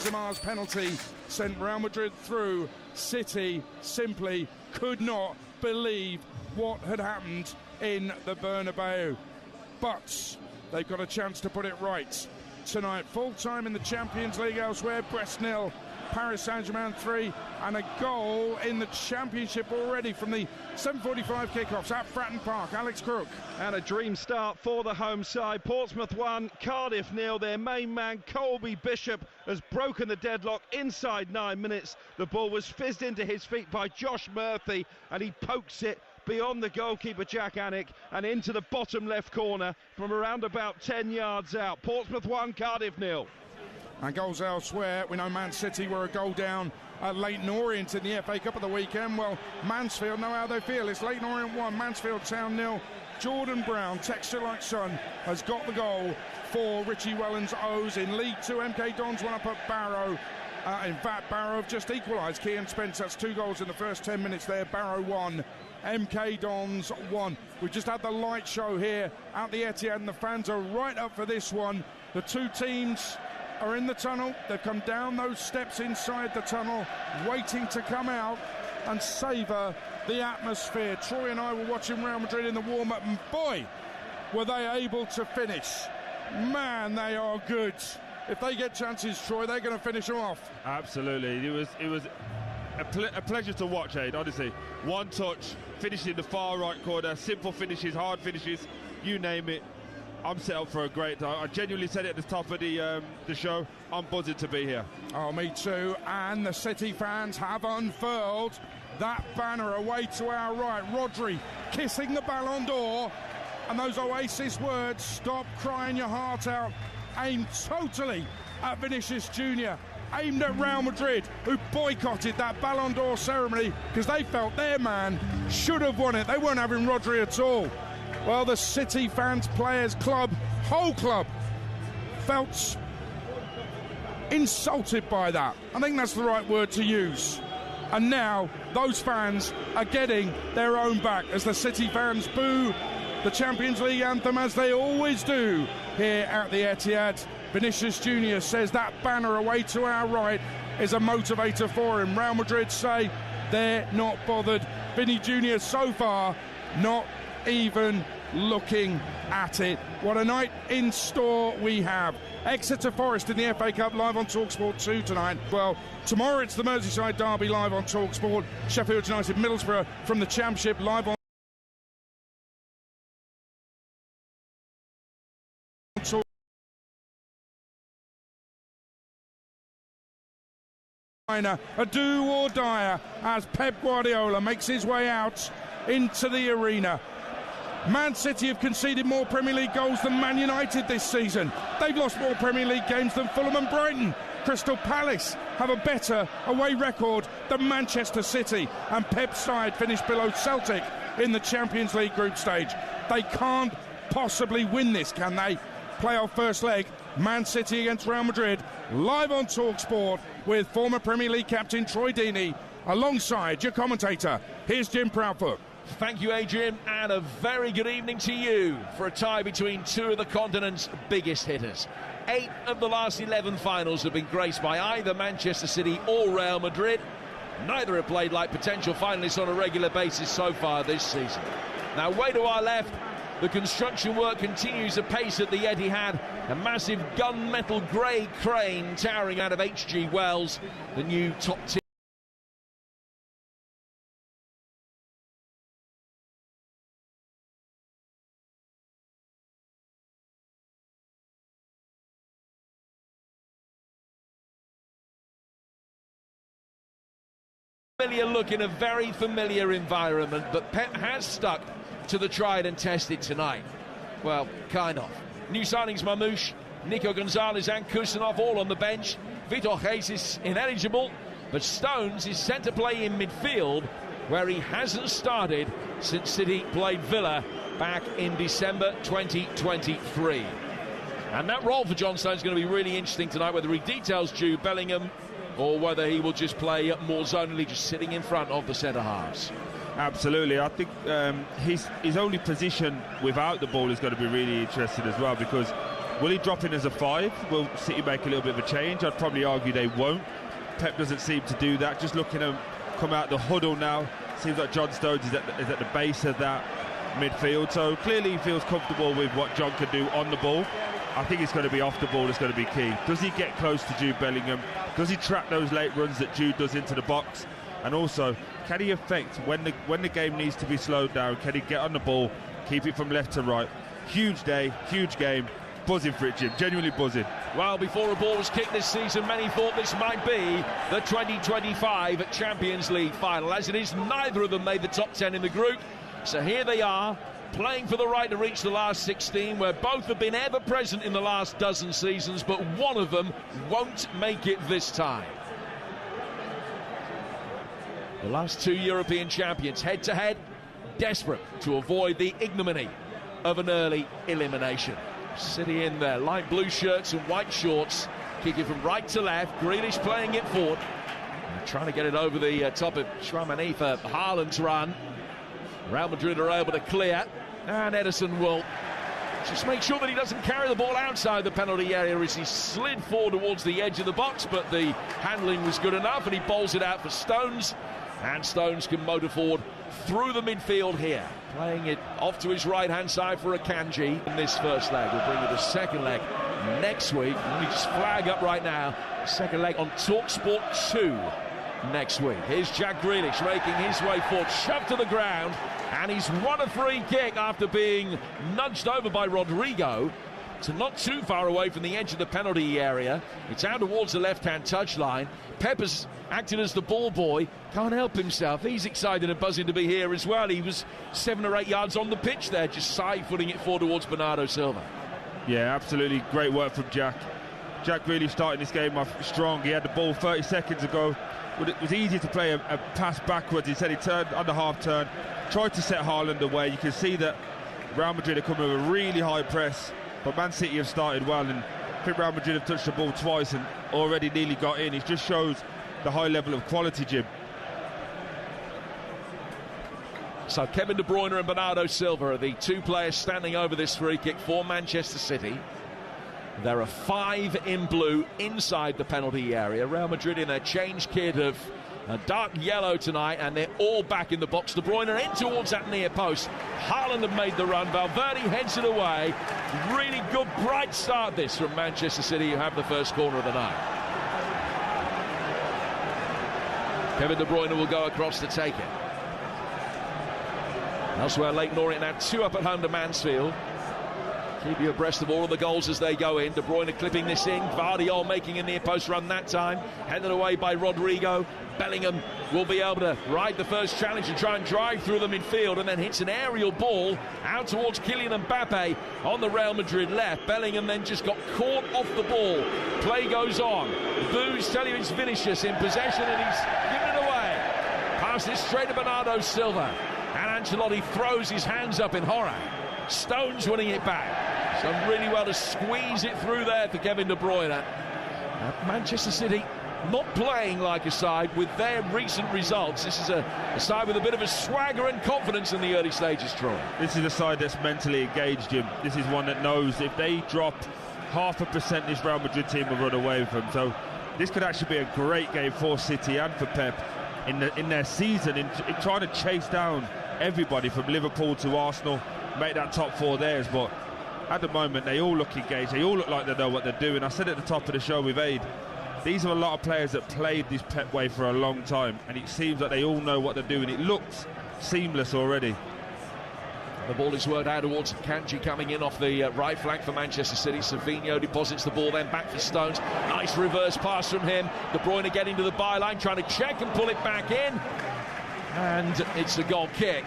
Benzema's penalty sent Real Madrid through. City simply could not believe what had happened in the Bernabeu. But they've got a chance to put it right tonight. Full time in the Champions League elsewhere. Brest 0, Paris Saint-Germain 3, and a goal in the Championship already from the 7:45 kickoffs at Fratton Park. Alex Crook. And a dream start for the home side. Portsmouth 1, Cardiff 0. Their main man, Colby Bishop, has broken the deadlock inside 9 minutes. The ball was fizzed into his feet by Josh Murphy, and he pokes it beyond the goalkeeper Jack Annick and into the bottom left corner from around about 10 yards out. Portsmouth 1, Cardiff 0. And goals elsewhere. We know Man City were a goal down at Leyton Orient in the FA Cup of the weekend. Well, Mansfield know how they feel. It's Leyton Orient 1, Mansfield Town 0. Jordan Brown, texture like sun, has got the goal for Richie Wellens O's in League 2. MK Dons one up at Barrow. In fact, Barrow have just equalised. Kean Spence, that's 2 goals in the first 10 minutes there. Barrow 1, MK Dons 1. We've just had the light show here at the Ethihad, and the fans are right up for this one. The two teams are in the tunnel. They've come down those steps inside the tunnel, waiting to come out and savour the atmosphere. Troy and I were watching Real Madrid in the warm-up, and boy, were they able to finish. Man, they are good. If they get chances, Troy, they're going to finish them off. Absolutely. It was a pleasure to watch, Aid, honestly. One touch, finishing in the far right corner, simple finishes, hard finishes, you name it. I'm set up for a great time. I genuinely said it at the top of the show. I'm buzzing to be here. Oh, me too. And the City fans have unfurled that banner away to our right. Rodri kissing the Ballon d'Or. And those Oasis words, stop crying your heart out, aimed totally at Vinicius Jr., aimed at Real Madrid, who boycotted that Ballon d'Or ceremony because they felt their man should have won it. They weren't having Rodri at all. Well, the City fans, players, club, whole club felt insulted by that. I think that's the right word to use. And now those fans are getting their own back as the City fans boo the Champions League anthem, as they always do here at the Etihad. Vinicius Jr. says that banner away to our right is a motivator for him. Real Madrid say they're not bothered. Vinny Jr. so far not even looking at it. What a night in store we have. Exeter Forest in the FA Cup live on TalkSport 2 tonight. Well, tomorrow it's the Merseyside derby live on TalkSport. Sheffield United Middlesbrough from the Championship live on a do or die as Pep Guardiola makes his way out into the arena. Man City have conceded more Premier League goals than Man United this season. They've lost more Premier League games than Fulham and Brighton. Crystal Palace have a better away record than Manchester City, and Pep's side finished below Celtic in the Champions League group stage. They can't possibly win this, can they? Playoff first leg, Man City against Real Madrid, live on TalkSport with former Premier League captain Troy Deeney alongside your commentator. Here's Jim Proudfoot. Thank you, Adrian, and a very good evening to you for a tie between two of the continent's biggest hitters. 8 of the last 11 finals have been graced by either Manchester City or Real Madrid. Neither have played like potential finalists on a regular basis so far this season. Now, way to our left, the construction work continues apace at the Etihad. A massive gunmetal grey crane towering out of H.G. Wells, the new top-tier look in a very familiar environment, but Pep has stuck to the tried and tested tonight. Well, kind of. New signings Mamouche, Nico Gonzalez and Kusanov all on the bench. Vitor Jesus ineligible, but Stones is sent to play in midfield, where he hasn't started since City played Villa back in December 2023. And that role for John Stones is going to be really interesting tonight, whether he details Jude Bellingham or whether he will just play more zonally, just sitting in front of the centre-halves. Absolutely. I think his only position without the ball is going to be really interesting as well, because Will he drop in as a 5? Will City make a little bit of a change? I'd probably argue they won't. Pep doesn't seem to do that. Just looking at him come out the huddle now, seems like John Stones is at the base of that midfield. So clearly he feels comfortable with what John can do on the ball. I think it's going to be off the ball that's going to be key. Does he get close to Jude Bellingham? Does he trap those late runs that Jude does into the box? And also, can he affect when the game needs to be slowed down? Can he get on the ball, keep it from left to right? Huge day, huge game. Buzzing for it, Jim. Genuinely buzzing. Well, before a ball was kicked this season, many thought this might be the 2025 Champions League final. As it is, neither of them made the top 10 in the group. So here they are, playing for the right to reach the last 16, where both have been ever present in the last dozen seasons, but one of them won't make it this time. The last two European champions head-to-head, desperate to avoid the ignominy of an early elimination. City in there, light blue shirts and white shorts, kicking from right to left. Grealish playing it forward, trying to get it over the top of Tchouaméni for Haaland's run. Real Madrid are able to clear, and Ederson will just make sure that he doesn't carry the ball outside the penalty area as he slid forward towards the edge of the box, but the handling was good enough, and he bowls it out for Stones, and Stones can motor forward through the midfield here, playing it off to his right-hand side for Akanji in this first leg. We'll bring you the second leg next week. Let me just flag up right now, second leg on TalkSport 2 next week. Here's Jack Grealish making his way forward, shoved to the ground, and he's won a free kick after being nudged over by Rodrigo to not too far away from the edge of the penalty area. It's out towards the left-hand touchline. Pepper's acted as the ball boy, can't help himself. He's excited and buzzing to be here as well. He was 7 or 8 yards on the pitch there, just side-footing it forward towards Bernardo Silva. Yeah, absolutely great work from Jack. Jack really starting this game off strong. He had the ball 30 seconds ago. It was easy to play a pass backwards. He said he turned under half turn, tried to set Haaland away. You can see that Real Madrid are coming with a really high press, but Man City have started well, and I think Real Madrid have touched the ball twice and already nearly got in. It just shows the high level of quality, Jim. So Kevin De Bruyne and Bernardo Silva are the two players standing over this free kick for Manchester City. There are 5 in blue inside the penalty area. Real Madrid in their change kit of a dark yellow tonight, and they're all back in the box. De Bruyne in towards that near post. Haaland have made the run. Valverde heads it away. Really good, bright start this from Manchester City, who have the first corner of the night. Kevin De Bruyne will go across to take it. Elsewhere, Leyton Orient now 2 up at home to Mansfield. Keep you abreast of all of the goals as they go in. De Bruyne clipping this in. Gvardiol making a near post run that time. Headed away by Rodrigo. Bellingham will be able to ride the first challenge and try and drive through the midfield, and then hits an aerial ball out towards Kylian Mbappe on the Real Madrid left. Bellingham then just got caught off the ball. Play goes on. Boos tell you it's Vinicius in possession, and he's given it away. Pass this straight to Bernardo Silva. And Ancelotti throws his hands up in horror. Stones winning it back. Done really well to squeeze it through there for Kevin De Bruyne. Manchester City not playing like a side with their recent results. This is a side with a bit of a swagger and confidence in the early stages, Troy. This is a side that's mentally engaged, Jim. This is one that knows if they drop 0.5%, this Real Madrid team will run away with them. So this could actually be a great game for City and for Pep in their season, in trying to chase down everybody from Liverpool to Arsenal, make that top 4 theirs. But at the moment, they all look engaged. They all look like they know what they're doing. I said at the top of the show with Aid, these are a lot of players that played this Pep way for a long time, and it seems like they all know what they're doing. It looks seamless already. The ball is worked out towards Kanji coming in off the right flank for Manchester City. Savinho deposits the ball then back for Stones. Nice reverse pass from him. De Bruyne getting to the byline, trying to check and pull it back in. And it's a goal kick.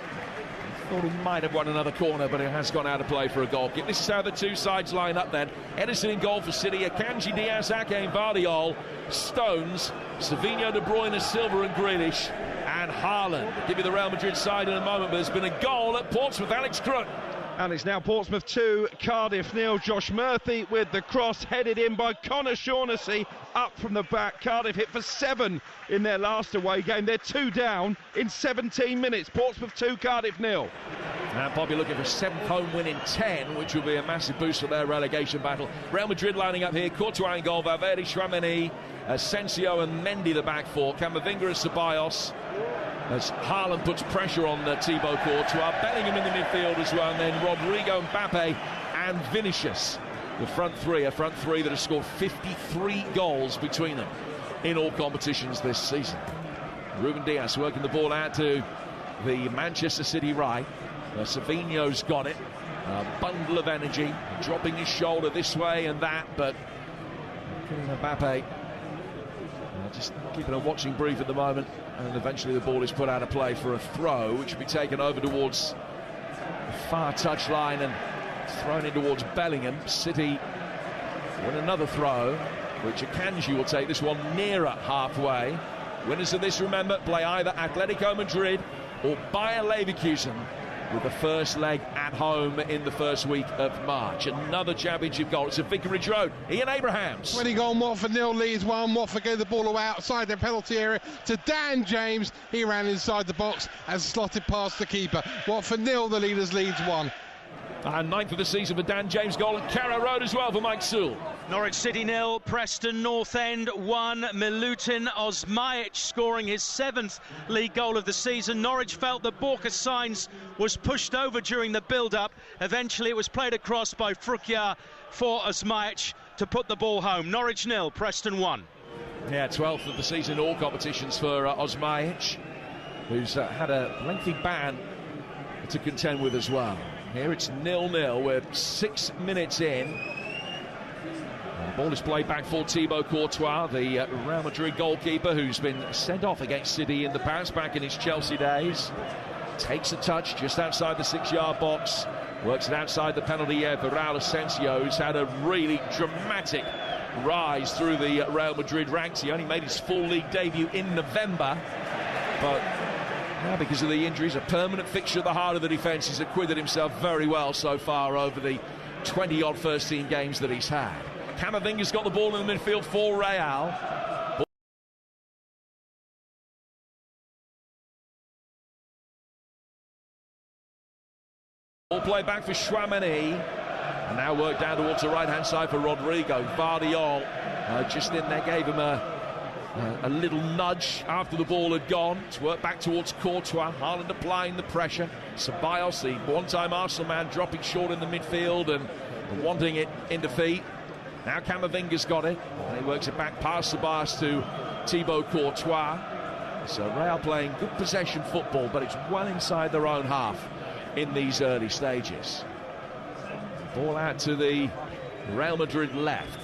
Thought he might have won another corner, but it has gone out of play for a goal kick. This is how the two sides line up then. Ederson in goal for City, Akanji, Diaz, Ake, and Gvardiol. Stones, Savinho, De Bruyne, Silva and Grealish, and Haaland. I'll give you the Real Madrid side in a moment, but there's been a goal at Portsmouth. Alex Crook. And it's now Portsmouth 2, Cardiff 0. Josh Murphy with the cross, headed in by Connor Shaughnessy, up from the back. Cardiff hit for 7 in their last away game. They're 2 down in 17 minutes. Portsmouth 2, Cardiff 0. And Bobby looking for a 7th home win in 10, which will be a massive boost for their relegation battle. Real Madrid lining up here. Courtois in goal, Valverde, Tchouaméni, Asensio and Mendy the back four. Camavinga and Ceballos. As Haaland puts pressure on Thibaut Courtois, Bellingham in the midfield as well, and then Rodrigo, Mbappe and Vinicius. The front three, a front three that has scored 53 goals between them in all competitions this season. Ruben Dias working the ball out to the Manchester City right. Savinho's got it. A bundle of energy, dropping his shoulder this way and that, but Mbappe just keeping a watching brief at the moment, and eventually the ball is put out of play for a throw, which will be taken over towards the far touchline and thrown in towards Bellingham. City win another throw, which Akanji will take this one nearer halfway. Winners of this, remember, play either Atletico Madrid or Bayer Leverkusen, with the first leg at home in the first week of March. Another championship goal. It's at Vicarage Road. Ian Abrahams. 20 goal Watford 0 leads 1. Watford gave the ball away outside their penalty area to Dan James. He ran inside the box and slotted past the keeper. Watford 0, the leaders leads 1. And 9th of the season for Dan James, goal at Carrow Road as well for Mike Sewell. Norwich City 0, Preston North End 1. Milutin Osmajic scoring his 7th league goal of the season. Norwich felt that Borja Sainz was pushed over during the build-up. Eventually it was played across by Frukia for Osmajic to put the ball home. Norwich 0, Preston 1. Yeah, 12th of the season in all competitions for Osmajic, who's had a lengthy ban to contend with as well. Here it's 0-0. We're 6 minutes in. The ball is played back for Thibaut Courtois, the Real Madrid goalkeeper, who's been sent off against City in the past, back in his Chelsea days. Takes a touch just outside the 6-yard box. Works it outside the penalty area for Raul Asensio, who's had a really dramatic rise through the Real Madrid ranks. He only made his full league debut in November, but now, because of the injuries, a permanent fixture at the heart of the defence. He's acquitted himself very well so far over the 20-odd first-team games that he's had. Camavinga's got the ball in the midfield for Real. Ball play back for Tchouaméni. And now work down towards the right-hand side for Rodrigo. Vardiol just in there gave him a little nudge after the ball had gone. It's worked back towards Courtois. Haaland applying the pressure. Ceballos, the one-time Arsenal man, dropping short in the midfield and wanting it in defeat. Now Camavinga's got it. And he works it back past Ceballos to Thibaut Courtois. So Real playing good possession football, but it's well inside their own half in these early stages. Ball out to the Real Madrid left.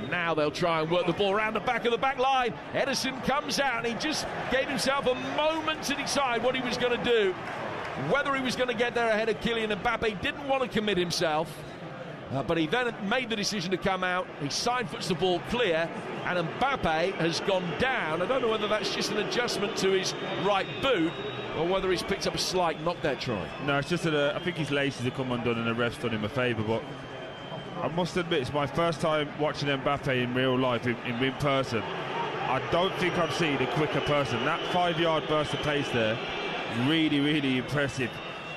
Now they'll try and work the ball around the back of the back line. Ederson comes out and he just gave himself a moment to decide what he was going to do. Whether he was going to get there ahead of Kylian Mbappe. Didn't want to commit himself, but he then made the decision to come out. He side-foots the ball clear, and Mbappe has gone down. I don't know whether that's just an adjustment to his right boot or whether he's picked up a slight knock there, Troy. No, it's just that I think his laces have come undone and the ref's done him a favour, but I must admit, it's my first time watching Mbappe in real life, in person. I don't think I've seen a quicker person. That 5-yard burst of pace there, really, really impressive.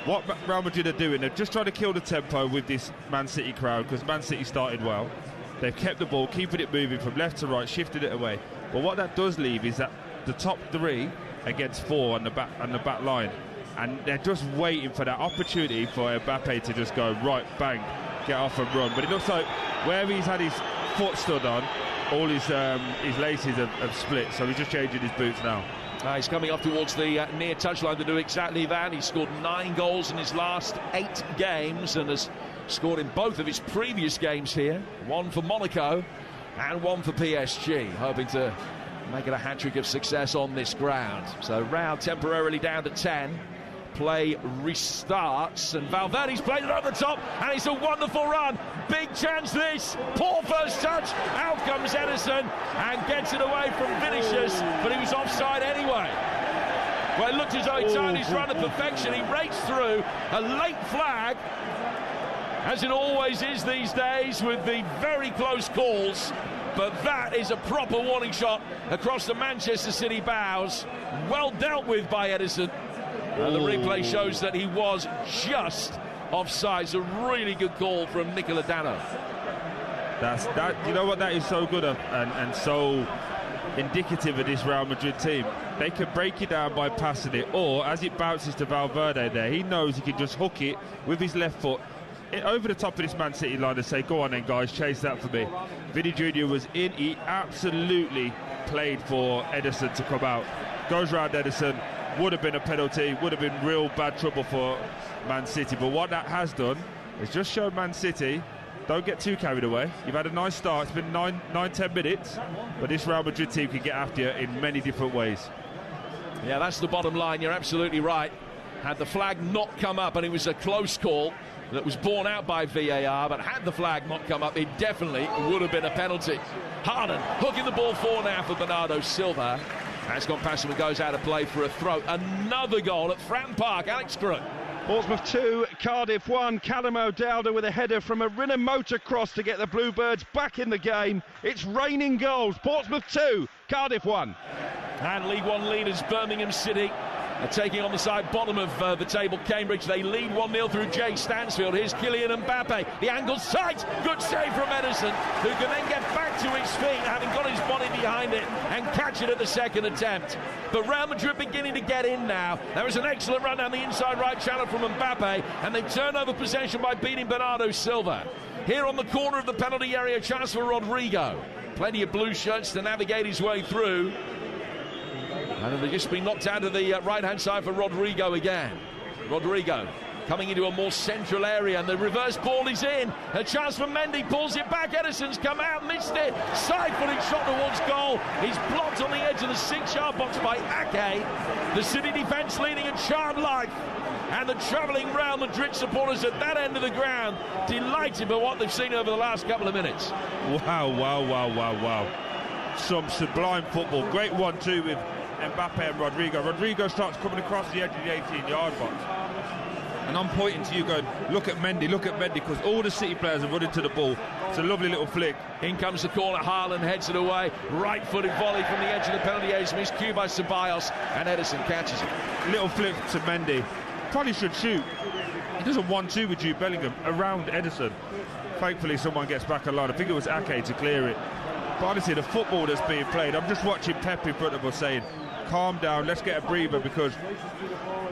What Real Madrid are doing, they're just trying to kill the tempo with this Man City crowd, because Man City started well. They've kept the ball, keeping it moving from left to right, shifted it away. But what that does leave is that the top 3 against 4 on the back line, and they're just waiting for that opportunity for Mbappe to just go right, bang, get off and run. But it looks like where he's had his foot stood on, all his laces have split, so he's just changing his boots now. He's coming up towards the near touchline to do exactly that. He's scored 9 goals in his last 8 games and has scored in both of his previous games here. 1 for Monaco and 1 for PSG, hoping to make it a hat-trick of success on this ground. So Real temporarily down to 10. Play restarts and Valverde's played it over the top and it's a wonderful run. Big chance this. Poor first touch. Out comes Ederson and gets it away from Vinicius, but he was offside anyway. Well, it looked as though he timed his run to perfection. He raced through a late flag, as it always is these days with the very close calls. But that is a proper warning shot across the Manchester City bows. Well dealt with by Edison. The replay shows that he was just offside. It's a really good call from Nicola Dano. You know what, that is so good and so indicative of this Real Madrid team. They can break it down by passing it, or as it bounces to Valverde there, he knows he can just hook it with his left foot over the top of this Man City line and say, go on then guys, chase that for me. Vinny Jr. was in, he absolutely played for Edison to come out. Goes round Edison, would have been a penalty, would have been real bad trouble for Man City. But what that has done is just shown Man City, don't get too carried away. You've had a nice start, it's been 9-10 minutes, but this Real Madrid team can get after you in many different ways. Yeah, that's the bottom line, you're absolutely right. Had the flag not come up, and it was a close call that was borne out by VAR, but had the flag not come up, it definitely would have been a penalty. Haaland hooking the ball forward now for Bernardo Silva. That's gone past him and goes out of play for a throw. Another goal at Fratton Park. Alex Crook. Portsmouth 2, Cardiff 1. Callum O'Dowda with a header from a Rinner motocross to get the Bluebirds back in the game. It's raining goals. Portsmouth 2, Cardiff 1. And League One leaders Birmingham City are taking on the side bottom of the table, Cambridge. They lead 1-0 through Jay Stansfield. Here's Kylian Mbappe. The angle's tight. Good save from Edison, who can then get back to his feet, having got his body behind it, and catch it at the second attempt. But Real Madrid beginning to get in now. There was an excellent run down the inside right channel from Mbappe, and they turn over possession by beating Bernardo Silva. Here on the corner of the penalty area, chance for Rodrigo. Plenty of blue shirts to navigate his way through. And they've just been knocked out of the right-hand side for Rodrigo again. Rodrigo coming into a more central area, and the reverse ball is in. A chance for Mendy, pulls it back. Edison's come out, missed it. Side-footed shot towards goal. He's blocked on the edge of the 6-yard box by Ake. The City defence leading a charmed life. And the travelling Real Madrid supporters at that end of the ground delighted by what they've seen over the last couple of minutes. Wow. Some sublime football. Great 1-2 with Mbappe and Rodrigo. Rodrigo starts coming across the edge of the 18-yard box. And I'm pointing to you going, look at Mendy, because all the City players are running to the ball. It's a lovely little flick. In comes the corner, Haaland heads it away. Right-footed volley from the edge of the penalty area. It's miscued by Ceballos, and Edison catches it. Little flick to Mendy. Probably should shoot. He does a 1-2 with Jude Bellingham around Edison. Thankfully, someone gets back alone. I think it was Ake to clear it. But honestly, the football that's being played, I'm just watching Pep in front of us saying, calm down, let's get a breather, because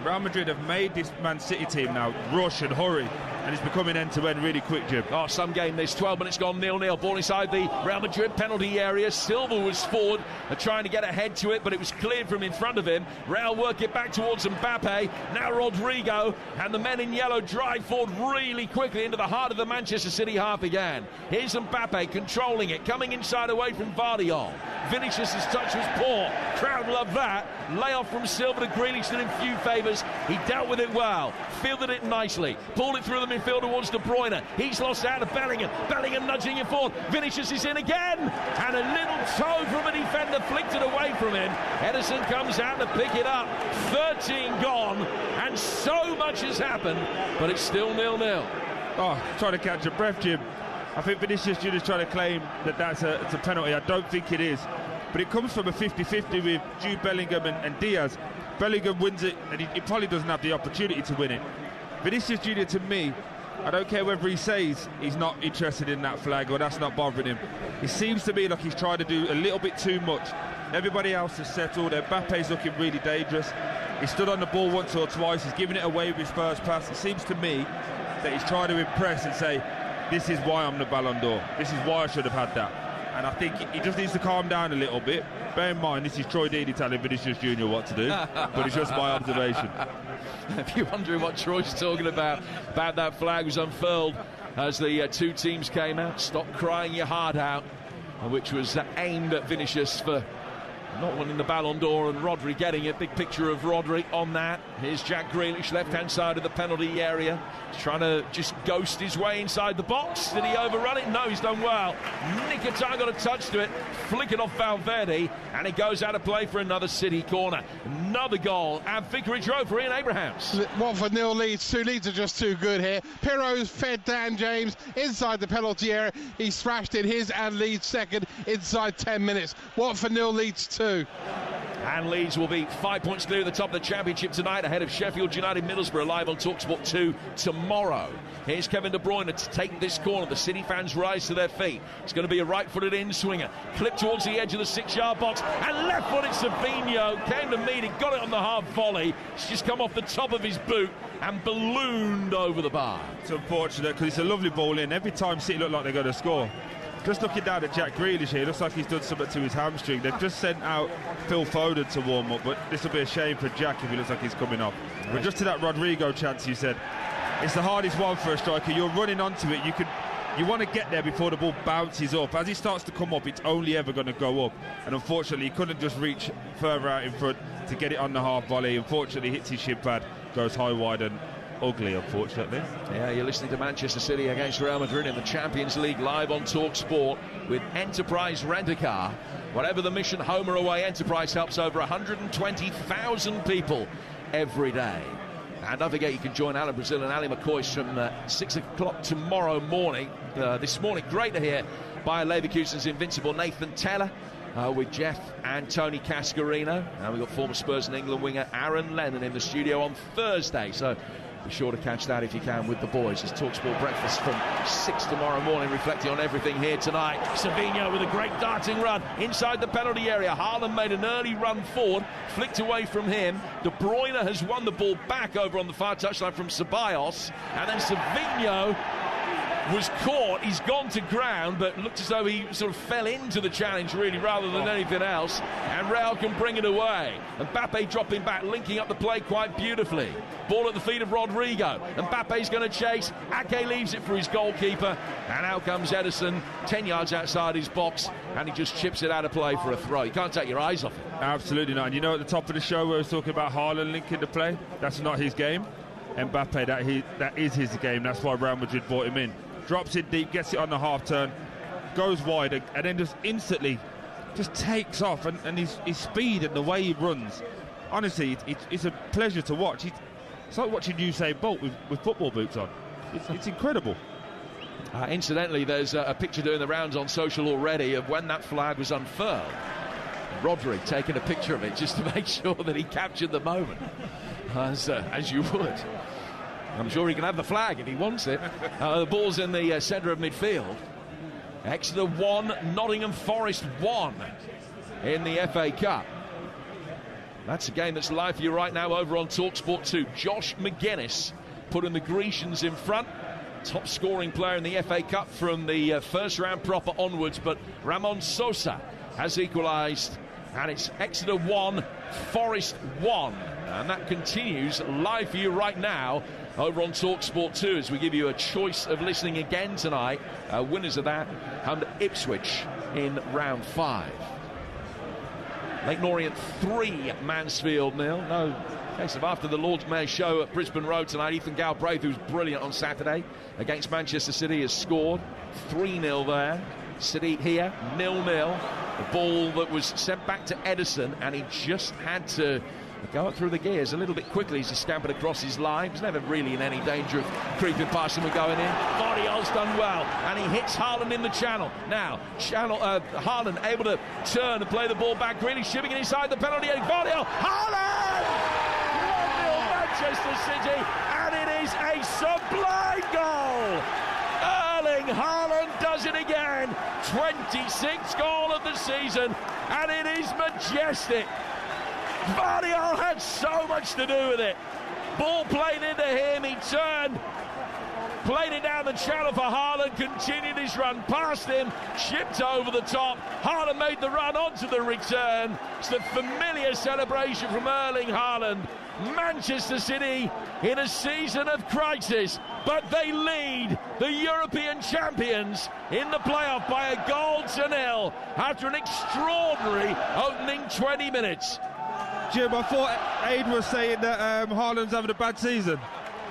Real Madrid have made this Man City team now rush and hurry, and it's becoming end-to-end really quick, Jim. Oh, some game this, 12 minutes gone, 0-0. Ball inside the Real Madrid penalty area. Silva was forward, trying to get ahead to it, but it was cleared from in front of him. Real work it back towards Mbappe. Now Rodrigo, and the men in yellow drive forward really quickly into the heart of the Manchester City half again. Here's Mbappe controlling it, coming inside away from Vardiol. Vinicius' touch was poor. Crowd loved that. Layoff from Silva to Grealish did him few favours. He dealt with it well, fielded it nicely, pulled it through the midfield towards De Bruyne. He's lost out of Bellingham. Bellingham nudging him forward. Vinicius is in again, and a little toe from a defender flicked it away from him. Edison comes out to pick it up. 13 gone, and so much has happened, but it's still 0-0. Oh, trying to catch a breath, Jim. I think Vinicius Junior's trying to claim that it's a penalty. I don't think it is. But it comes from a 50-50 with Jude Bellingham and Diaz. Bellingham wins it, and he probably doesn't have the opportunity to win it. Vinicius Junior, to me, I don't care whether he says he's not interested in that flag or that's not bothering him. It seems to me like he's trying to do a little bit too much. Everybody else has settled. Mbappe's looking really dangerous. He stood on the ball once or twice. He's giving it away with his first pass. It seems to me that he's trying to impress and say, this is why I'm the Ballon d'Or. This is why I should have had that. And I think he just needs to calm down a little bit. Bear in mind, this is Troy Deeney telling Vinicius Junior what to do, but it's just my observation. If you're wondering what Troy's talking about that flag was unfurled as the two teams came out. Stop crying your heart out, which was aimed at Vinicius for not winning the Ballon d'Or, and Rodri getting it. Big picture of Rodri on that. Here's Jack Grealish, left-hand side of the penalty area. He's trying to just ghost his way inside the box. Did he overrun it? No, he's done well. Nikita got a touch to it, flick it off Valverde, and it goes out of play for another City corner. Another goal at Vicarage Road for Ian Abrahams. Watford nil leads. 2 leads are just too good here. Pirro's fed Dan James inside the penalty area. He thrashed in his and Leeds second inside 10 minutes. Watford nil leads 2. And Leeds will be 5 points clear at the top of the Championship tonight, ahead of Sheffield United Middlesbrough, live on TalkSport 2 tomorrow. Here's Kevin De Bruyne to take this corner. The City fans rise to their feet. It's going to be a right-footed in-swinger. Clipped towards the edge of the 6-yard box. And left-footed Savinho came to meet it, got it on the hard volley. It's just come off the top of his boot and ballooned over the bar. It's unfortunate because it's a lovely ball in. Every time City look like they're going to score. Just looking down at Jack Grealish here, looks like he's done something to his hamstring. They've just sent out Phil Foden to warm up, but this will be a shame for Jack if he looks like he's coming off. Right. But just to that Rodrigo chance you said, it's the hardest one for a striker. You're running onto it, you want to get there before the ball bounces up. As he starts to come up, it's only ever going to go up. And unfortunately, he couldn't just reach further out in front to get it on the half volley. Unfortunately, hits his shin pad, goes high, wide and ugly, unfortunately. Yeah, you're listening to Manchester City against Real Madrid in the Champions League, live on TalkSport with Enterprise Rent-A-Car. Whatever the mission, home or away, Enterprise helps over 120,000 people every day. And don't forget, you can join Alan Brazil and Ali McCoy from 6 o'clock tomorrow morning. This morning, great to hear Bayer Leverkusen's invincible Nathan Teller with Jeff and Tony Cascarino. And we've got former Spurs and England winger Aaron Lennon in the studio on Thursday. So be sure to catch that if you can with the boys. It's TalkSport Breakfast from 6 tomorrow morning, reflecting on everything here tonight. Savinho with a great darting run inside the penalty area. Haaland made an early run forward, flicked away from him. De Bruyne has won the ball back over on the far touchline from Ceballos, and then Savinho was caught. He's gone to ground, but looked as though he sort of fell into the challenge really rather than anything else, and Real can bring it away. And Mbappe dropping back, linking up the play quite beautifully. Ball at the feet of Rodrigo, and Mbappe's going to chase. Ake leaves it for his goalkeeper, and out comes Edison 10 yards outside his box, and he just chips it out of play for a throw. You can't take your eyes off it. Absolutely not. And you know, at the top of the show we were talking about Haaland linking the play. That's not his game. Mbappe, that is his game. That's why Real Madrid brought him in. Drops it deep, gets it on the half turn, goes wide, and then just instantly just takes off. And his speed and the way he runs, honestly, it's a pleasure to watch. It's like watching Usain Bolt with football boots on. It's incredible. Incidentally, there's a picture doing the rounds on social already of when that flag was unfurled. Rodri taking a picture of it just to make sure that he captured the moment, as you would. I'm sure he can have the flag if he wants it. The ball's in the centre of midfield. Exeter 1, Nottingham Forest 1 in the FA Cup. That's a game that's live for you right now over on TalkSport 2. Josh McGuinness putting the Grecians in front. Top scoring player in the FA Cup from the first round proper onwards. But Ramon Sosa has equalised. And it's Exeter 1, Forest 1. And that continues live for you right now over on TalkSport 2 as we give you a choice of listening again tonight. Winners of that come to Ipswich in round 5. Lake Orient 3, Mansfield 0. No case of after the Lord Mayor's show at Brisbane Road tonight. Ethan Galbraith, who's brilliant on Saturday against Manchester City, has scored 3-0 there. City here 0-0. The ball that was sent back to Edison, and he just had to go up through the gears a little bit quickly as he scampered across his line. He's never really in any danger of creeping past him and going in. Vardiol's done well, and he hits Haaland in the channel. Now, Haaland able to turn and play the ball back. Really shipping it inside the penalty area. Vardiol, Haaland! 1-0 Manchester City, and it is a sublime goal! Erling Haaland does it again. 26th goal of the season, and it is majestic. Vardiol had so much to do with it. Ball played into him, he turned, played it down the channel for Haaland, continued his run past him, chipped over the top. Haaland made the run onto the return. It's the familiar celebration from Erling Haaland. Manchester City in a season of crisis, but they lead the European champions in the playoff by a goal to nil after an extraordinary opening 20 minutes. Jim, I thought Aid was saying that Haaland's having a bad season.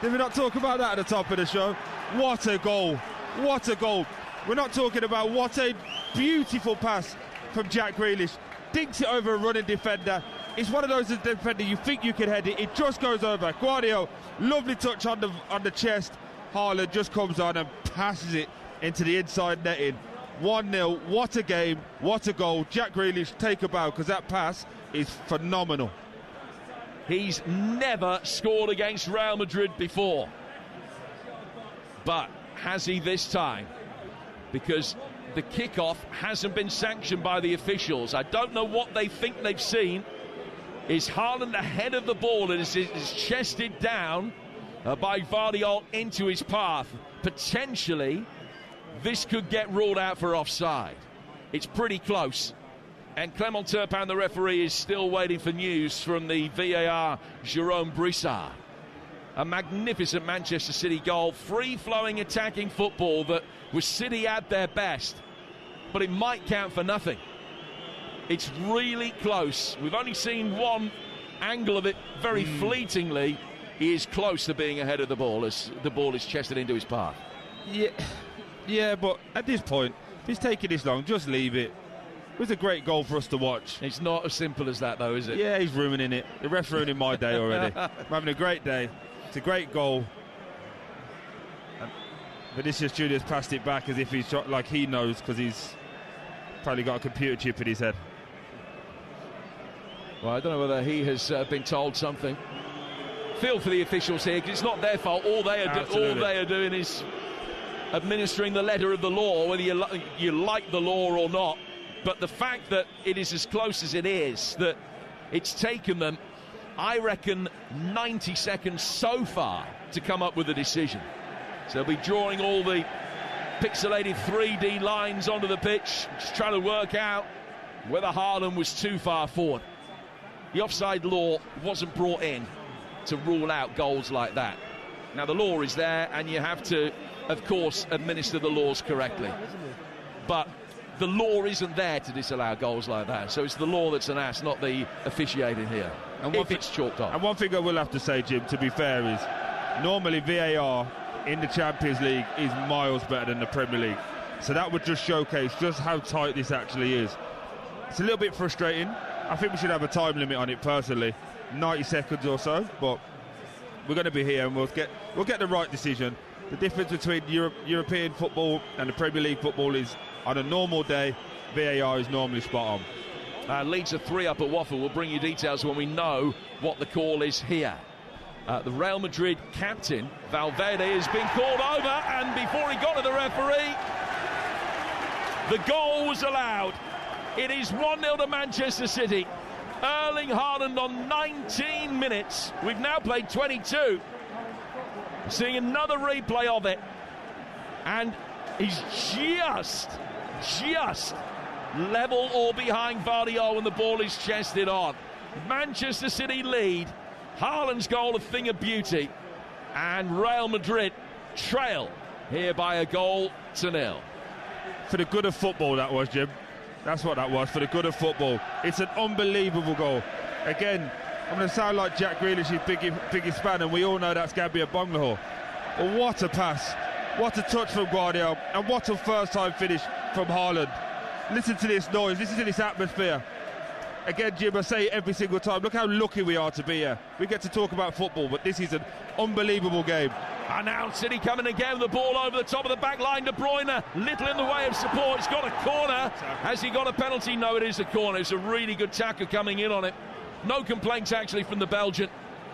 Did we not talk about that at the top of the show? What a goal. What a goal. We're not talking about what a beautiful pass from Jack Grealish. Dinks it over a running defender. It's one of those defenders you think you can head it. It just goes over. Guardiola, lovely touch on the chest. Haaland just comes on and passes it into the inside netting. 1-0. What a game. What a goal. Jack Grealish, take a bow, because that pass is phenomenal. He's never scored against Real Madrid before. But has he this time? Because the kickoff hasn't been sanctioned by the officials. I don't know what they think they've seen. Is Haaland ahead of the ball and is chested down by Guardiola into his path? Potentially, this could get ruled out for offside. It's pretty close. And Clement Turpin, the referee, is still waiting for news from the VAR, Jérôme Brissard. A magnificent Manchester City goal, free-flowing attacking football that was City at their best. But it might count for nothing. It's really close. We've only seen one angle of it very fleetingly. He is close to being ahead of the ball as the ball is chested into his path. Yeah, but at this point, if it's taking this long, just leave it. It was a great goal for us to watch. It's not as simple as that, though, is it? Yeah, he's ruining it. The ref's ruining my day already. I'm having a great day. It's a great goal. Vinicius Junior's passed it back as if he's shot, like he knows, because he's probably got a computer chip in his head. Well, I don't know whether he has been told something. Feel for the officials here, because it's not their fault. All they are doing is administering the letter of the law, whether you like the law or not. But the fact that it is as close as it is, that it's taken them, I reckon, 90 seconds so far to come up with a decision. So they'll be drawing all the pixelated 3D lines onto the pitch, just trying to work out whether Haaland was too far forward. The offside law wasn't brought in to rule out goals like that. Now, the law is there, and you have to, of course, administer the laws correctly. But the law isn't there to disallow goals like that. So it's the law that's an ass, not the officiating here, and if it's chalked off. And one thing I will have to say, Jim, to be fair, is normally VAR in the Champions League is miles better than the Premier League. So that would just showcase just how tight this actually is. It's a little bit frustrating. I think we should have a time limit on it personally, 90 seconds or so, but we're going to be here and we'll get the right decision. The difference between European football and the Premier League football is, on a normal day, VAR is normally spot on. Leeds are 3 up at Waffle. We'll bring you details when we know what the call is here. The Real Madrid captain, Valverde, has been called over, and before he got to the referee, the goal was allowed. It is 1-0 to Manchester City. Erling Haaland on 19 minutes. We've now played 22. Seeing another replay of it. And he's just level or behind Guardiola when the ball is chested on. Manchester City lead. Haaland's goal, a thing of beauty. And Real Madrid trail here by a goal to nil. For the good of football, that was, Jim. That's what that was, for the good of football. It's an unbelievable goal. Again, I'm going to sound like Jack Grealish's biggest fan, and we all know that's Gabby Bonglahor. But what a pass. What a touch from Guardiola, and what a first-time finish from Haaland. Listen to this noise. This is in this atmosphere. Again, Jim, I say it every single time. Look how lucky we are to be here. We get to talk about football, but this is an unbelievable game. And now City coming again with the ball over the top of the back line. De Bruyne, little in the way of support. He's got a corner. Has he got a penalty? No, it is a corner. It's a really good tackle coming in on it. No complaints, actually, from the Belgian.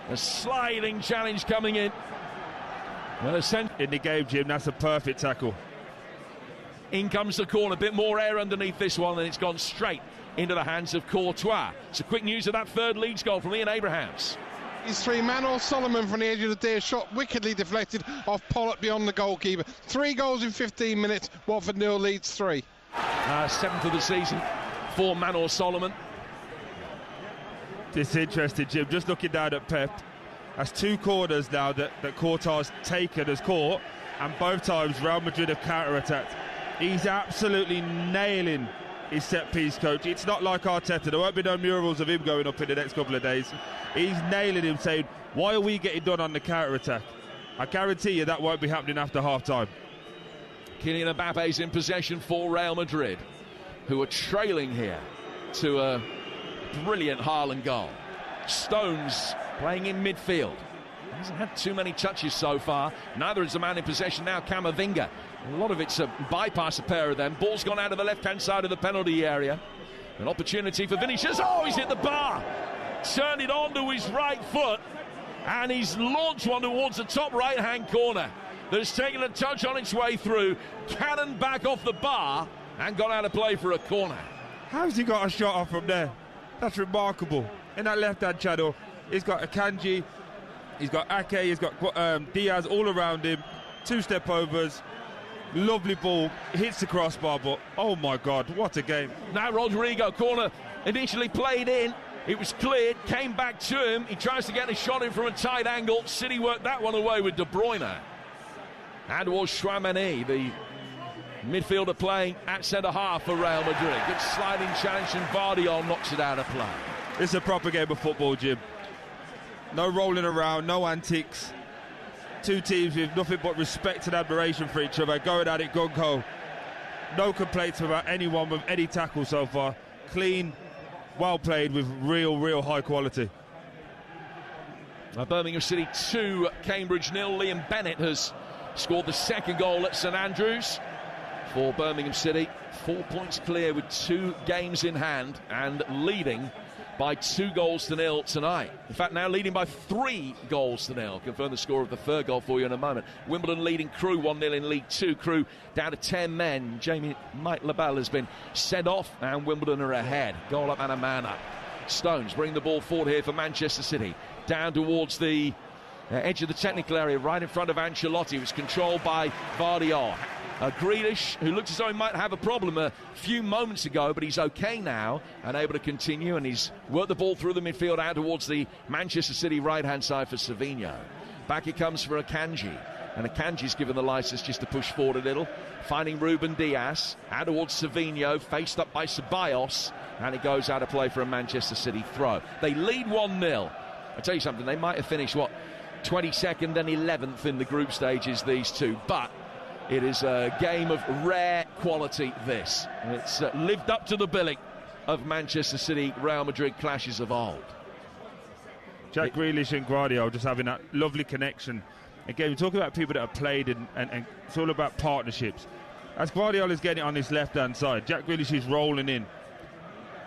A sliding challenge coming in. In the game, Jim, that's a perfect tackle. In comes the corner. A bit more air underneath this one, and it's gone straight into the hands of Courtois. So quick news of that third Leeds goal from Ian Abrahams. He's 3 Manor Solomon from the edge of the deer, shot wickedly deflected off Pollock beyond the goalkeeper. 3 goals in 15 minutes. Watford 0 leads 3. 7th of the season for Manor Solomon. It's interesting, Jim. Just looking down at Pep, that's 2 corners now that Courtois taken as caught, and both times Real Madrid have counter-attacked. He's absolutely nailing his set-piece, coach. It's not like Arteta. There won't be no murals of him going up in the next couple of days. He's nailing him, saying, why are we getting done on the counter-attack? I guarantee you that won't be happening after half-time. Kylian Mbappe's in possession for Real Madrid, who are trailing here to a brilliant Haaland goal. Stones playing in midfield. He hasn't had too many touches so far. Neither is the man in possession now, Camavinga. A lot of it's a bypass, a pair of them. Ball's gone out of the left-hand side of the penalty area. An opportunity for Vinicius. Oh, he's hit the bar. Turned it onto his right foot, and he's launched one towards the top right-hand corner. That's taken a touch on its way through, cannon back off the bar, and got out of play for a corner. How's he got a shot off from there? That's remarkable. In that left-hand channel, he's got Akanji, he's got Ake, he's got Diaz all around him. 2 step overs. Lovely ball, hits the crossbar, but oh my God, what a game. Now Rodrigo, corner initially played in, it was cleared, came back to him, he tries to get a shot in from a tight angle. City worked that one away with De Bruyne. And was Chouameni, the midfielder playing at centre-half for Real Madrid. Good sliding challenge, and Vardiol knocks it out of play. It's a proper game of football, Jim. No rolling around, no antics. 2 teams with nothing but respect and admiration for each other, going at it gung-ho. No complaints about anyone with any tackle so far. Clean, well played with real high quality. Birmingham City 2, Cambridge 0. Liam Bennett has scored the 2nd goal at St Andrews for Birmingham City. 4 points clear with 2 games in hand and leading by 2 goals to 0 tonight. In fact, now leading by 3 goals to 0. Confirm the score of the 3rd goal for you in a moment. Wimbledon leading Crewe 1-0 in League 2. Crewe down to 10 men. Mike Labelle has been sent off, and Wimbledon are ahead. Goal up and a man up. Stones bring the ball forward here for Manchester City. Down towards the edge of the technical area, right in front of Ancelotti. It was controlled by Vardiol. Grealish, who looked as though he might have a problem a few moments ago, but he's okay now and able to continue, and he's worked the ball through the midfield out towards the Manchester City right-hand side for Savinho. Back it comes for Akanji, and Akanji's given the licence just to push forward a little, finding Ruben Diaz out towards Savinho, faced up by Ceballos, and it goes out of play for a Manchester City throw. They lead 1-0. I tell you something, they might have finished 22nd and 11th in the group stages, these two, but it is a game of rare quality, this. It's lived up to the billing of Manchester City Real Madrid clashes of old. Jack Grealish and Guardiola just having that lovely connection. Again, we're talking about people that have played, and it's all about partnerships. As Guardiola's getting it on his left-hand side, Jack Grealish is rolling in.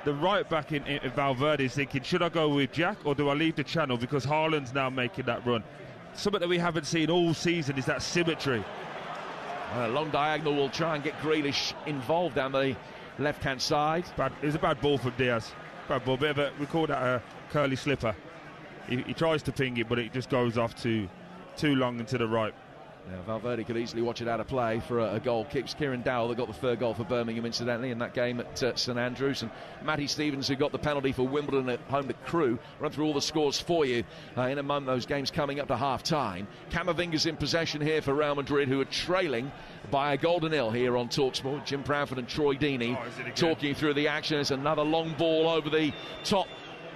The right back in Valverde is thinking, should I go with Jack or do I leave the channel, because Haaland's now making that run. Something that we haven't seen all season is that symmetry. A long diagonal will try and get Grealish involved down the left-hand side. It was a bad ball from Diaz. Bad ball, we call that a curly slipper. He tries to ping it, but it just goes off too long and to the right. Yeah, Valverde could easily watch it out of play for a goal kick. It's Kieran Dowell that got the 3rd goal for Birmingham, incidentally, in that game at St Andrews. And Matty Stevens, who got the penalty for Wimbledon at home to Crewe. Run through all the scores for you in a moment. Those games coming up to half-time. Camavinga's in possession here for Real Madrid, who are trailing by a goal to 0 here on TalkSport. Jim Proudfoot and Troy Deeney talking through the action. There's another long ball over the top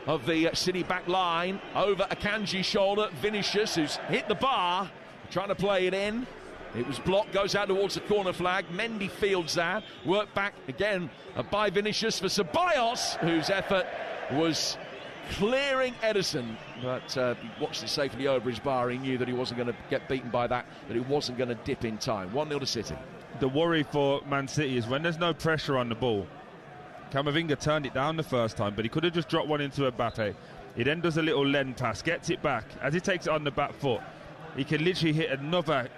of the City back line, over Akanji's shoulder. Vinicius, who's hit the bar, trying to play it in. It was blocked, goes out towards the corner flag. Mendy fields that. Work back again by Vinicius for Ceballos, whose effort was clearing Ederson, but he watched it safely over his bar. He knew that he wasn't going to get beaten by that he wasn't going to dip in time. 1-0 to City. The worry for Man City is when there's no pressure on the ball. Camavinga turned it down the first time, but he could have just dropped one into Mbappe. He then does a little lend pass, gets it back. As he takes it on the back foot, he can literally hit another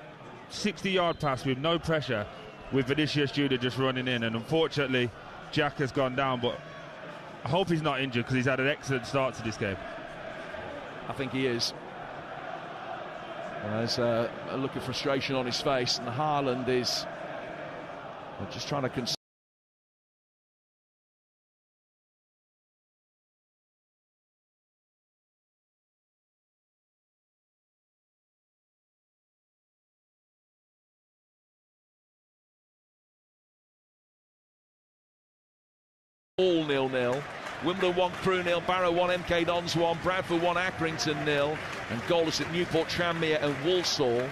60-yard pass with no pressure, with Vinicius Junior just running in. And unfortunately, Jack has gone down, but I hope he's not injured, because he's had an excellent start to this game. I think he is. There's a look of frustration on his face, and Haaland is just trying to all 0-0. Wimbledon 1, Crewe 0, Barrow 1, MK Dons 1, Bradford 1, Accrington 0, and goalless at Newport, Tranmere and Walsall.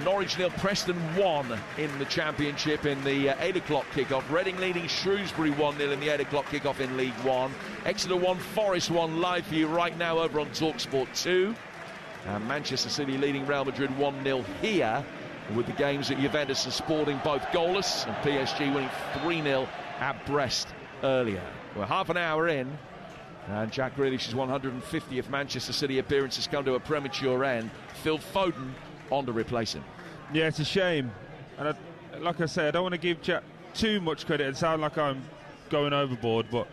Norwich 0, Preston 1 in the Championship in the 8 o'clock kickoff. Reading leading Shrewsbury 1-0 in the 8 o'clock kickoff in League 1. Exeter 1, Forest 1 live for you right now over on TalkSport 2. And Manchester City leading Real Madrid 1-0 here, with the games at Juventus and Sporting both goalless, and PSG winning 3-0 at Brest earlier. We're half an hour in, and Jack Grealish's 150th Manchester City appearance has come to a premature end. Phil Foden on to replace him. Yeah, it's a shame. And like I say, I don't want to give Jack too much credit and sound like I'm going overboard, but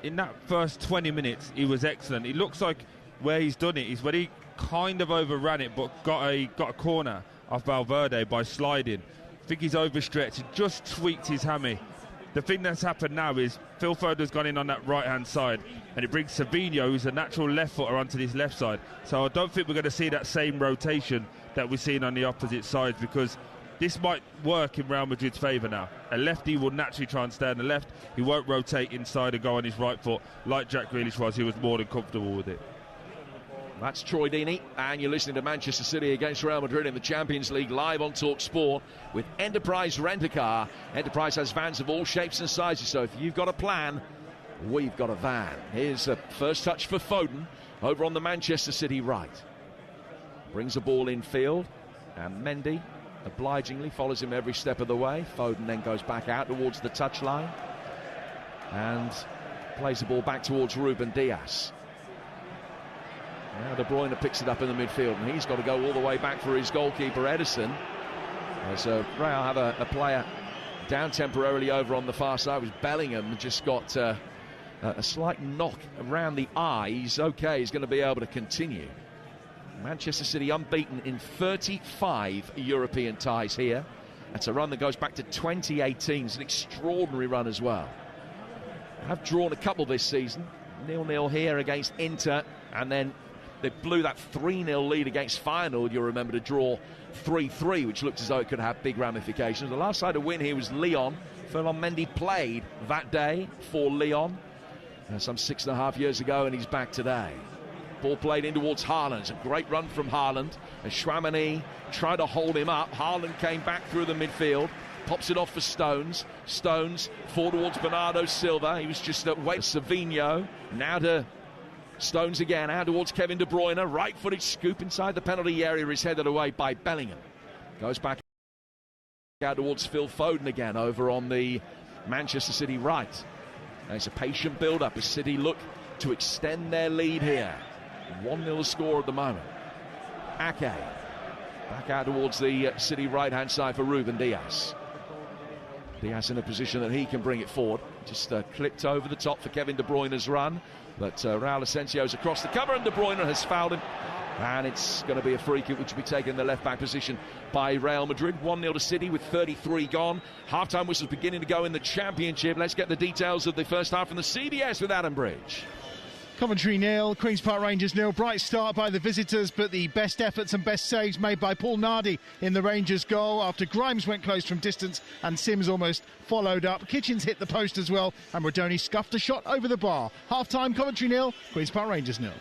in that first 20 minutes, he was excellent. It looks like where he's done it is where he kind of overran it, but got a corner off Valverde by sliding. I think he's overstretched and just tweaked his hammy. The thing that's happened now is Phil Foden's gone in on that right-hand side, and it brings Savinho, who's a natural left footer, onto this left side. So I don't think we're going to see that same rotation that we've seen on the opposite sides, because this might work in Real Madrid's favour now. A lefty will naturally try and stay on the left. He won't rotate inside and go on his right foot like Jack Grealish was. He was more than comfortable with it. That's Troy Deeney, and you're listening to Manchester City against Real Madrid in the Champions League live on TalkSport with Enterprise Rent-A-Car. Enterprise has vans of all shapes and sizes, so if you've got a plan, we've got a van. Here's a first touch for Foden over on the Manchester City right. Brings the ball in field, and Mendy obligingly follows him every step of the way. Foden then goes back out towards the touchline and plays the ball back towards Ruben Dias. Now De Bruyne picks it up in the midfield, and he's got to go all the way back for his goalkeeper, Ederson. So Real have a player down temporarily over on the far side. It was Bellingham, just got a slight knock around the eye. He's okay, he's going to be able to continue. Manchester City unbeaten in 35 European ties here. That's a run that goes back to 2018. It's an extraordinary run as well. Have drawn a couple this season. 0-0 here against Inter, and then they blew that 3-0 lead against Feyenoord, you'll remember, to draw 3-3, which looked as though it could have big ramifications. The last side to win here was Lyon. Ferland Mendy played that day for Lyon some 6.5 years ago, and he's back today. Ball played in towards Haaland. It's a great run from Haaland. And Chouamani tried to hold him up. Haaland came back through the midfield, pops it off for Stones. Stones forward towards Bernardo Silva. He was just at wait. Savinho now to Stones again, out towards Kevin De Bruyne. Right-footed scoop inside the penalty area is headed away by Bellingham. Goes back out towards Phil Foden again over on the Manchester City right. There's a patient build-up as City look to extend their lead here. 1-0 score at the moment. Ake back out towards the City right-hand side for Ruben Dias. Dias in a position that he can bring it forward. Just clipped over the top for Kevin De Bruyne's run. But Raul Asensio's across the cover, and De Bruyne has fouled him. And it's going to be a free kick which will be taken in the left-back position by Real Madrid. 1-0 to City with 33 gone. Half-time whistles beginning to go in the Championship. Let's get the details of the first half from the CBS with Adam Bridge. Coventry 0, Queen's Park Rangers 0. Bright start by the visitors, but the best efforts and best saves made by Paul Nardi in the Rangers goal after Grimes went close from distance and Sims almost followed up. Kitchens hit the post as well, and Rodoni scuffed a shot over the bar. Half-time, Coventry 0, Queen's Park Rangers 0.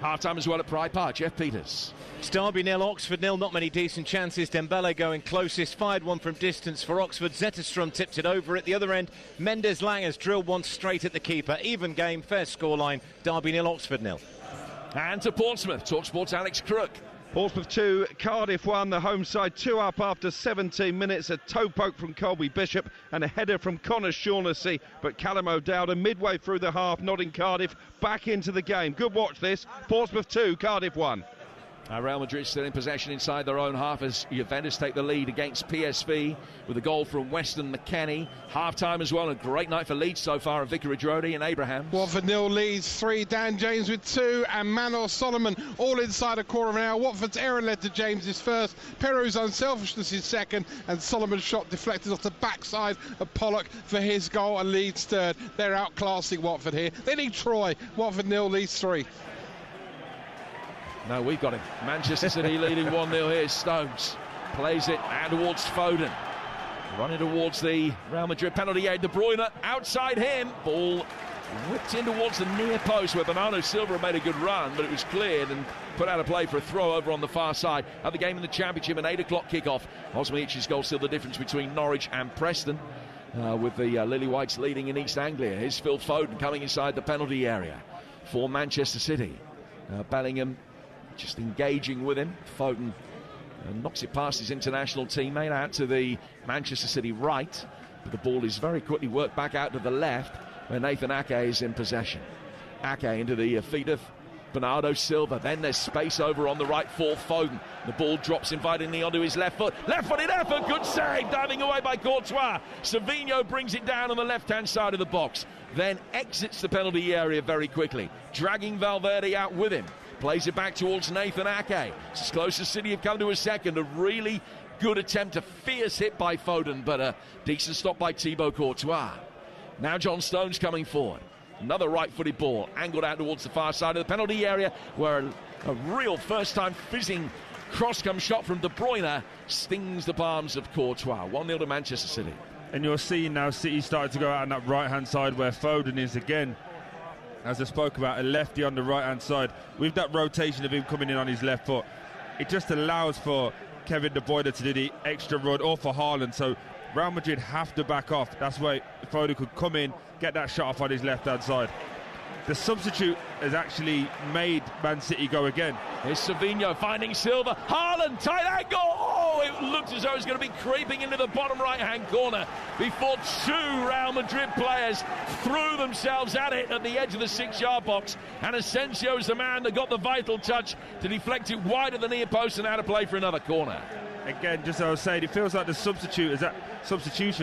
Half-time as well at Pride Park. Jeff Peters. Derby 0, Oxford 0. Not many decent chances. Dembele going closest, fired one from distance for Oxford. Zetterstrom tipped it over at the other end. Mendes Langers drilled one straight at the keeper. Even game, fair scoreline. Derby 0, Oxford 0. And to Portsmouth, TalkSport's Alex Crook. Portsmouth 2, Cardiff 1, the home side 2 up after 17 minutes. A toe poke from Colby Bishop and a header from Connor Shaughnessy. But Callum O'Dowda midway through the half, nodding Cardiff back into the game. Good watch this. Portsmouth 2, Cardiff 1. Real Madrid still in possession inside their own half as Juventus take the lead against PSV with a goal from Weston McKennie. Half-time as well, a great night for Leeds so far at Vicarage Road and Abraham. Watford nil leads 3, Dan James with 2 and Manor Solomon all inside a quarter of an hour. Watford's error led to James's first, Peru's unselfishness his second, and Solomon's shot deflected off the backside of Pollock for his goal and Leeds third. They're outclassing Watford here. They need Troy. Watford nil leads 3. No, we've got him. Manchester City leading 1-0 here. Stones plays it and towards Foden. Running towards the Real Madrid penalty area. De Bruyne outside him. Ball whipped in towards the near post where Bernardo Silva made a good run, but it was cleared and put out of play for a throw over on the far side. Of the game in the Championship, an 8 o'clock kickoff. Osmaich's goal still the difference between Norwich and Preston. With the Lily Whites leading in East Anglia. Here's Phil Foden coming inside the penalty area for Manchester City. Bellingham just engaging with him. Foden knocks it past his international teammate out to the Manchester City right, but the ball is very quickly worked back out to the left where Nathan Ake is in possession. Ake into the feet of Bernardo Silva. Then there's space over on the right for Foden. The ball drops invitingly onto his left foot. Left-footed effort, good save, diving away by Courtois. Savinho brings it down on the left-hand side of the box, then exits the penalty area very quickly, dragging Valverde out with him. Plays it back towards Nathan Ake. It's as close as City have come to a second. A really good attempt, a fierce hit by Foden, but a decent stop by Thibaut Courtois. Now John Stones coming forward. Another right-footed ball, angled out towards the far side of the penalty area, where a real first-time fizzing cross-come shot from De Bruyne stings the palms of Courtois. 1-0 to Manchester City. And you're seeing now City starting to go out on that right-hand side where Foden is again. As I spoke about, a lefty on the right-hand side. With that rotation of him coming in on his left foot, it just allows for Kevin De Bruyne to do the extra run, or for Haaland. So Real Madrid have to back off. That's why Foden could come in, get that shot off on his left-hand side. The substitute has actually made Man City go again. Here's Savinho finding Silva. Haaland, tight angle. Oh, it looked as though it was going to be creeping into the bottom right-hand corner before 2 Real Madrid players threw themselves at it at the edge of the 6-yard box. And Asensio's the man that got the vital touch to deflect it wide of the near post and out of play for another corner. Again, just as I was saying, it feels like the substitution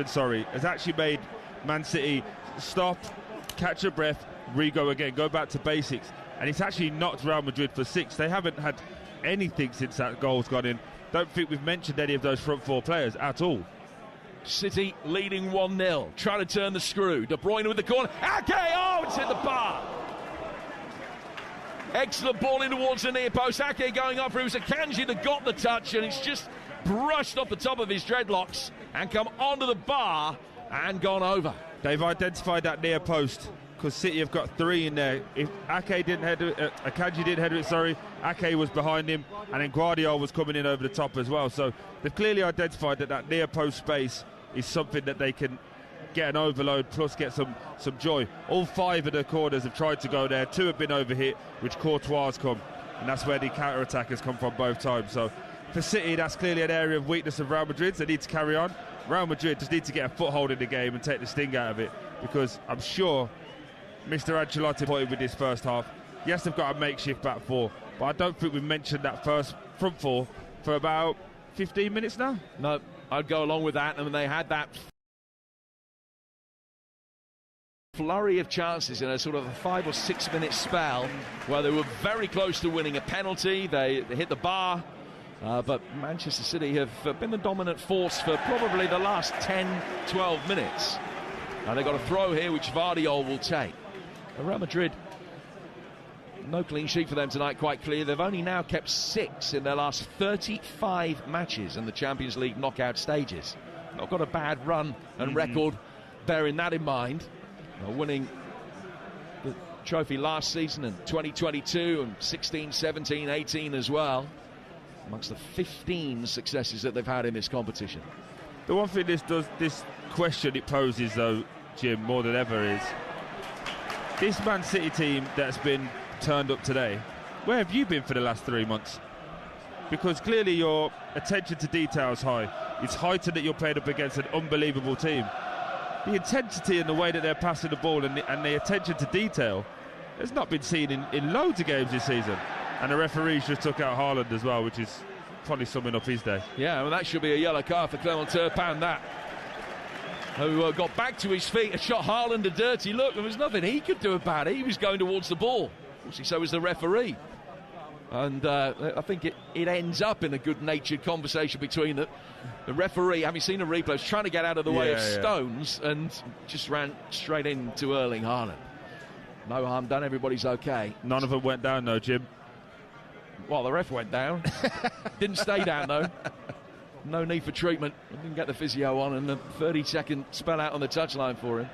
has actually made Man City stop, catch a breath, re-go again, go back to basics. And it's actually knocked Real Madrid for 6. They haven't had anything since that goal's gone in. Don't think we've mentioned any of those front 4 players at all. City leading 1-0, trying to turn the screw. De Bruyne with the corner. Ake, oh, it's hit the bar. Excellent ball in towards the near post. Ake going after it was Akanji that got the touch, and it's just brushed off the top of his dreadlocks and come onto the bar and gone over. They've identified that near post because City have got 3 in there. If Akanji didn't header it, Ake was behind him, and then Guardiola was coming in over the top as well. So they've clearly identified that near post space is something that they can get an overload plus get some joy. All 5 of the corners have tried to go there. 2 have been overhit, which Courtois has come, and that's where the counter-attack has come from both times. So for City, that's clearly an area of weakness of Real Madrid. They need to carry on. Real Madrid just need to get a foothold in the game and take the sting out of it, because I'm sure Mr. Ancelotti pointed with this first half. Yes, they've got a makeshift back 4, but I don't think we've mentioned that first front 4 for about 15 minutes now. No, I'd go along with that. And they had that flurry of chances in a sort of a 5 or 6 minute spell where they were very close to winning a penalty. They hit the bar. But Manchester City have been the dominant force for probably the last 10-12 minutes. And they've got a throw here which Vardiol will take. Real Madrid, no clean sheet for them tonight, quite clear. They've only now kept 6 in their last 35 matches in the Champions League knockout stages. Not got a bad run and record, bearing that in mind. Winning the trophy last season in 2022 and 16, 17, 18 as well. Amongst the 15 successes that they've had in this competition. The one thing this question it poses, though, Jim, more than ever, is this Man City team that's been turned up today, where have you been for the last 3 months? Because clearly your attention to detail is high. It's heightened that you're playing up against an unbelievable team. The intensity and the way that they're passing the ball and the attention to detail has not been seen in loads of games this season. And the referees just took out Haaland as well, which is probably summing up his day. Yeah, well, that should be a yellow card for Clement Turpin, that. Who got back to his feet and shot Haaland a dirty look. There was nothing he could do about it. He was going towards the ball. Obviously, so was the referee. And I think it ends up in a good-natured conversation between the referee, having seen a replay, was trying to get out of the way of Stones and just ran straight into Erling Haaland. No harm done, everybody's okay. None of them went down though, Jim. Well, the ref went down. Didn't stay down though. No need for treatment. Didn't get the physio on, and the 30-second spell out on the touchline for him.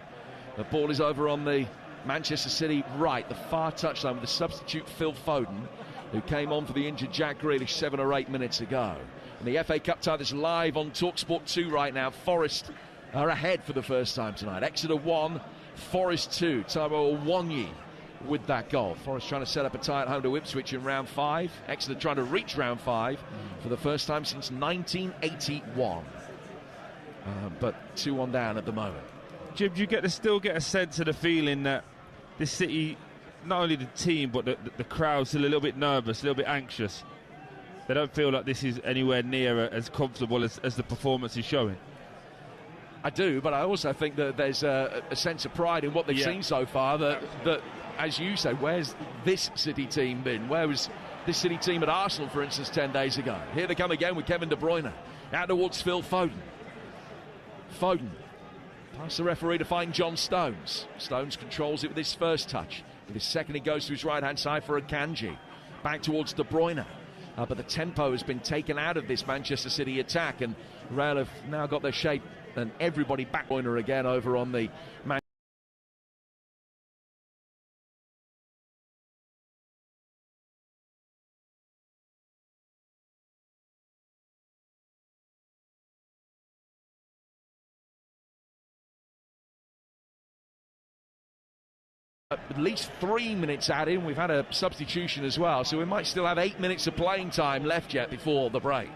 The ball is over on the Manchester City right, the far touchline with the substitute Phil Foden, who came on for the injured Jack Grealish 7 or 8 minutes ago. And the FA Cup tie is live on TalkSport 2 right now. Forest are ahead for the first time tonight. Exeter 1, Forest 2. Taiwo Awoniyi with that goal. Forest trying to set up a tie at home to Ipswich in round 5. Exeter trying to reach round 5 for the first time since 1981. But 2-1 down at the moment. Jim, do you still get a sense of the feeling that this City, not only the team, but the crowd's still a little bit nervous, a little bit anxious? They don't feel like this is anywhere near as comfortable as the performance is showing. I do, but I also think that there's a sense of pride in what they've seen so far. That, as you say, where's this City team been? Where was this City team at Arsenal, for instance, 10 days ago? Here they come again with Kevin De Bruyne. Out towards Phil Foden. Foden past the referee to find John Stones. Stones controls it with his first touch. With his second, he goes to his right-hand side for Akanji. Back towards De Bruyne. But the tempo has been taken out of this Manchester City attack, and Real have now got their shape, and everybody back pointer again over on the Man. At least 3 minutes added. We've had a substitution as well, so we might still have 8 minutes of playing time left yet before the break.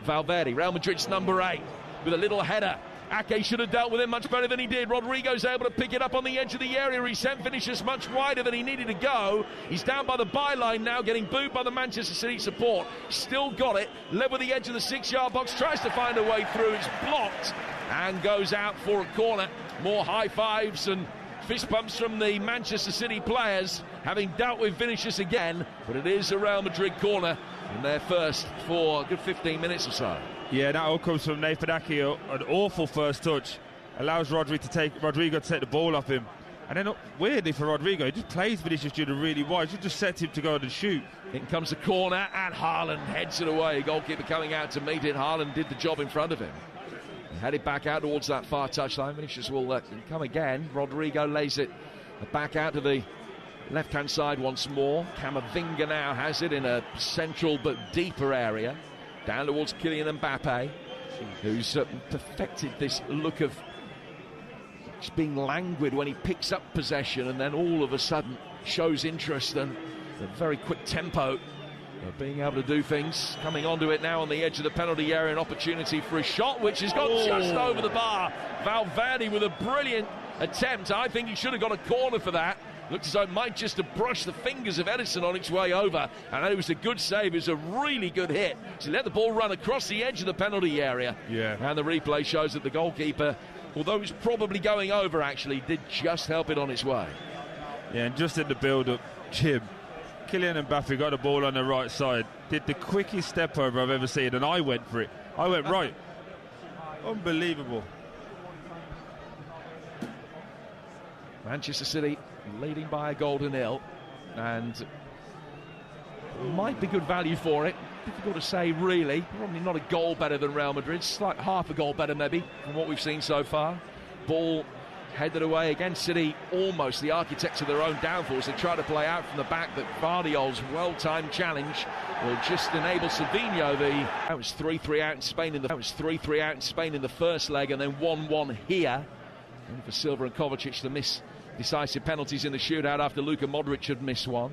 Valverde, Real Madrid's number 8, with a little header. Ake should have dealt with it much better than he did. Rodrigo's able to pick it up on the edge of the area. He sent finishes much wider than he needed to go. He's down by the byline now, getting booed by the Manchester City support. Still got it, level the edge of the 6-yard box, tries to find a way through. It's blocked and goes out for a corner. More high fives and fist bumps from the Manchester City players, having dealt with Vinicius again, but it is a Real Madrid corner, and their first for a good 15 minutes or so. Yeah, that all comes from Nathan Ake. An awful first touch, allows Rodrigo to take the ball off him, and then weirdly for Rodrigo, he just plays Vinicius Junior really wide. He just sets him to go and shoot. In comes the corner, and Haaland heads it away. Goalkeeper coming out to meet it. Haaland did the job in front of him. Headed back out towards that far touchline. Vinicius will come again. Rodrigo lays it back out to the left-hand side once more. Camavinga now has it in a central but deeper area. Down towards Kylian Mbappe, who's perfected this look of just being languid when he picks up possession and then all of a sudden shows interest and a very quick tempo. Being able to do things, coming onto it now on the edge of the penalty area, an opportunity for a shot which has gone just over the bar. Valverde with a brilliant attempt. I think he should have got a corner for that. Looks as though it might just have brushed the fingers of Edison on its way over, and it was a good save. It was a really good hit. So let the ball run across the edge of the penalty area. Yeah. And the replay shows that the goalkeeper, although he was probably going over, actually did just help it on its way. Yeah, and just in the build-up, Jim, Kylian Mbappe got the ball on the right side, did the quickest step over I've ever seen, and I went for it. I went right. Unbelievable. Manchester City leading by a goal to nil, and might be good value for it. Difficult to say, really. Probably not a goal better than Real Madrid, slight half a goal better maybe from what we've seen so far. Ball headed away again. City almost the architects of their own downfalls. They try to play out from the back, but Guardiola's well-timed challenge will just enable Savinho. That was 3-3 out in Spain in the first leg, and then 1-1 here. And for Silva and Kovacic to miss decisive penalties in the shootout after Luka Modric had missed one.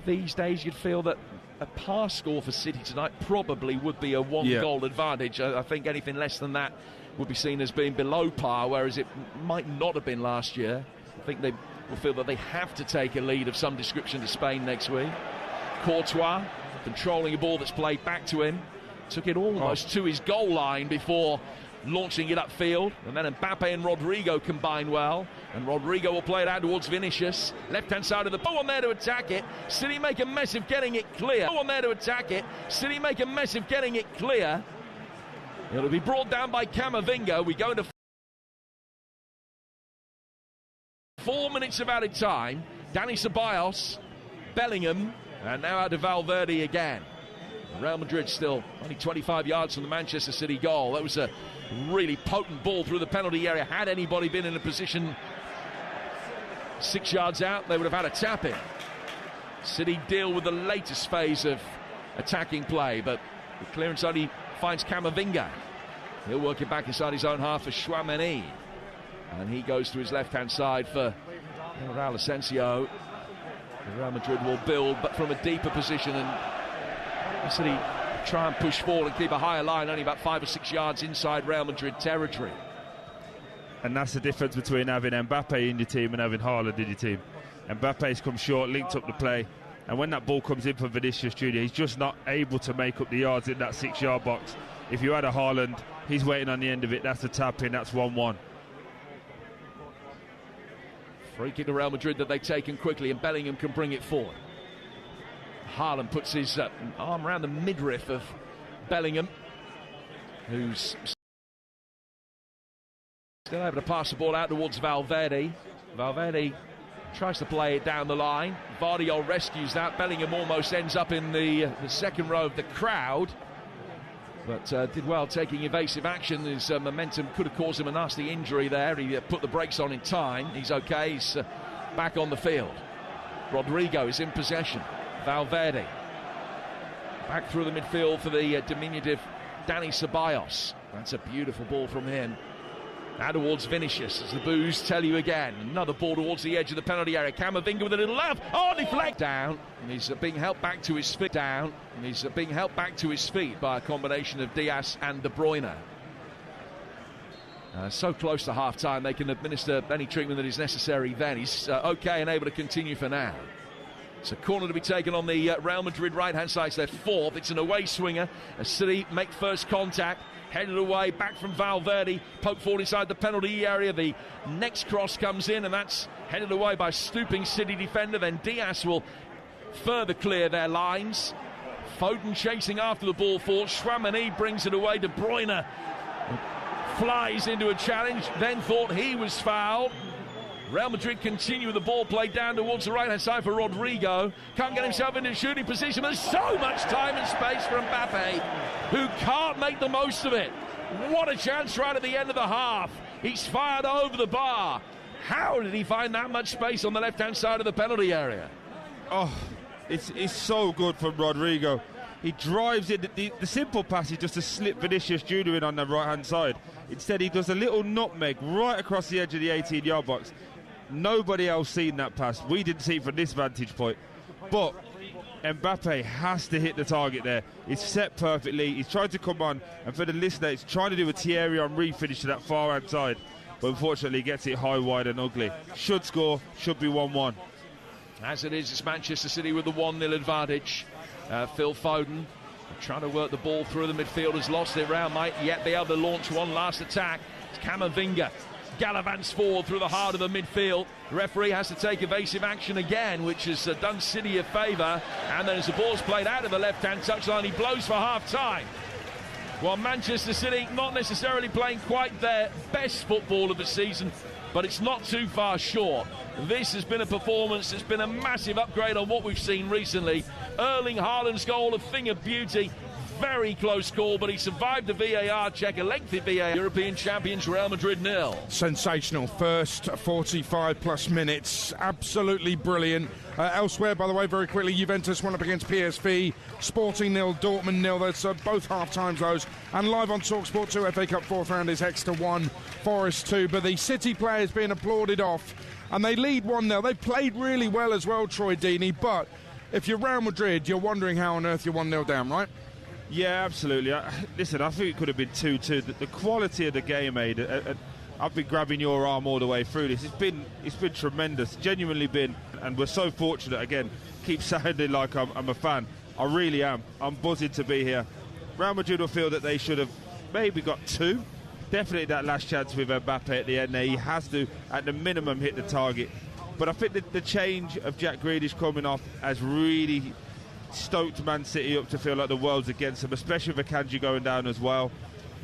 These days you'd feel that a pass score for City tonight probably would be a one-goal advantage. I think anything less than that would be seen as being below par, whereas it might not have been last year. I think they will feel that they have to take a lead of some description to Spain next week. Courtois controlling a ball that's played back to him. Took it almost to his goal line before launching it upfield. And then Mbappe and Rodrigo combine well. And Rodrigo will play it out towards Vinicius. Left-hand side of the ball. No one there to attack it. City make a mess of getting it clear. No one there to attack it. City make a mess of getting it clear. It'll be brought down by Camavinga. We go into 4 minutes of added time. Dani Ceballos, Bellingham, and now out to Valverde again. Real Madrid still only 25 yards from the Manchester City goal. That was a really potent ball through the penalty area. Had anybody been in a position 6 yards out, they would have had a tap-in. City deal with the latest phase of attacking play, but the clearance only finds Camavinga. He'll work it back inside his own half for Tchouaméni. And he goes to his left-hand side for Raul Asensio. Real Madrid will build, but from a deeper position, and City try and push forward and keep a higher line, only about 5 or 6 yards inside Real Madrid territory. And that's the difference between having Mbappe in your team and having Haaland in your team. Mbappe's come short, linked up the play, and when that ball comes in for Vinicius Junior, he's just not able to make up the yards in that 6-yard box. If you had a Haaland, he's waiting on the end of it. That's a tap in. That's 1-1. Free kick to Real Madrid that they've taken quickly, and Bellingham can bring it forward. Haaland puts his arm around the midriff of Bellingham, who's still able to pass the ball out towards Valverde. Valverde tries to play it down the line. Vardiol rescues that. Bellingham almost ends up in the second row of the crowd, but did well taking evasive action. His momentum could have caused him a nasty injury there. He put the brakes on in time. He's okay. He's back on the field. Rodrigo is in possession. Valverde back through the midfield for the diminutive Dani Ceballos. That's a beautiful ball from him. Now towards Vinicius, as the boos tell you again. Another ball towards the edge of the penalty area. Camavinga with a little love. Oh, deflect down. And he's being helped back to his feet. Down. And he's being helped back to his feet by a combination of Diaz and De Bruyne. So close to half-time, they can administer any treatment that is necessary then. He's okay and able to continue for now. It's a corner to be taken on the Real Madrid right-hand side. It's their fourth. It's an away swinger. As City make first contact. Headed away, back from Valverde. Poke forward inside the penalty area. The next cross comes in, and that's headed away by stooping City defender. Then Diaz will further clear their lines. Foden chasing after the ball forward. Tchouaméni brings it away. De Bruyne flies into a challenge. Then thought he was fouled. Real Madrid continue with the ball play down towards the right-hand side for Rodrigo. Can't get himself into a shooting position. There's so much time and space for Mbappe, who can't make the most of it. What a chance right at the end of the half. He's fired over the bar. How did he find that much space on the left-hand side of the penalty area? Oh, it's so good from Rodrigo. He drives in. The simple pass is just to slip Vinicius Junior in on the right-hand side. Instead, he does a little nutmeg right across the edge of the 18-yard box. Nobody else seen that pass. We didn't see it from this vantage point. But Mbappe has to hit the target there. He's set perfectly. He's trying to come on. And for the listener, he's trying to do a Thierry Henry finish to that far-hand side. But unfortunately, he gets it high, wide and ugly. Should score. Should be 1-1. As it is, it's Manchester City with the 1-0 advantage. Phil Foden trying to work the ball through the midfield. Has lost it round. Might yet be able to launch one last attack. It's Camavinga. Gallivants forward through the heart of the midfield. The referee has to take evasive action again, which has done City a favour. And then as the ball's played out of the left-hand touchline, he blows for half-time. Well, Manchester City not necessarily playing quite their best football of the season, but it's not too far short. This has been a performance that's been a massive upgrade on what we've seen recently. Erling Haaland's goal, a thing of beauty. Very close call, but he survived the VAR check, a lengthy VAR. European champions Real Madrid 0. Sensational first 45-plus minutes. Absolutely brilliant. Elsewhere, by the way, very quickly, Juventus won up against PSV. Sporting 0, Dortmund 0. That's both half-times those. And live on TalkSport 2, FA Cup fourth round is Exeter 1, Forest 2. But the City players being applauded off, and they lead 1-0. They played really well as well, Troy Deeney. But if you're Real Madrid, you're wondering how on earth you're 1-0 down, right? Yeah, absolutely. Listen, I think it could have been 2-2. The quality of the game, made. I've been grabbing your arm all the way through this. It's been tremendous, genuinely been, and we're so fortunate. Again, keep sounding like I'm a fan. I really am. I'm buzzing to be here. Real Madrid will feel that they should have maybe got 2. Definitely that last chance with Mbappe at the end there. He has to, at the minimum, hit the target. But I think that the change of Jack Grealish coming off has really stoked Man City up to feel like the world's against them, especially with Akanji going down as well.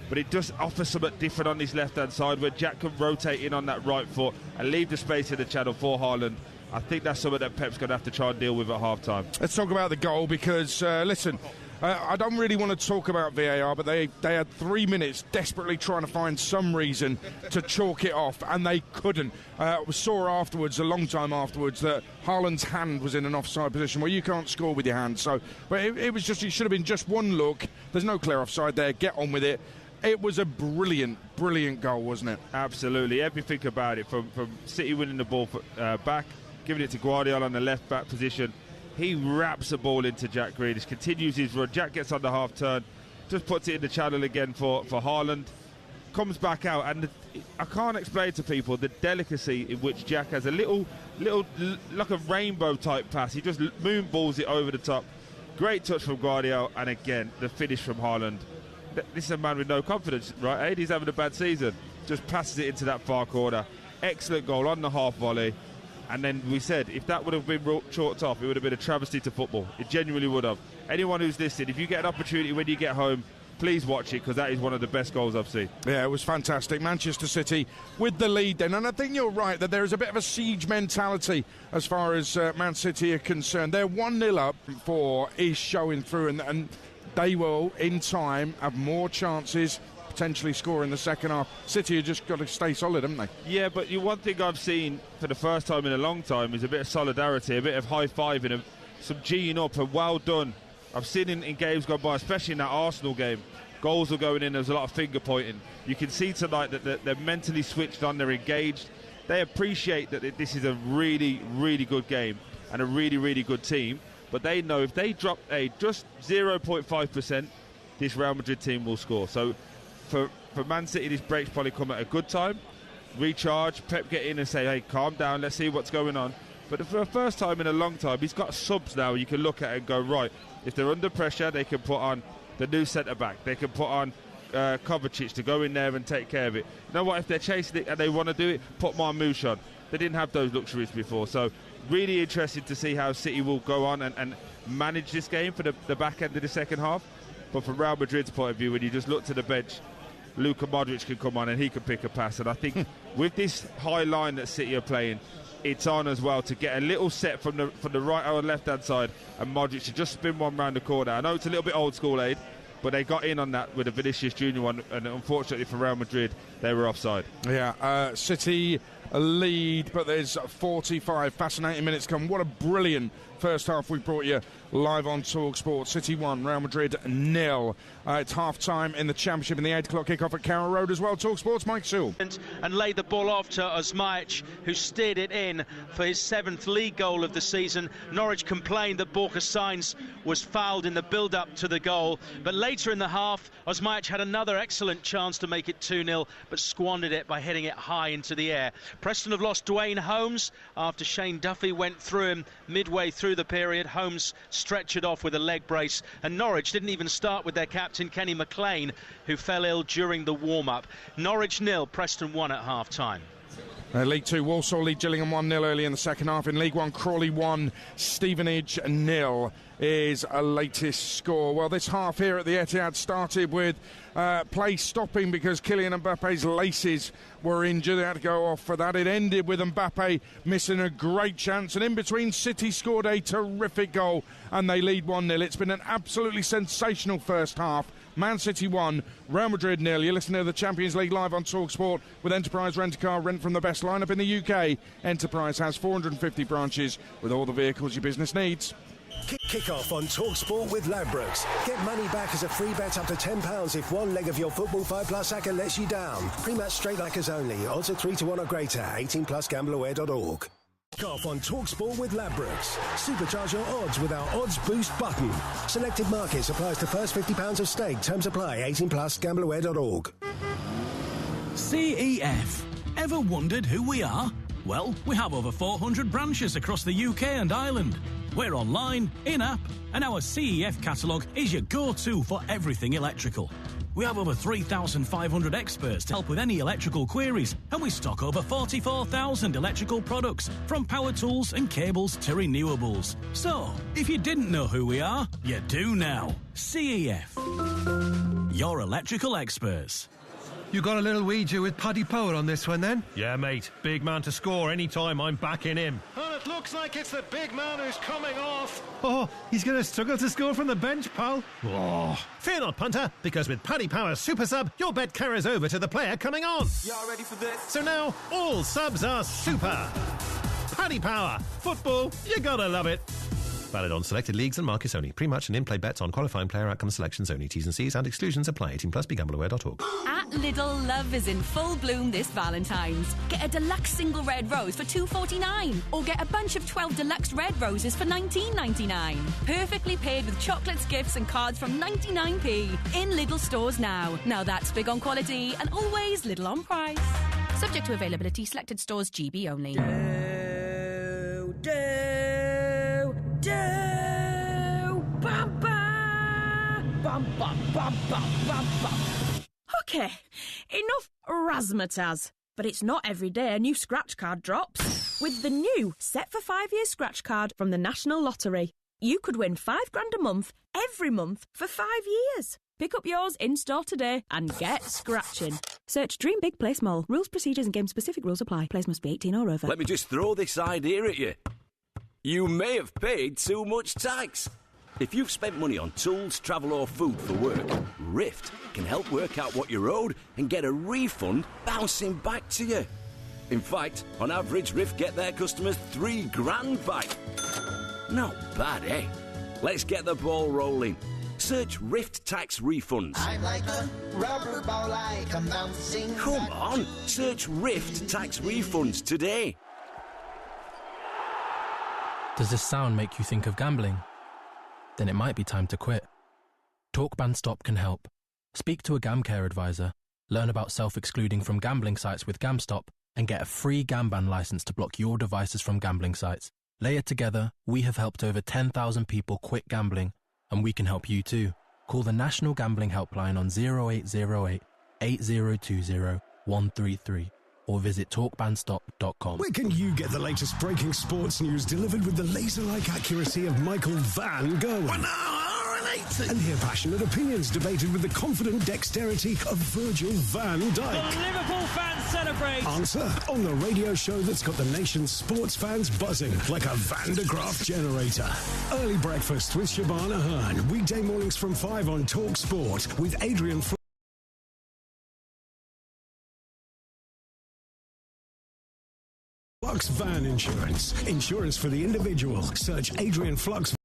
But it does offer something different on his left-hand side where Jack can rotate in on that right foot and leave the space in the channel for Haaland. I think that's something that Pep's going to have to try and deal with at half-time. Let's talk about the goal because, listen, I don't really want to talk about VAR, but they had 3 minutes desperately trying to find some reason to chalk it off, and they couldn't. We saw afterwards, a long time afterwards, that Haaland's hand was in an offside position where you can't score with your hand. So, but it was just, it should have been just one look. There's no clear offside there. Get on with it. It was a brilliant, brilliant goal, wasn't it? Absolutely. Everything about it, from City winning the ball back, giving it to Guardiola on the left-back position. He wraps the ball into Jack Grealish, continues his run. Jack gets on the half-turn, just puts it in the channel again for Haaland. Comes back out, and I can't explain to people the delicacy in which Jack has a little like a rainbow-type pass. He just moonballs it over the top. Great touch from Guardiola, and again, the finish from Haaland. This is a man with no confidence, right, Aid? He's having a bad season. Just passes it into that far corner. Excellent goal on the half volley. And then we said, if that would have been chalked off, it would have been a travesty to football. It genuinely would have. Anyone who's listening, if you get an opportunity when you get home, please watch it, because that is one of the best goals I've seen. Yeah, it was fantastic. Manchester City with the lead then. And I think you're right that there is a bit of a siege mentality as far as Man City are concerned. They're 1-0 up for is showing through, and they will, in time, have more chances, potentially score in the second half. City have just got to stay solid, haven't they? Yeah, but one thing I've seen for the first time in a long time is a bit of solidarity, a bit of high-fiving, some G'ing up, and well done. I've seen in games gone by, especially in that Arsenal game, goals are going in, there's a lot of finger-pointing. You can see tonight that they're mentally switched on, they're engaged. They appreciate that this is a really, really good game and a really, really good team. But they know if they drop just 0.5%, this Real Madrid team will score. So for Man City, this break's probably come at a good time. Recharge, Pep get in and say, hey, calm down, let's see what's going on. But for the first time in a long time, he's got subs now you can look at and go, right, if they're under pressure, they can put on the new centre-back. They can put on Kovacic to go in there and take care of it. You know what, if they're chasing it and they want to do it, put Marmoush on. They didn't have those luxuries before. So really interested to see how City will go on and manage this game for the back end of the second half. But from Real Madrid's point of view, when you just look to the bench, Luka Modric can come on and he can pick a pass. And I think with this high line that City are playing, it's on as well to get a little set from the right or left-hand side, and Modric to just spin one round the corner. I know it's a little bit old school, Aid, but they got in on that with a Vinicius Junior one, and unfortunately for Real Madrid, they were offside. Yeah, City lead, but there's 45 fascinating minutes come. What a brilliant first half we brought you live on TalkSport. City 1, Real Madrid 0. It's half-time in the Championship in the 8 o'clock kickoff at Carrow Road as well. TalkSport's Mike Sewell. And laid the ball off to Osmajic, who steered it in for his 7th league goal of the season. Norwich complained that Borja Sainz was fouled in the build-up to the goal. But later in the half, Osmajic had another excellent chance to make it 2-0, but squandered it by hitting it high into the air. Preston have lost Dwayne Holmes after Shane Duffy went through him midway through the period. Holmes stretchered off with a leg brace, and Norwich didn't even start with their captain Kenny McLean, who fell ill during the warm-up. Norwich 0, Preston 1 at half-time. League 2, Walsall lead Gillingham 1-0 early in the second half. In League 1, Crawley 1, Stevenage 0 is a latest score. Well, this half here at the Ethihad started with play stopping because Kylian Mbappe's laces were injured. They had to go off for that. It ended with Mbappe missing a great chance, and in between, City scored a terrific goal and they lead 1-0. It's been an absolutely sensational first half. Man City 1, Real Madrid 0. You're listening to the Champions League live on TalkSport with Enterprise Rent-A-Car. Rent from the best lineup in the UK. Enterprise has 450 branches with all the vehicles your business needs. Kick off on TalkSport with Ladbrokes. Get money back as a free bet up to £10 if one leg of your football 5+ acca lets you down. Pre-match straight lackers only. Odds are 3-1 or greater. 18+ gambleaware.org. Kick off on TalkSport with Ladbrokes. Supercharge your odds with our Odds Boost button. Selected markets applies to first £50 of stake. Terms apply. 18+ gambleaware.org. CEF. Ever wondered who we are? Well, we have over 400 branches across the UK and Ireland. We're online, in-app, and our CEF catalogue is your go-to for everything electrical. We have over 3,500 experts to help with any electrical queries, and we stock over 44,000 electrical products, from power tools and cables to renewables. So, if you didn't know who we are, you do now. CEF. Your electrical experts. You got a little wager with Paddy Power on this one then? Yeah, mate. Big man to score anytime. I'm backing him. And it looks like it's the big man who's coming off. Oh, he's going to struggle to score from the bench, pal. Oh. Fear not, punter, because with Paddy Power's super sub, your bet carries over to the player coming on. Y'all ready for this? So now, all subs are super. Paddy Power. Football, you gotta love it. Valid on selected leagues and markets only. Pre-match and in-play bets on qualifying player outcome selections only. T's and C's and exclusions apply. 18+. BeGambleAware.org. At Lidl, love is in full bloom this Valentine's. Get a deluxe single red rose for $2.49, or get a bunch of 12 deluxe red roses for $19.99. Perfectly paired with chocolates, gifts and cards from 99p. In Lidl stores now. Now that's big on quality and always Lidl on price. Subject to availability. Selected stores. GB only. Okay, enough razzmatazz. But it's not every day a new scratch card drops. With the new Set for 5 Years scratch card from the National Lottery, you could win $5 a month, every month, for 5 years. Pick up yours in-store today and get scratching. Search Dream Big, Play Small. Rules, procedures and game-specific rules apply. Players must be 18 or over. Let me just throw this idea at you. You may have paid too much tax. If you've spent money on tools, travel or food for work, Rift can help work out what you're owed and get a refund bouncing back to you. In fact, on average, Rift get their customers $3,000 back. Not bad, eh? Let's get the ball rolling. Search Rift Tax Refunds. I'm like a rubber ball, like a bouncing. Come on, search Rift Tax Refunds today. Does this sound make you think of gambling? Then it might be time to quit. TalkBanStop can help. Speak to a GamCare advisor, learn about self-excluding from gambling sites with GamStop, and get a free GamBan license to block your devices from gambling sites. Layered together, we have helped over 10,000 people quit gambling, and we can help you too. Call the National Gambling Helpline on 0808 8020 133 or visit talkbanstop.com. Where can you get the latest breaking sports news delivered with the laser-like accuracy of Michael Van Gerwen? And hear passionate opinions debated with the confident dexterity of Virgil van Dijk. The Liverpool fans celebrate. Answer on the radio show that's got the nation's sports fans buzzing like a Van de Graaff generator. Early breakfast with Shabana Hearn. Weekday mornings from 5 on Talk Sport with Adrian Flux Van Insurance. Insurance for the individual. Search Adrian Flux.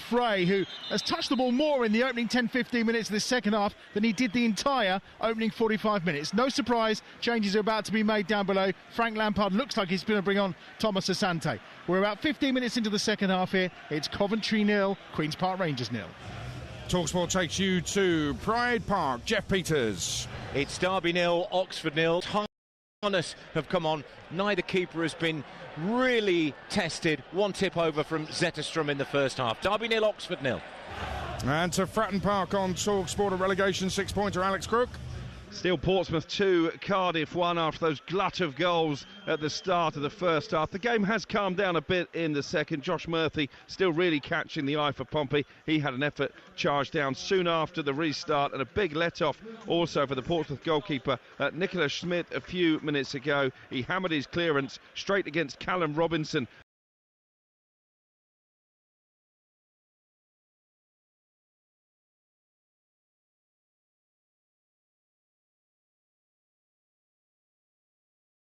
Frey, who has touched the ball more in the opening 10-15 minutes of the second half than he did the entire opening 45 minutes. No surprise, changes are about to be made down below. Frank Lampard looks like he's going to bring on Thomas Asante. We're about 15 minutes into the second half here. It's Coventry 0, Queen's Park Rangers 0. TalkSport takes you to Pride Park. Jeff Peters. It's Derby 0, Oxford 0. Honest have come on. Neither keeper has been really tested. One tip over from Zetterstrom in the first half. Derby 0, Oxford 0. And to Fratton Park on TalkSport, a relegation 6-pointer, Alex Crook. Still Portsmouth 2, Cardiff 1 after those glut of goals at the start of the first half. The game has calmed down a bit in the second. Josh Murphy still really catching the eye for Pompey. He had an effort charged down soon after the restart, and a big let-off also for the Portsmouth goalkeeper Nicholas Schmidt a few minutes ago. He hammered his clearance straight against Callum Robinson.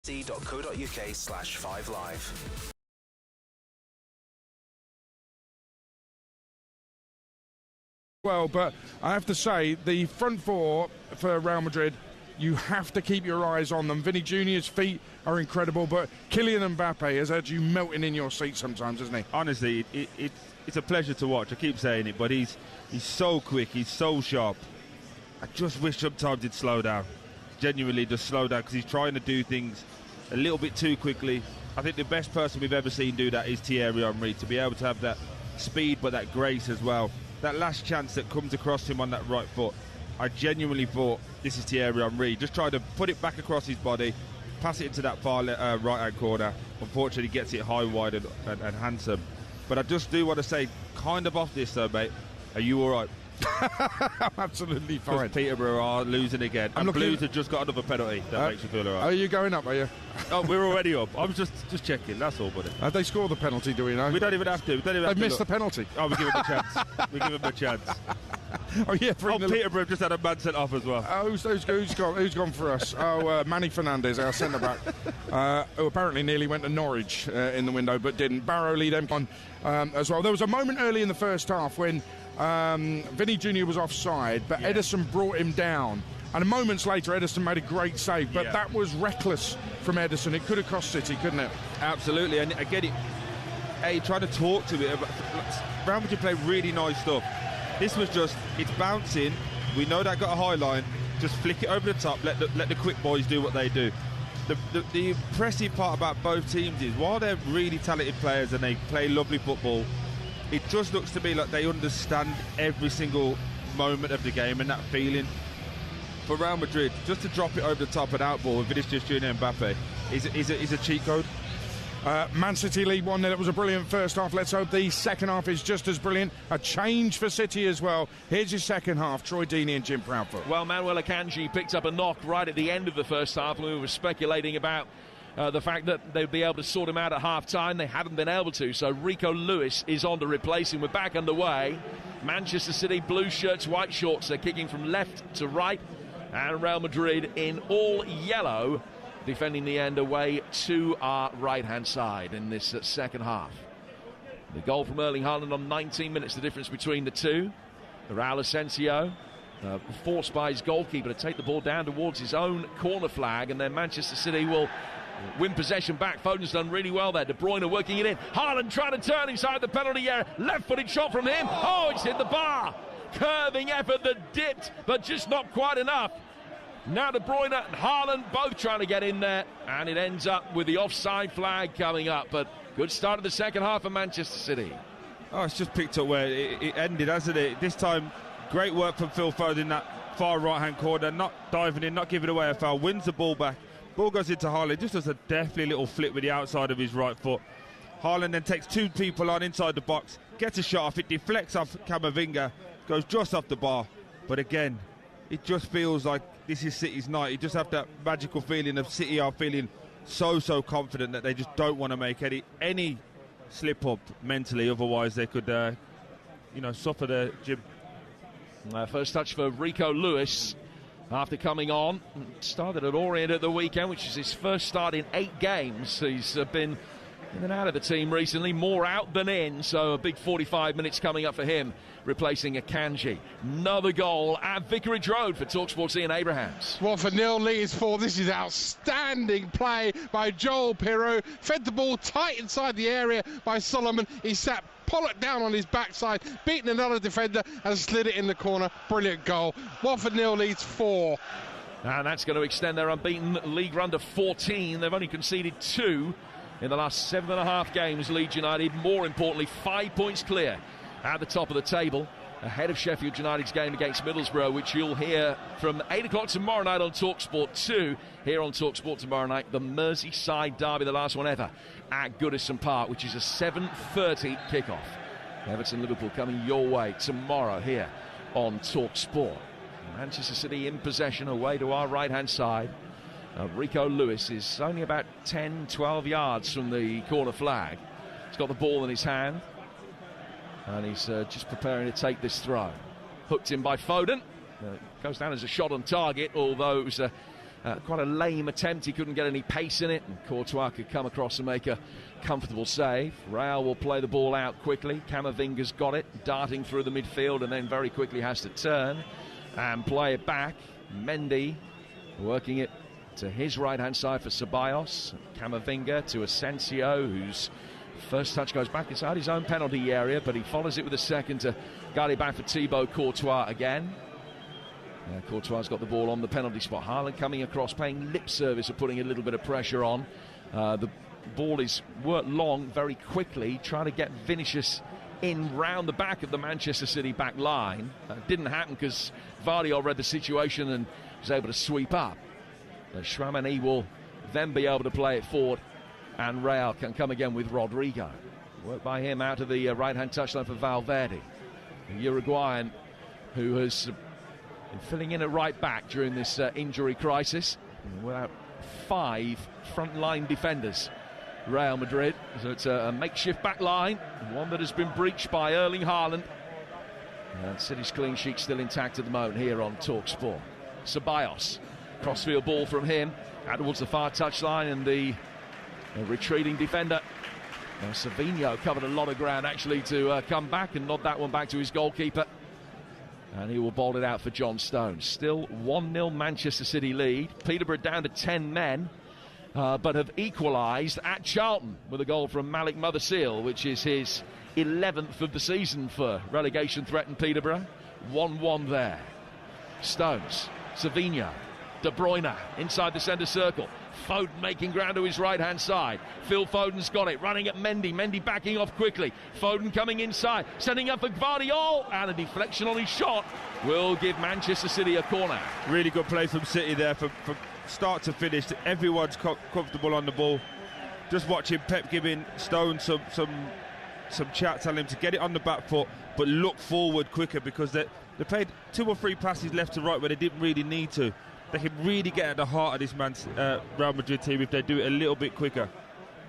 .co.uk/5live. Well, but I have to say, the front four for Real Madrid, you have to keep your eyes on them. Vinny Jr.'s feet are incredible, but Kylian Mbappe has had you melting in your seat sometimes, hasn't he? Honestly, it's a pleasure to watch. I keep saying it, but he's so quick, he's so sharp. I just wish sometimes he'd slow down. Genuinely just slow down, because he's trying to do things a little bit too quickly. I think the best person we've ever seen do that is Thierry Henry, to be able to have that speed but that grace as well. That last chance that comes across him on that right foot, I genuinely thought this is Thierry Henry. Just try to put it back across his body, pass it into that far right-hand corner. Unfortunately, he gets it high, wide and handsome. But I just do want to say, kind of off this though, mate, are you all right? I'm absolutely fine. Because Peterborough are losing again. And Blues have just got another penalty. That makes you feel all right. Are you going up, are you? Oh, we're already up. I'm just checking, that's all, buddy. They score the penalty, do we know? We don't even have to. They've missed the penalty. Oh, we give them a chance. We give them a chance. Oh, yeah. Peterborough just had a man sent off as well. Who's gone for us? Manny Fernandez, our centre-back, who apparently nearly went to Norwich in the window, but didn't. Barrow lead them on as well. There was a moment early in the first half when Vinny Jr. was offside, but Ederson brought him down. And moments later, Ederson made a great save, but that was reckless from Ederson. It could have cost City, couldn't it? Absolutely, and I get it. Hey, trying to talk to it. Real Madrid play really nice stuff. This was just, it's bouncing. We know that got a high line. Just flick it over the top. Let the quick boys do what they do. The impressive part about both teams is, while they're really talented players and they play lovely football, it just looks to me like they understand every single moment of the game, and that feeling. For Real Madrid, just to drop it over the top and outball with Vinicius Junior and Mbappe is a cheat code. Man City lead 1-0. It was a brilliant first half. Let's hope the second half is just as brilliant. A change for City as well. Here's your second half. Troy Deeney and Jim Proudfoot. Well, Manuel Akanji picked up a knock right at the end of the first half. We were speculating about the fact that they'd be able to sort him out at half-time. They haven't been able to, so Rico Lewis is on to replace him. We're back underway. Manchester City, blue shirts, white shorts. They're kicking from left to right. And Real Madrid in all yellow, defending the end away to our right-hand side in this second half. The goal from Erling Haaland on 19 minutes, the difference between the two. Raul Asensio forced by his goalkeeper to take the ball down towards his own corner flag, and then Manchester City will win possession back. Foden's done really well there. De Bruyne working it in. Haaland trying to turn inside the penalty area. Left-footed shot from him. Oh, it's hit the bar. Curving effort that dipped, but just not quite enough. Now De Bruyne and Haaland both trying to get in there, and it ends up with the offside flag coming up. But good start of the second half for Manchester City. Oh, it's just picked up where it ended, hasn't it? This time, great work from Phil Foden in that far right-hand corner, not diving in, not giving away a foul, wins the ball back. Ball goes into Haaland, just does a deftly little flip with the outside of his right foot. Haaland then takes two people on inside the box, gets a shot off, it deflects off Camavinga, goes just off the bar. But again, it just feels like this is City's night. You just have that magical feeling of City are feeling so confident that they just don't want to make any slip up mentally, otherwise they could suffer the Jim. First touch for Rico Lewis after coming on. Started at Orient at the weekend, which is his first start in 8 games. He's been in and out of the team recently, more out than in, so a big 45 minutes coming up for him, replacing Akanji. Another goal at Vicarage Road for TalkSport's Ian Abrahams. Watford 0, Leeds 4. This is outstanding play by Joel Pirou. Fed the ball tight inside the area by Solomon. He sat Pollock down on his backside, beaten another defender and slid it in the corner. Brilliant goal. Watford 0, Leeds 4. And that's going to extend their unbeaten league run to 14. They've only conceded 2 in the last 7.5 games, Leeds United. More importantly, 5 points clear at the top of the table, ahead of Sheffield United's game against Middlesbrough, which you'll hear from 8 o'clock tomorrow night on TalkSport 2. Here on TalkSport tomorrow night, the Merseyside derby, the last one ever, at Goodison Park, which is a 7:30 kickoff. Everton-Liverpool coming your way tomorrow here on TalkSport. Manchester City in possession, away to our right-hand side. Rico Lewis is only about 10-12 yards from the corner flag. He's got the ball in his hand, and he's just preparing to take this throw. Hooked in by Foden. Goes down as a shot on target, although it was quite a lame attempt. He couldn't get any pace in it, and Courtois could come across and make a comfortable save. Real will play the ball out quickly. Camavinga's got it, darting through the midfield, and then very quickly has to turn and play it back. Mendy working it to his right-hand side for Ceballos. Camavinga to Asensio, whose first touch goes back inside his own penalty area, but he follows it with a second to guide it back for Thibaut Courtois again. Courtois got the ball on the penalty spot. Haaland coming across, paying lip service of putting a little bit of pressure on. The ball is worked long very quickly, trying to get Vinicius in round the back of the Manchester City back line. Didn't happen because Vardy read the situation and was able to sweep up. But Tchouaméni will then be able to play it forward, and Real can come again with Rodrigo. Work by him out of the right-hand touchline for Valverde, the Uruguayan who has been filling in at right back during this injury crisis. Without 5 front-line defenders, Real Madrid. So it's a makeshift back line, one that has been breached by Erling Haaland. And City's clean sheet still intact at the moment here on TalkSport. Ceballos, crossfield ball from him out towards the far touchline, and the retreating defender Savinho covered a lot of ground actually to come back and nod that one back to his goalkeeper, and he will bowl it out for John Stones. Still 1-0 Manchester City lead. Peterborough down to 10 men, but have equalised at Charlton with a goal from Malik Motherseal, which is his 11th of the season for relegation-threatened Peterborough. 1-1 there. Stones, Savinho, De Bruyne inside the centre circle. Foden making ground to his right-hand side. Phil Foden's got it, running at Mendy. Mendy backing off quickly. Foden coming inside, setting up for Gvardiol, and a deflection on his shot will give Manchester City a corner. Really good play from City there from start to finish. Everyone's comfortable on the ball. Just watching Pep giving Stone some chat, telling him to get it on the back foot, but look forward quicker, because they played 2 or 3 passes left to right where they didn't really need to. They can really get at the heart of this Real Madrid team if they do it a little bit quicker.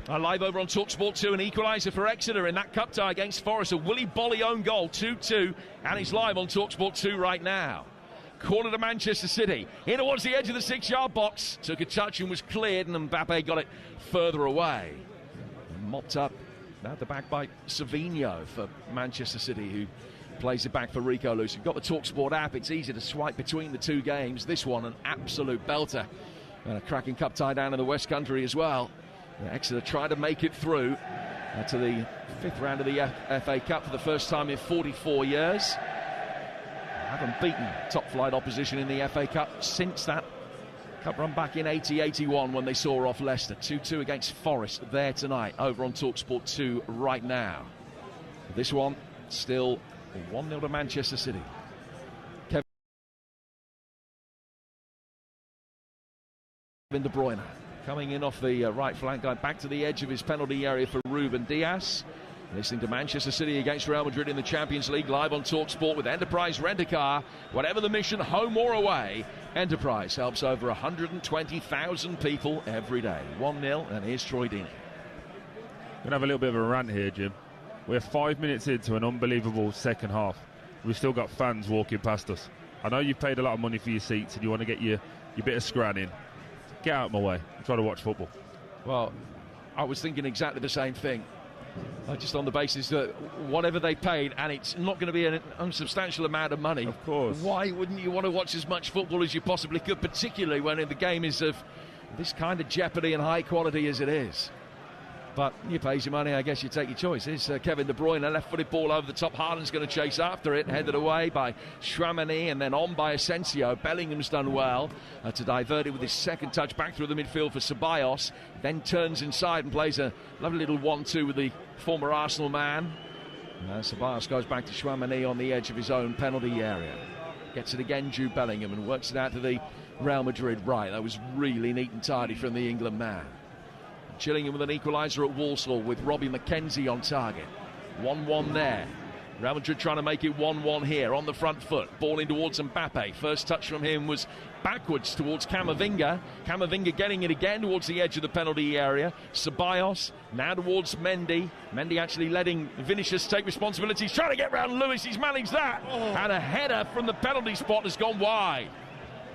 Live over on TalkSport 2, an equaliser for Exeter in that cup tie against Forest. A Willy Bolly own goal, 2-2, and it's live on TalkSport 2 right now. Corner to Manchester City, in towards the edge of the 6-yard box. Took a touch and was cleared, and Mbappe got it further away. Mopped up at the back by Savinho for Manchester City, who plays it back for Rico Lewis. You've got the TalkSport app, it's easy to swipe between the 2 games. This one, an absolute belter. And a cracking cup tie down in the West Country as well. Exeter tried to make it through to the 5th round of the FA Cup for the first time in 44 years. Haven't beaten top-flight opposition in the FA Cup since that cup run back in 80-81 when they saw off Leicester. 2-2 against Forest there tonight over on TalkSport 2 right now. This one still 1-0 to Manchester City. Kevin De Bruyne coming in off the right flank, going back to the edge of his penalty area for Ruben Dias. Listening to Manchester City against Real Madrid in the Champions League, live on TalkSport with Enterprise Rent-A-Car. Whatever the mission, home or away, Enterprise helps over 120,000 people every day. 1-0, and here's Troy Deeney. Going to have a little bit of a rant here, Jim. We're 5 minutes into an unbelievable second half. We've still got fans walking past us. I know you've paid a lot of money for your seats and you want to get your bit of scran in. Get out of my way and try to watch football. Well, I was thinking exactly the same thing. Just on the basis that whatever they paid, and it's not going to be an unsubstantial amount of money. Of course. Why wouldn't you want to watch as much football as you possibly could, particularly when the game is of this kind of jeopardy and high quality as it is? But you pay your money, I guess you take your choices. Kevin De Bruyne, a left-footed ball over the top. Haaland's going to chase after it, headed away by Chouameni and then on by Asensio. Bellingham's done well to divert it with his second touch back through the midfield for Ceballos. Then turns inside and plays a lovely little 1-2 with the former Arsenal man. Ceballos goes back to Chouameni on the edge of his own penalty area. Gets it again, Jude Bellingham, and works it out to the Real Madrid right. That was really neat and tidy from the England man. Chillingham with an equaliser at Walsall with Robbie McKenzie on target. 1-1 there. Real Madrid trying to make it 1-1 here on the front foot. Ball in towards Mbappe. First touch from him was backwards towards Camavinga. Camavinga getting it again towards the edge of the penalty area. Ceballos now towards Mendy. Mendy actually letting Vinicius take responsibility. He's trying to get round Lewis. He's managed that. And a header from the penalty spot has gone wide.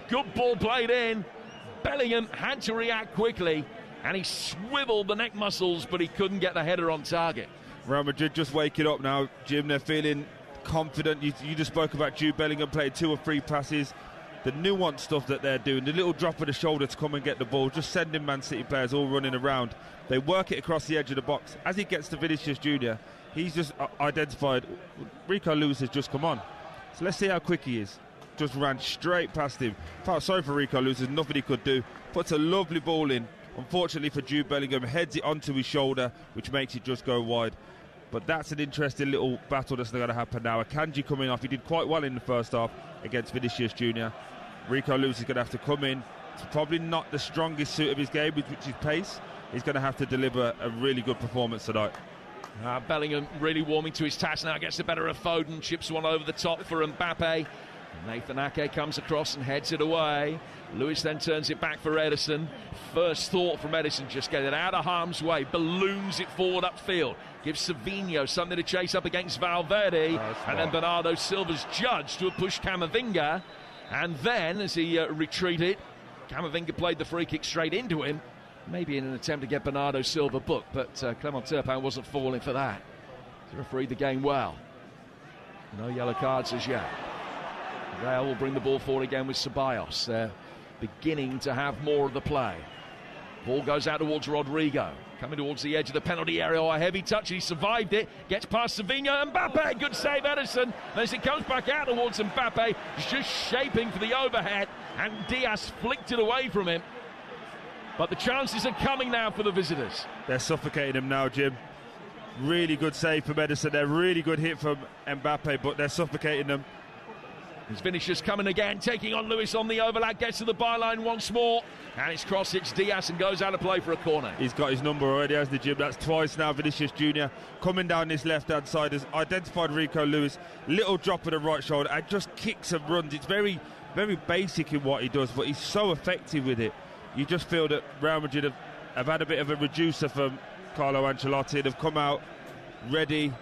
Good ball played in. Bellingham had to react quickly. And he swiveled the neck muscles, but he couldn't get the header on target. Real Madrid just waking up now, Jim. They're feeling confident. You just spoke about Jude Bellingham playing 2 or 3 passes. The nuanced stuff that they're doing, the little drop of the shoulder to come and get the ball, just sending Man City players all running around. They work it across the edge of the box. As he gets to Vinicius Jr., he's just identified Rico Lewis has just come on. So let's see how quick he is. Just ran straight past him. Felt sorry for Rico Lewis, there's nothing he could do. Puts a lovely ball in. Unfortunately for Jude Bellingham, heads it onto his shoulder, which makes it just go wide. But that's an interesting little battle that's going to happen now. Akanji coming off, he did quite well in the first half against Vinicius Jr. Rico Lewis is going to have to come in. It's probably not the strongest suit of his game, which is pace. He's going to have to deliver a really good performance tonight. Bellingham really warming to his task now, gets the better of Foden, chips one over the top for Mbappe. Nathan Ake comes across and heads it away. Lewis then turns it back for Ederson. First thought from Ederson, just get it out of harm's way, balloons it forward upfield, gives Savinho something to chase up against Valverde, and then Bernardo Silva's judged to have pushed Camavinga, and then as he retreated, Camavinga played the free kick straight into him, maybe in an attempt to get Bernardo Silva booked, but Clement Turpin wasn't falling for that. He refereed the game well. No yellow cards as yet. Real will bring the ball forward again with Ceballos. They're beginning to have more of the play. Ball goes out towards Rodrigo. Coming towards the edge of the penalty area. Oh, a heavy touch. He survived it. Gets past Savinho. Mbappe. Good save, Ederson. As it comes back out towards Mbappe. He's just shaping for the overhead. And Diaz flicked it away from him. But the chances are coming now for the visitors. They're suffocating him now, Jim. Really good save from Ederson. They're really good hit from Mbappe, but they're suffocating them. As Vinicius coming again, taking on Lewis on the overlap, gets to the byline once more, and it's cross, it's Diaz and goes out of play for a corner. He's got his number already, hasn't he, Jim? That's twice now. Vinicius Jr. coming down this left-hand side has identified Rico Lewis, little drop of the right shoulder and just kicks and runs. It's very, very basic in what he does, but he's so effective with it. You just feel that Real Madrid have had a bit of a reducer from Carlo Ancelotti. They've come out ready,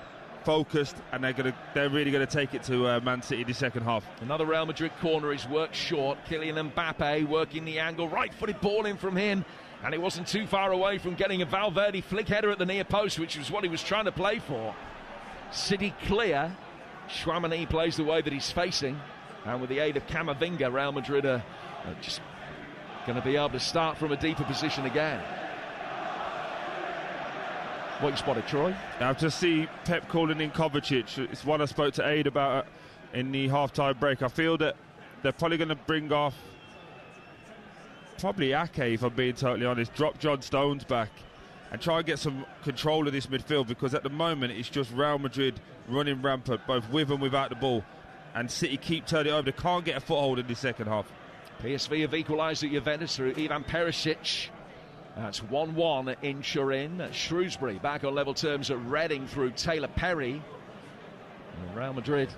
focused, and they're really going to take it to Man City in the second half. Another Real Madrid corner is worked short. Kylian Mbappe working the angle, right-footed ball in from him, and it wasn't too far away from getting a Valverde flick header at the near post, which was what he was trying to play for. City clear. Chouameni plays the way that he's facing, and with the aid of Camavinga, Real Madrid are just going to be able to start from a deeper position again. What you spotted, Troy? Now to see Pep calling in Kovacic, it's one I spoke to Aid about in the half-time break. I feel that they're probably going to bring off probably Ake, if I'm being totally honest, drop John Stones back and try and get some control of this midfield, because at the moment it's just Real Madrid running rampant, both with and without the ball, and City keep turning it over. They can't get a foothold in the second half. PSV have equalised at Juventus through Ivan Perisic. That's 1-1 in Turin. Shrewsbury back on level terms at Reading through Taylor Perry. And Real Madrid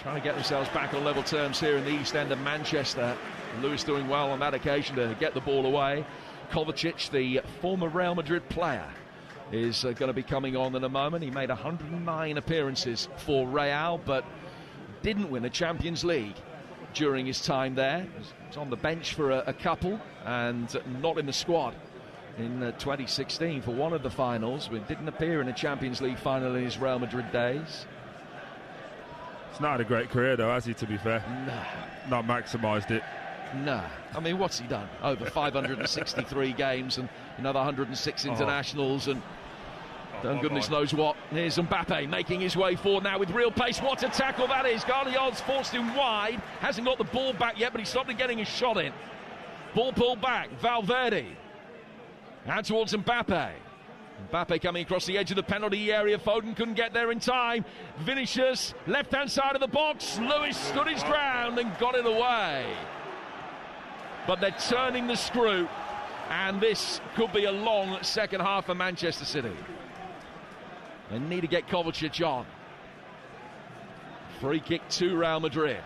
trying to get themselves back on level terms here in the East End of Manchester. Lewis doing well on that occasion to get the ball away. Kovacic, the former Real Madrid player, is going to be coming on in a moment. He made 109 appearances for Real, but didn't win a Champions League during his time there. He was on the bench for a couple and not in the squad in 2016 for one of the finals, but didn't appear in a Champions League final in his Real Madrid days. It's not had a great career though, has he, to be fair? No. Not maximised it. No. I mean, what's he done? Over 563 games and another 106 internationals, and Done goodness knows what. Here's Mbappe making his way forward now with real pace. What a tackle that is. Guardiola's forced him wide. Hasn't got the ball back yet, but he's stopped getting his shot in. Ball pulled back. Valverde. And towards Mbappe. Mbappe coming across the edge of the penalty area. Foden couldn't get there in time. Vinicius, left-hand side of the box. Lewis stood his ground and got it away. But they're turning the screw, and this could be a long second half for Manchester City. They need to get Kovacic on. Free kick to Real Madrid.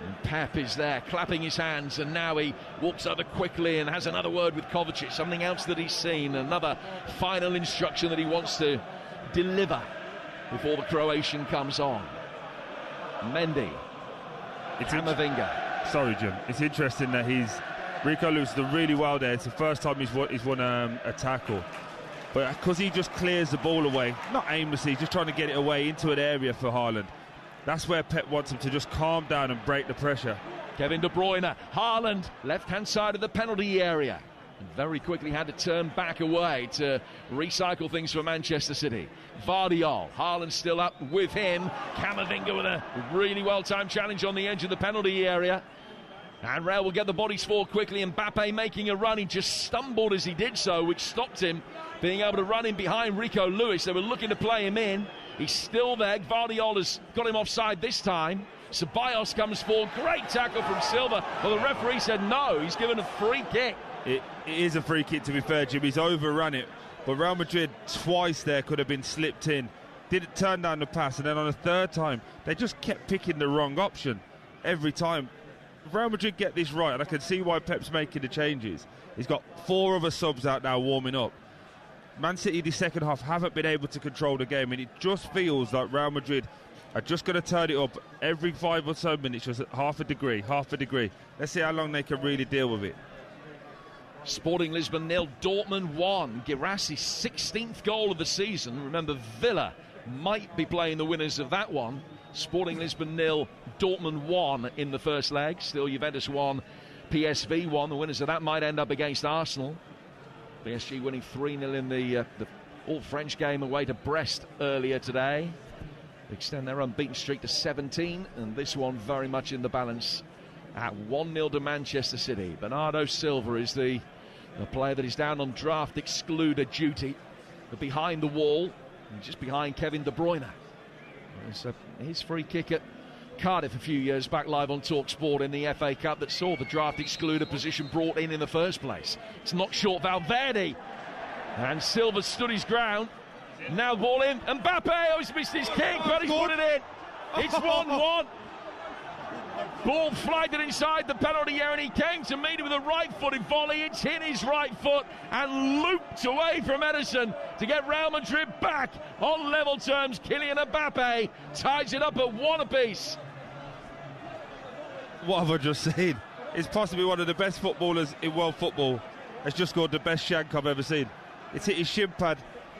And Pep is there, clapping his hands, and now he walks over quickly and has another word with Kovacic, something else that he's seen, another final instruction that he wants to deliver before the Croatian comes on. Mendy. Camavinga. Sorry, Jim. It's interesting that Rico Lewis done really well there. It's the first time he's won a tackle. But because he just clears the ball away, not aimlessly, just trying to get it away into an area for Haaland. That's where Pep wants him to just calm down and break the pressure. Kevin De Bruyne, Haaland, left-hand side of the penalty area. And very quickly had to turn back away to recycle things for Manchester City. Vardiol, Haaland still up with him. Camavinga with a really well-timed challenge on the edge of the penalty area. And Real will get the bodies forward quickly. Mbappe making a run. He just stumbled as he did so, which stopped him being able to run in behind Rico Lewis. They were looking to play him in. He's still there. Vardiol has got him offside this time. Ceballos comes forward. Great tackle from Silva. Well, the referee said no. He's given a free kick. It is a free kick, to be fair, Jim. He's overrun it. But Real Madrid twice there could have been slipped in. Didn't turn down the pass. And then on the third time, they just kept picking the wrong option every time. If Real Madrid get this right, and I can see why Pep's making the changes. He's got 4 other subs out now warming up. Man City, the second half, haven't been able to control the game, and it just feels like Real Madrid are just going to turn it up every 5 or so minutes, just half a degree. Let's see how long they can really deal with it. Sporting Lisbon 0, Dortmund 1. Guirassi's 16th goal of the season. Remember, Villa might be playing the winners of that one. Sporting Lisbon 0, Dortmund 1 in the first leg. Still Juventus 1, PSV 1. The winners of that might end up against Arsenal. PSG winning 3-0 in the all-French game away to Brest earlier today. Extend their unbeaten streak to 17, and this one very much in the balance at 1-0 to Manchester City. Bernardo Silva is the player that is down on draft excluder duty. But behind the wall, just behind Kevin De Bruyne. It's his free kick at Cardiff a few years back, live on TalkSport in the FA Cup, that saw the draft excluder position brought in the first place. It's not short. Valverde, and Silva stood his ground. Now ball in. Mbappe, he's missed his kick, but he's put it in. It's 1-1. Ball flagged it inside the penalty area, and he came to meet it with a right-footed volley. It's hit his right foot and looped away from Ederson to get Real Madrid back on level terms. Kylian Mbappe ties it up at 1 apiece. What have I just seen? It's possibly one of the best footballers in world football. Has just scored the best shank I've ever seen. It's hit his shin pad.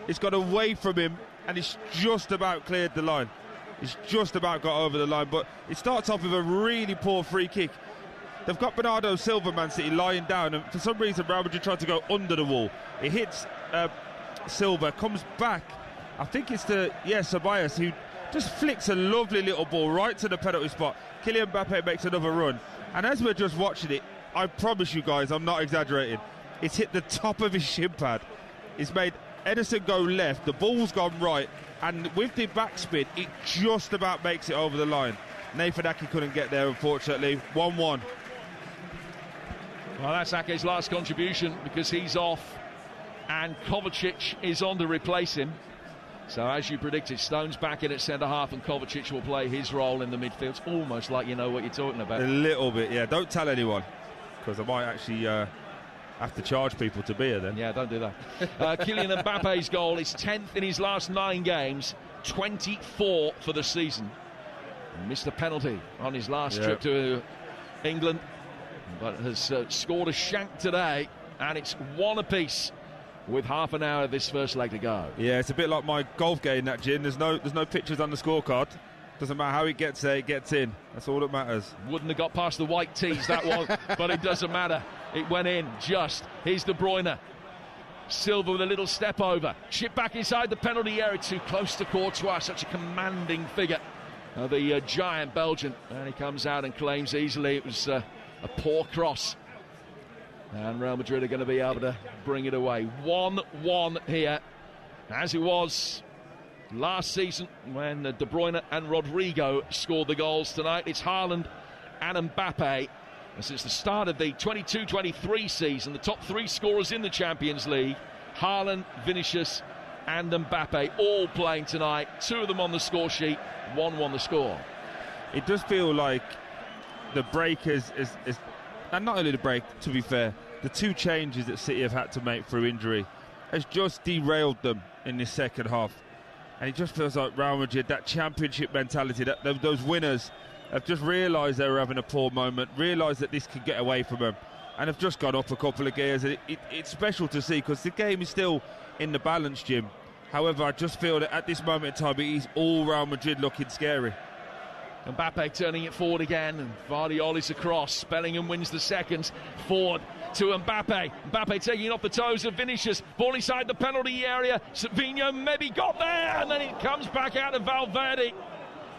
It's got away from him, and it's just about cleared the line. It's just about got over the line, but it starts off with a really poor free kick. They've got Bernardo Silva, Man City, lying down, and for some reason Real Madrid tried to go under the wall. It hits Silva, comes back. I think it's Ceballos, who just flicks a lovely little ball right to the penalty spot. Kylian Mbappe makes another run, and as we're just watching it, I promise you guys, I'm not exaggerating, it's hit the top of his shin pad. It's made Ederson go left, the ball's gone right, and with the backspin, it just about makes it over the line. Nathan Ake couldn't get there, unfortunately. 1-1. Well, that's Ake's last contribution, because he's off, and Kovacic is on to replace him. So, as you predicted, Stones back in at centre-half, and Kovacic will play his role in the midfield. It's almost like you know what you're talking about. A little bit, yeah. Don't tell anyone, because I might actually have to charge people to be here then. Yeah, don't do that. Kylian Mbappe's goal is 10th in his last 9 games, 24 for the season. Missed a penalty on his last trip to England, but has scored a shank today, and it's 1 apiece with half an hour of this first leg to go. Yeah, it's a bit like my golf game, that, Jim. There's no pictures on the scorecard. Doesn't matter how he gets there, it gets in. That's all that matters. Wouldn't have got past the white tees, that one, but it doesn't matter. It went in just. Here's De Bruyne. Silva with a little step over. Chip back inside the penalty area, too close to Courtois. Such a commanding figure, the giant Belgian. And he comes out and claims easily it was a poor cross. And Real Madrid are going to be able to bring it away. 1-1 here, as it was last season when De Bruyne and Rodrigo scored the goals. Tonight it's Haaland and Mbappe. And since the start of the 22-23 season, the top three scorers in the Champions League, Haaland, Vinicius and Mbappe, all playing tonight. Two of them on the score sheet, 1-1 the score. It does feel like the break is and not only the break, to be fair, the two changes that City have had to make through injury has just derailed them in this second half. And it just feels like Real Madrid, that championship mentality, that those winners have just realised they were having a poor moment, realised that this could get away from them, and have just gone up a couple of gears. It's special to see because the game is still in the balance, Jim. However, I just feel that at this moment in time, it is all Real Madrid looking scary. Mbappe turning it forward again, and Vardioli's across. Bellingham wins the seconds. Forward to Mbappe. Mbappe taking it off the toes of Vinicius. Ball inside the penalty area. Savinho maybe got there, and then it comes back out of Valverde.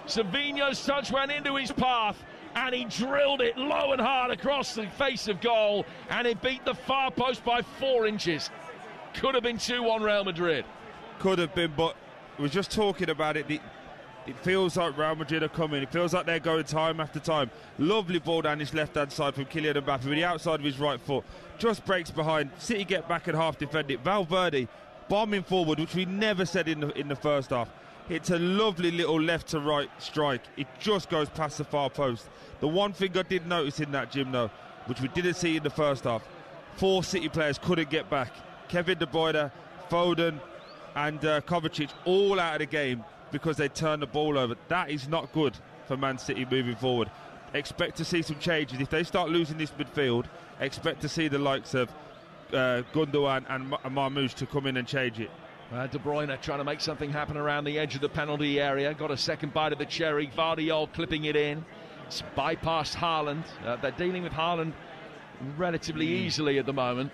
Savinho's touch went into his path, and he drilled it low and hard across the face of goal, and it beat the far post by 4 inches. Could have been 2-1 Real Madrid. Could have been, but we were just talking about it. It feels like Real Madrid are coming. It feels like they're going time after time. Lovely ball down his left-hand side from Kylian Mbappe with the outside of his right foot. Just breaks behind. City get back and half defend it. Valverde bombing forward, which we never said in the first half. It's a lovely little left-to-right strike. It just goes past the far post. The one thing I did notice in that, Jim, though, which we didn't see in the first half, 4 City players couldn't get back. Kevin De Bruyne, Foden and Kovacic all out of the game because they turned the ball over. That is not good for Man City moving forward. Expect to see some changes. If they start losing this midfield, expect to see the likes of Gundogan and Marmoush to come in and change it. De Bruyne trying to make something happen around the edge of the penalty area. Got a second bite of the cherry. Vardiol clipping it in. It's bypassed Haaland. They're dealing with Haaland relatively easily at the moment.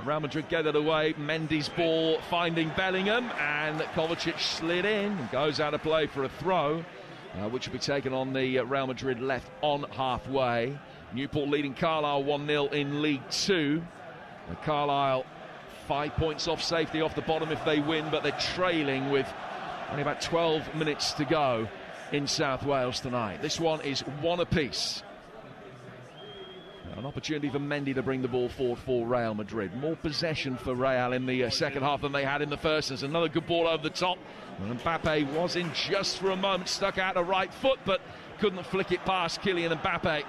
Real Madrid get it away. Mendy's ball finding Bellingham, and Kovacic slid in and goes out of play for a throw, which will be taken on the Real Madrid left on halfway. Newport leading Carlisle 1-0 in League 2. Carlisle 5 points off safety off the bottom if they win, but they're trailing with only about 12 minutes to go in South Wales tonight. This one is 1 apiece. An opportunity for Mendy to bring the ball forward for Real Madrid. More possession for Real in the second half than they had in the first. There's another good ball over the top. And Mbappe was in just for a moment, stuck out a right foot, but couldn't flick it past Kylian Mbappe.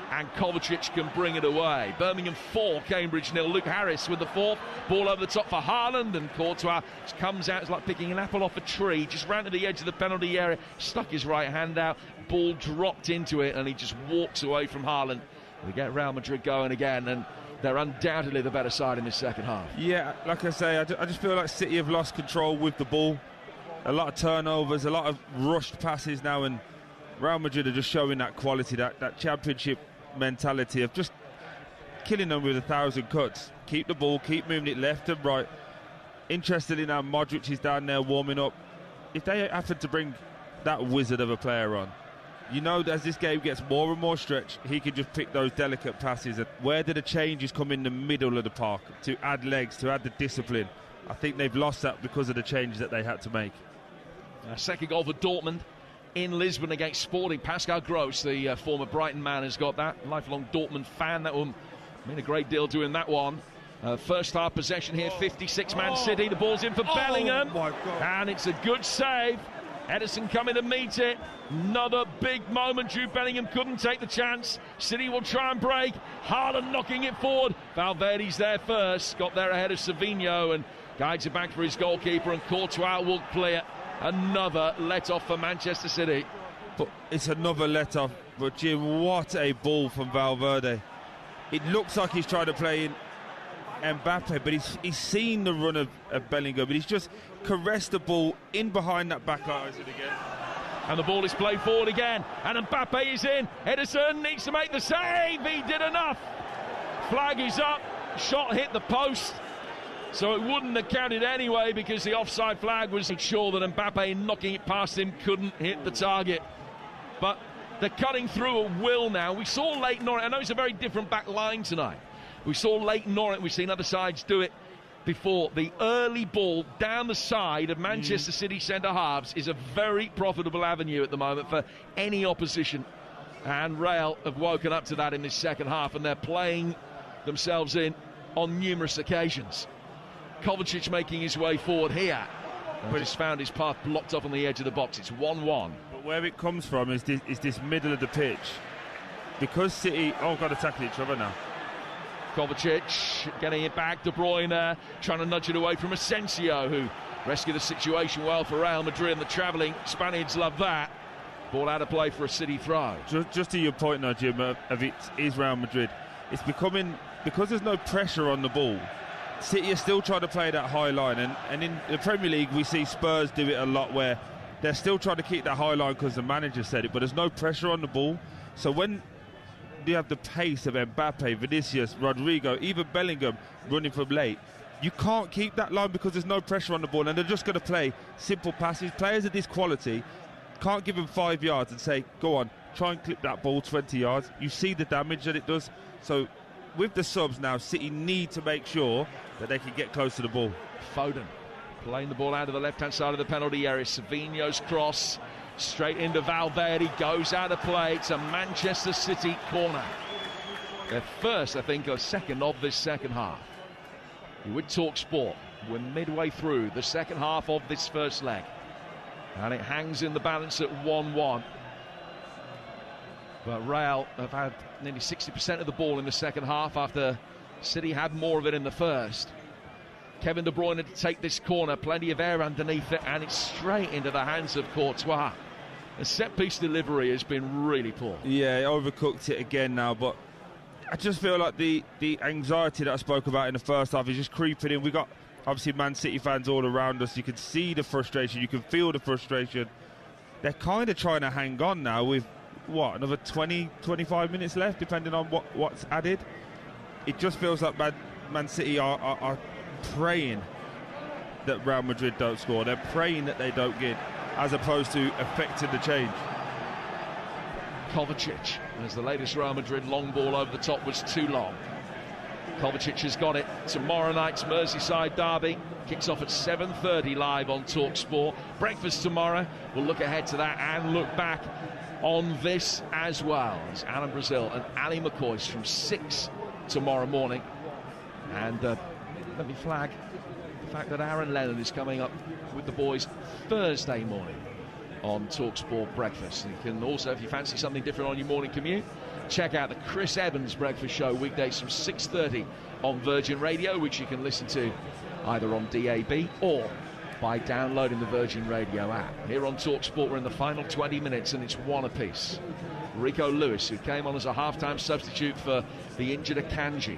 And Kovacic can bring it away. Birmingham 4, Cambridge 0. Luke Harris with the 4th. Ball over the top for Haaland, and Courtois comes out. It's like picking an apple off a tree. Just ran to the edge of the penalty area, stuck his right hand out. Ball dropped into it, and he just walks away from Haaland. We get Real Madrid going again, and they're undoubtedly the better side in this second half. Yeah, like I say, I just feel like City have lost control with the ball. A lot of turnovers, a lot of rushed passes now, and Real Madrid are just showing that quality, that championship mentality of just killing them with 1,000 cuts. Keep the ball, keep moving it left and right. Interestingly now, Modric is down there warming up. If they happen to bring that wizard of a player on, you know, as this game gets more and more stretched, he can just pick those delicate passes. Where do the changes come in the middle of the park to add legs, to add the discipline? I think they've lost that because of the changes that they had to make. Second goal for Dortmund in Lisbon against Sporting. Pascal Gross, the former Brighton man, has got that. Lifelong Dortmund fan. That will mean a great deal doing that one. First half possession here, 56 Man City. The ball's in for Bellingham. My God. And it's a good save. Edison coming to meet it. Another big moment. Jude Bellingham couldn't take the chance. City will try and break. Haaland knocking it forward. Valverde's there first. Got there ahead of Savinho and guides it back for his goalkeeper. And Courtois will clear. Another let-off for Manchester City. But it's another let-off. But Jim, what a ball from Valverde. It looks like he's trying to play in Mbappe, but he's seen the run of Bellingham, but he's just caressed the ball in behind that back line again. And the ball is played forward again, and Mbappe is in. Edison needs to make the save. He did enough. Flag is up. Shot hit the post. So it wouldn't have counted anyway because the offside flag was sure that Mbappe knocking it past him couldn't hit the target. But they're cutting through at will now. We saw Leighton Orient. I know it's a very different back line tonight. We saw Leighton Orient. We've seen other sides do it before. The early ball down the side of Manchester City centre-halves is a very profitable avenue at the moment for any opposition. And Real have woken up to that in this second half, and they're playing themselves in on numerous occasions. Kovacic making his way forward here. But he's found his path blocked off on the edge of the box. It's 1-1. But where it comes from is this middle of the pitch. Because City got to tackle each other now. Kovacic getting it back. De Bruyne trying to nudge it away from Asensio, who rescued the situation well for Real Madrid. And the travelling Spaniards love that. Ball out of play for a City throw. Just to your point now, Jim, of it is Real Madrid. It's becoming, because there's no pressure on the ball, City are still trying to play that high line. And in the Premier League, we see Spurs do it a lot where they're still trying to keep that high line because the manager said it, but there's no pressure on the ball. So when you have the pace of Mbappe, Vinicius, Rodrigo, even Bellingham running from late, you can't keep that line because there's no pressure on the ball, and they're just going to play simple passes. Players of this quality can't give them 5 yards and say, go on, try and clip that ball 20 yards. You see the damage that it does. So with the subs now, City need to make sure that they can get close to the ball. Foden playing the ball out of the left-hand side of the penalty area. Savino's cross straight into Valverde, goes out of play. It's a Manchester City corner. Their first, I think, or second of this second half. You would talk sport. We're midway through the second half of this first leg. And it hangs in the balance at 1-1. But Real have had nearly 60% of the ball in the second half after City had more of it in the first. Kevin De Bruyne to take this corner, plenty of air underneath it, and it's straight into the hands of Courtois. The set-piece delivery has been really poor. Yeah, he overcooked it again now, but I just feel like the anxiety that I spoke about in the first half is just creeping in. We got, obviously, Man City fans all around us. You can see the frustration, you can feel the frustration. They're kind of trying to hang on now with, another 20, 25 minutes left, depending on what's added. It just feels like Man City are praying that Real Madrid don't score. They're praying that they don't get, as opposed to affecting the change. Kovacic, as the latest Real Madrid long ball over the top was too long. Kovacic has got it. Tomorrow night's Merseyside derby kicks off at 7:30 live on TalkSport. Breakfast tomorrow. We'll look ahead to that and look back on this as well. It's Alan Brazil and Ali McCoy from 6 tomorrow morning. And let me flag the fact that Aaron Lennon is coming up with the boys Thursday morning on TalkSport Breakfast. And you can also, if you fancy something different on your morning commute, check out the Chris Evans Breakfast Show weekdays from 6:30 on Virgin Radio, which you can listen to either on DAB or by downloading the Virgin Radio app. Here on TalkSport, we're in the final 20 minutes and it's one apiece. Rico Lewis, who came on as a half-time substitute for the injured Akanji.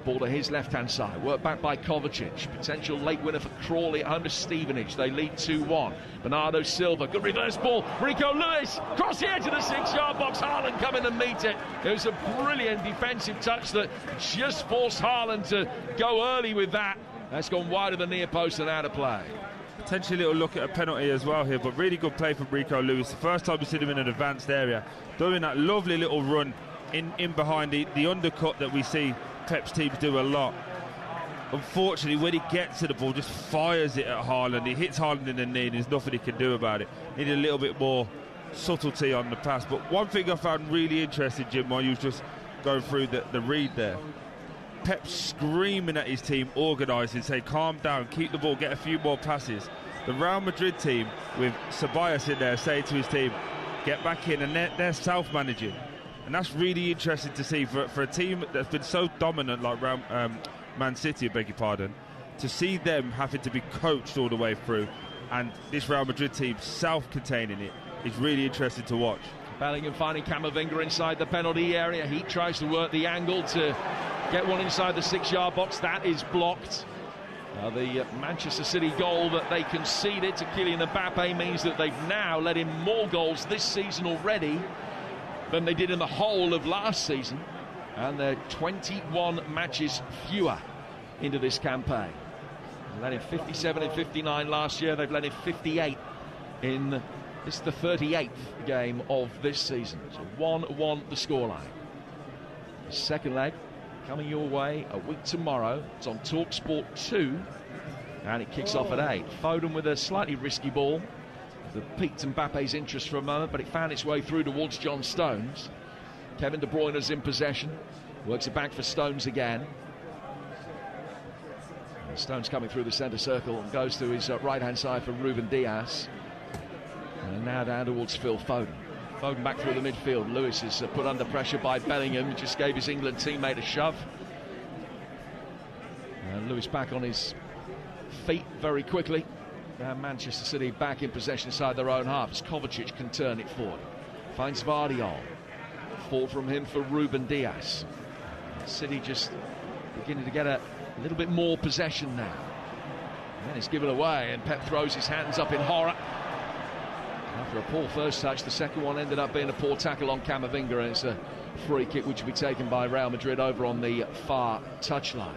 Ball to his left-hand side, worked back by Kovacic. Potential late winner for Crawley at home to Stevenage. They lead 2-1. Bernardo Silva, good reverse ball. Rico Lewis, cross the edge of the 6-yard box. Haaland coming to meet it. It was a brilliant defensive touch that just forced Haaland to go early with that. That's gone wide of the near post and out of play. Potentially a little look at a penalty as well here, but really good play from Rico Lewis. The first time we see him in an advanced area, doing that lovely little run in behind the undercut that we see Pep's teams do a lot. Unfortunately, when he gets to the ball, just fires it at Haaland. He hits Haaland in the knee and there's nothing he can do about it. Needed a little bit more subtlety on the pass. But one thing I found really interesting, Jim, while you was just going through the read there, Pep screaming at his team, organising, saying calm down, keep the ball, get a few more passes. The Real Madrid team with Ceballos in there saying to his team, get back in, and they're self-managing. And that's really interesting to see for a team that's been so dominant like Man City, I beg your pardon, to see them having to be coached all the way through, and this Real Madrid team self-containing it is really interesting to watch. Bellingham finding Camavinga inside the penalty area. He tries to work the angle to get one inside the 6-yard box. That is blocked. The Manchester City goal that they conceded to Kylian Mbappe means that they've now let in more goals this season already than they did in the whole of last season, and they're 21 matches fewer into this campaign. They led in 57 and 59 last year. They've led in 58 in this is the 38th game of this season. So 1-1 the scoreline. The second leg coming your way a week tomorrow. It's on TalkSport 2 and it kicks off at 8. Foden with a slightly risky ball that piqued Mbappe's interest for a moment, but it found its way through towards John Stones. Kevin De Bruyne is in possession, works it back for Stones again. And Stones coming through the centre circle and goes to his right hand side for Ruben Dias. And now down towards Phil Foden. Foden back through the midfield. Lewis is put under pressure by Bellingham, who just gave his England teammate a shove. And Lewis back on his feet very quickly. Now Manchester City back in possession inside their own half as Kovacic can turn it forward. Finds Vardiol. Fall from him for Ruben Dias. City just beginning to get a little bit more possession now. And then it's given away and Pep throws his hands up in horror. After a poor first touch, the second one ended up being a poor tackle on Camavinga, and it's a free kick which will be taken by Real Madrid over on the far touchline.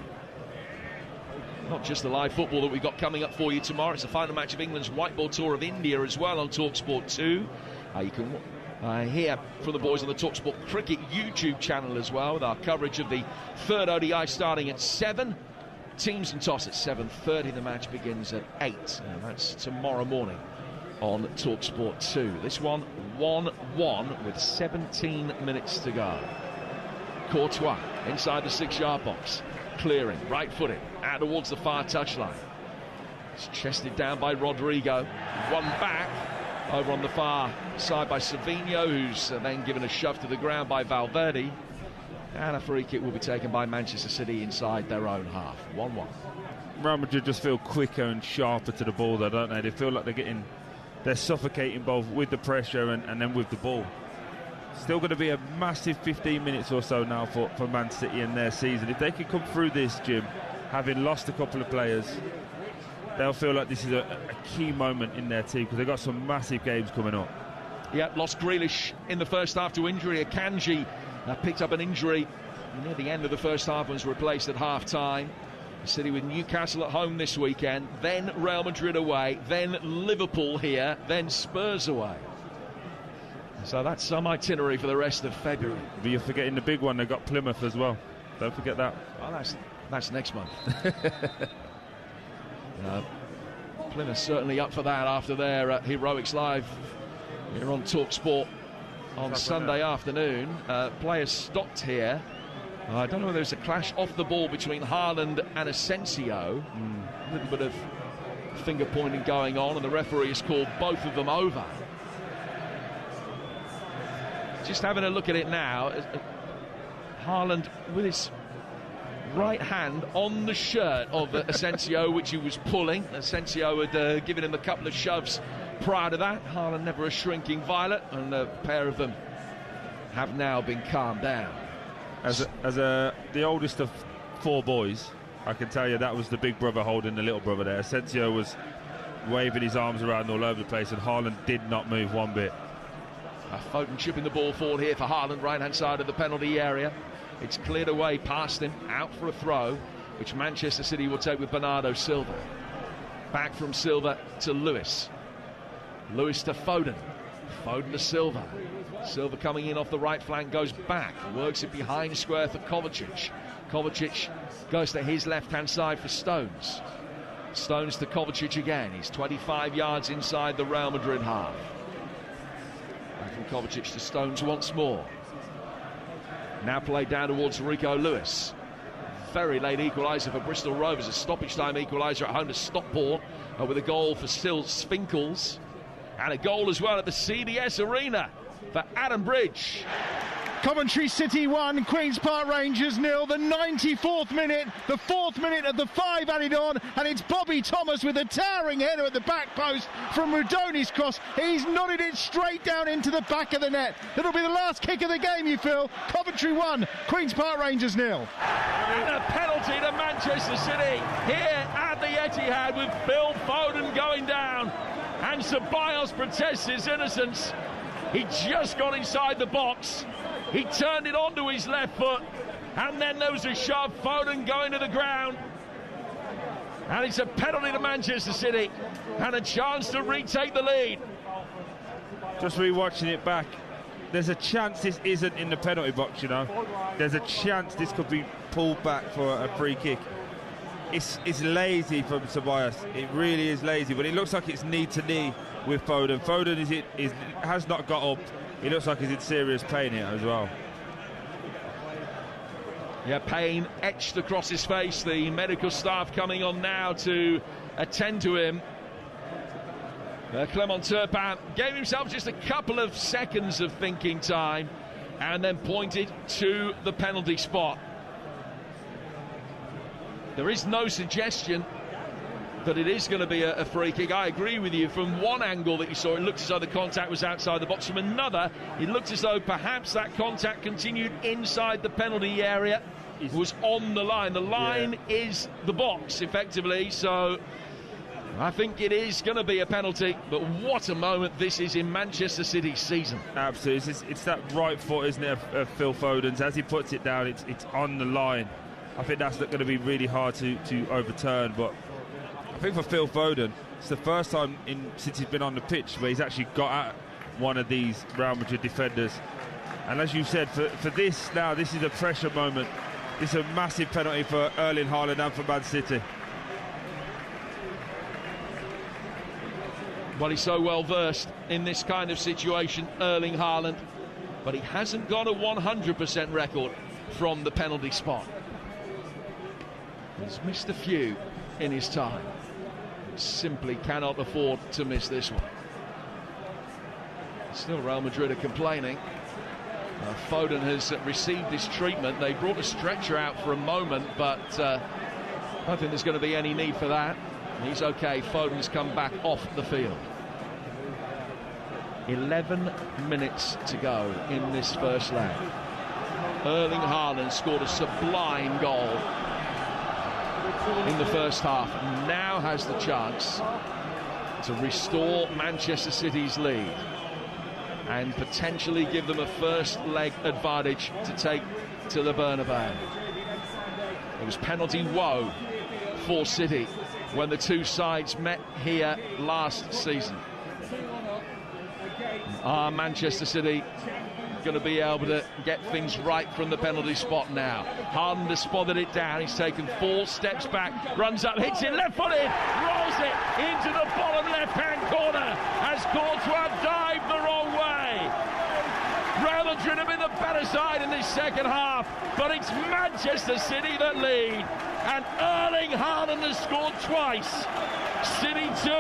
Not just the live football that we've got coming up for you tomorrow, it's the final match of England's white ball tour of India as well on TalkSport 2. You can hear from the boys on the TalkSport Cricket YouTube channel as well, with our coverage of the third ODI starting at 7. Teams and toss at 7:30. The match begins at 8. And that's tomorrow morning on TalkSport 2. This one 1-1 with 17 minutes to go. Courtois inside the 6-yard box, clearing, right-footed, out towards the far touchline. It's chested down by Rodrigo, one back over on the far side by Savinho, who's then given a shove to the ground by Valverde, and a free kick will be taken by Manchester City inside their own half. 1-1. Real Madrid just feel quicker and sharper to the ball, though, don't they? They feel like they're suffocating both with the pressure and then with the ball. Still going to be a massive 15 minutes or so now for Man City in their season. If they can come through this, Jim, having lost a couple of players, they'll feel like this is a key moment in their team, because they've got some massive games coming up. Yeah, lost Grealish in the first half to injury. Akanji picked up an injury near the end of the first half and was replaced at half-time. City with Newcastle at home this weekend, then Real Madrid away, then Liverpool here, then Spurs away. So that's some itinerary for the rest of February. But you're forgetting the big one, they've got Plymouth as well. Don't forget that. Well, that's next month. Plymouth certainly up for that after their Heroics Live here on TalkSport on Sunday afternoon. Players stopped here. I don't know whether there's a clash off the ball between Haaland and Asensio. A little bit of finger pointing going on, and the referee has called both of them over. Just having a look at it now, Haaland with his right hand on the shirt of Asensio, which he was pulling. Asensio had given him a couple of shoves prior to that. Haaland never a shrinking violet, and a pair of them have now been calmed down. As the oldest of 4 boys, I can tell you that was the big brother holding the little brother there. Asensio was waving his arms around all over the place, and Haaland did not move one bit. Foden chipping the ball forward here for Haaland, right-hand side of the penalty area. It's cleared away past him, out for a throw, which Manchester City will take with Bernardo Silva. Back from Silva to Lewis. Lewis to Foden. Foden to Silva. Silva coming in off the right flank, goes back, works it behind square for Kovacic. Kovacic goes to his left-hand side for Stones. Stones to Kovacic again. He's 25 yards inside the Real Madrid half. Back from Kovacic to Stones once more. Now played down towards Rico Lewis. Very late equaliser for Bristol Rovers. A stoppage time equaliser at home to Stockport, with a goal for Still Spinkles. And a goal as well at the CDS Arena for Adam Bridge. Coventry City 1, Queen's Park Rangers 0, the 94th minute, the 4th minute of the 5 added on, and it's Bobby Thomas with a towering header at the back post from Rudoni's cross. He's nodded it straight down into the back of the net. It'll be the last kick of the game, you feel. Coventry 1, Queen's Park Rangers 0. And a penalty to Manchester City here at the Etihad, with Phil Foden going down, and Ceballos protests his innocence. He just got inside the box. He turned it onto his left foot, and then there was a shove. Foden going to the ground. And it's a penalty to Manchester City and a chance to retake the lead. Just rewatching it back, there's a chance this isn't in the penalty box, you know. There's a chance this could be pulled back for a free kick. It's lazy from Ceballos. It really is lazy, but it looks like it's knee to knee with Foden. Foden has not got up. He looks like he's in serious pain here as well. Yeah, pain etched across his face. The medical staff coming on now to attend to him. Clement Turpin gave himself just a couple of seconds of thinking time and then pointed to the penalty spot. There is no suggestion that it is going to be a free kick. I agree with you. From one angle that you saw, it looked as though the contact was outside the box. From another, it looked as though perhaps that contact continued inside the penalty area. It was on the line. The line is the box, effectively, so I think it is going to be a penalty. But what a moment this is in Manchester City's season. Absolutely. It's that right foot, isn't it, of Phil Foden's. As he puts it down, it's on the line. I think that's going to be really hard to overturn, but I think for Phil Foden, it's the first time since he's been on the pitch where he's actually got at one of these Real Madrid defenders. And as you said, for this now, this is a pressure moment. This is a massive penalty for Erling Haaland and for Man City. Well, he's so well versed in this kind of situation, Erling Haaland, but he hasn't got a 100% record from the penalty spot. He's missed a few in his time. Simply cannot afford to miss this one. Still, Real Madrid are complaining. Foden has received his treatment. They brought a stretcher out for a moment, but I don't think there's going to be any need for that. He's okay. Foden's come back off the field. 11 minutes to go in this first leg. Erling Haaland scored a sublime goal in the first half, and now has the chance to restore Manchester City's lead and potentially give them a first leg advantage to take to the Bernabeu. It was penalty woe for City when the two sides met here last season. Are Manchester City going to be able to get things right from the penalty spot now? Haaland has spotted it down. He's taken 4 steps back, runs up, hits it left-footed, rolls it into the bottom left-hand corner, as Courtois dived the wrong way. Real Madrid have been the better side in this second half, but it's Manchester City that lead, and Erling Haaland has scored twice. City 2,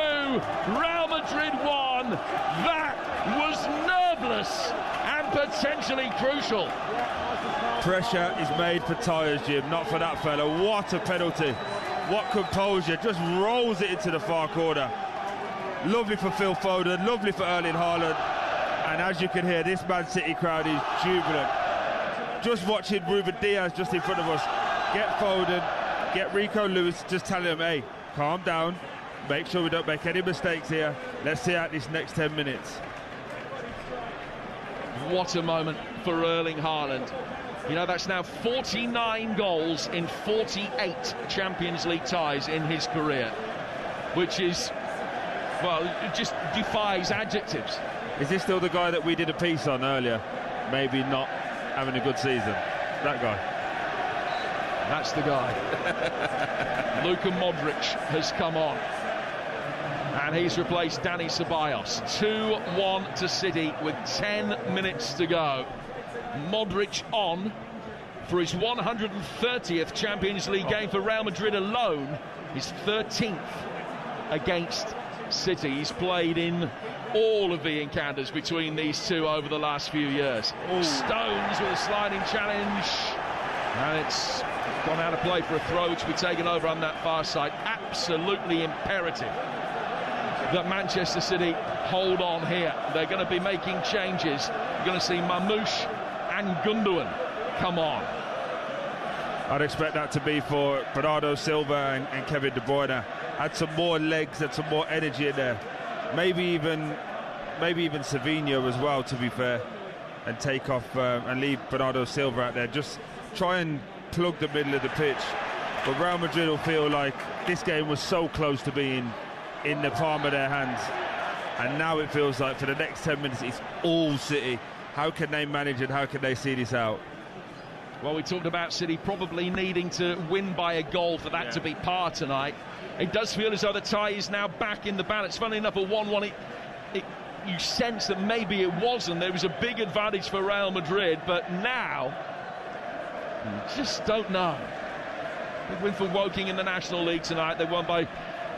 Real Madrid 1. That was nerveless and potentially crucial. Pressure is made for tyres, Jim, not for that fella. What a penalty. What composure. Just rolls it into the far corner. Lovely for Phil Foden, lovely for Erling Haaland. And as you can hear, this Man City crowd is jubilant. Just watching Ruben Diaz just in front of us get Foden, get Rico Lewis, just telling him, hey, calm down, make sure we don't make any mistakes here. Let's see out this next 10 minutes. What a moment for Erling Haaland. You know, that's now 49 goals in 48 Champions League ties in his career, which is, well, it just defies adjectives. Is this still the guy that we did a piece on earlier? Maybe not having a good season. That guy. That's the guy. Luka Modric has come on, and he's replaced Dani Ceballos. 2-1 to City with 10 minutes to go. Modric on for his 130th Champions League game for Real Madrid alone, his 13th against City. He's played in all of the encounters between these two over the last few years. Stones with a sliding challenge, and it's gone out of play for a throw, which will be taken over on that far side. Absolutely imperative that Manchester City hold on here. They're going to be making changes. You're going to see Mamouche and Gundogan come on. I'd expect that to be for Bernardo Silva and Kevin De Bruyne. Add some more legs, add some more energy in there. Maybe even Savinho as well, to be fair, and take off and leave Bernardo Silva out there. Just try and plug the middle of the pitch. But Real Madrid will feel like this game was so close to being in the palm of their hands, and now it feels like for the next 10 minutes it's all City. How can they manage and how can they see this out? Well, we talked about City probably needing to win by a goal for that to be par tonight. It does feel as though the tie is now back in the balance. Funny enough, a 1-1, you sense that maybe it wasn't. There was a big advantage for Real Madrid, but now you just don't know. Big win for Woking in the National League tonight. They won by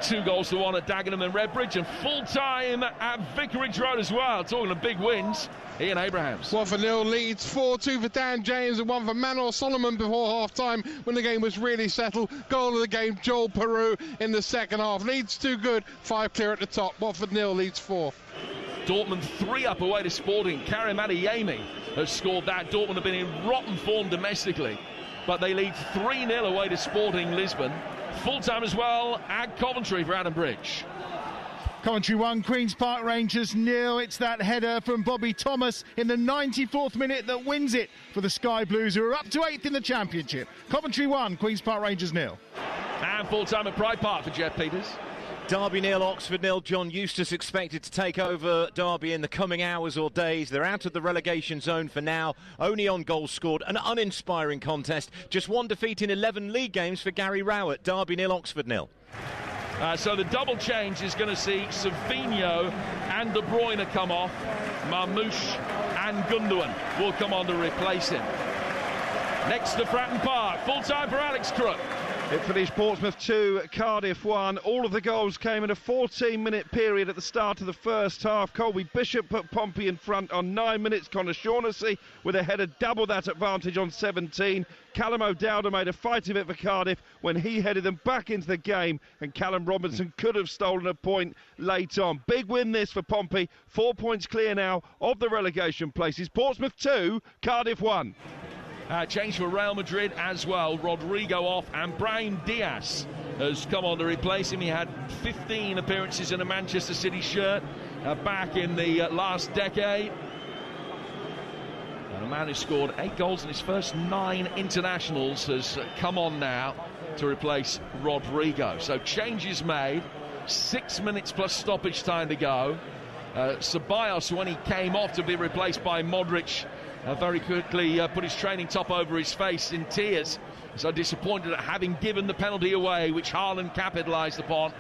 2-1 at Dagenham and Redbridge, and full time at Vicarage Road as well. Talking of big wins, Ian Abrahams. 1-0 leads, 4-2 for Dan James and 1 for Manor Solomon before half-time when the game was really settled. Goal of the game, Joel Peru in the second half. Leeds too good, 5 clear at the top. 1-0 leads 4. Dortmund 3 up away to Sporting. Karim Adeyemi has scored that. Dortmund have been in rotten form domestically, but they lead 3-0 away to Sporting Lisbon. Full time as well at Coventry for Adam Bridge. Coventry 1, Queen's Park Rangers 0. It's that header from Bobby Thomas in the 94th minute that wins it for the Sky Blues, who are up to 8th in the Championship. Coventry 1, Queen's Park Rangers 0. And full time at Pride Park for Jeff Peters. Derby 0, Oxford 0. John Eustace expected to take over Derby in the coming hours or days. They're out of the relegation zone for now, only on goals scored. An uninspiring contest. Just 1 defeat in 11 league games for Gary Rowett. Derby 0, Oxford 0. So the double change is going to see Savinho and De Bruyne come off. Marmoush and Gundogan will come on to replace him. Next to Fratton Park, full time for Alex Crook. It finished Portsmouth 2, Cardiff 1. All of the goals came in a 14-minute period at the start of the first half. Colby Bishop put Pompey in front on 9 minutes. Connor Shaughnessy with a header double that advantage on 17. Callum O'Dowda made a fight of it for Cardiff when he headed them back into the game, and Callum Robinson could have stolen a point late on. Big win this for Pompey. 4 points clear now of the relegation places. Portsmouth 2, Cardiff 1. Change for Real Madrid as well. Rodrigo off, and Brahim Diaz has come on to replace him. He had 15 appearances in a Manchester City shirt back in the last decade. And a man who scored 8 goals in his first 9 internationals has come on now to replace Rodrigo. So changes made. 6 minutes plus stoppage time to go. Ceballos, when he came off to be replaced by Modric, very quickly put his training top over his face in tears. So disappointed at having given the penalty away, which Haaland capitalised upon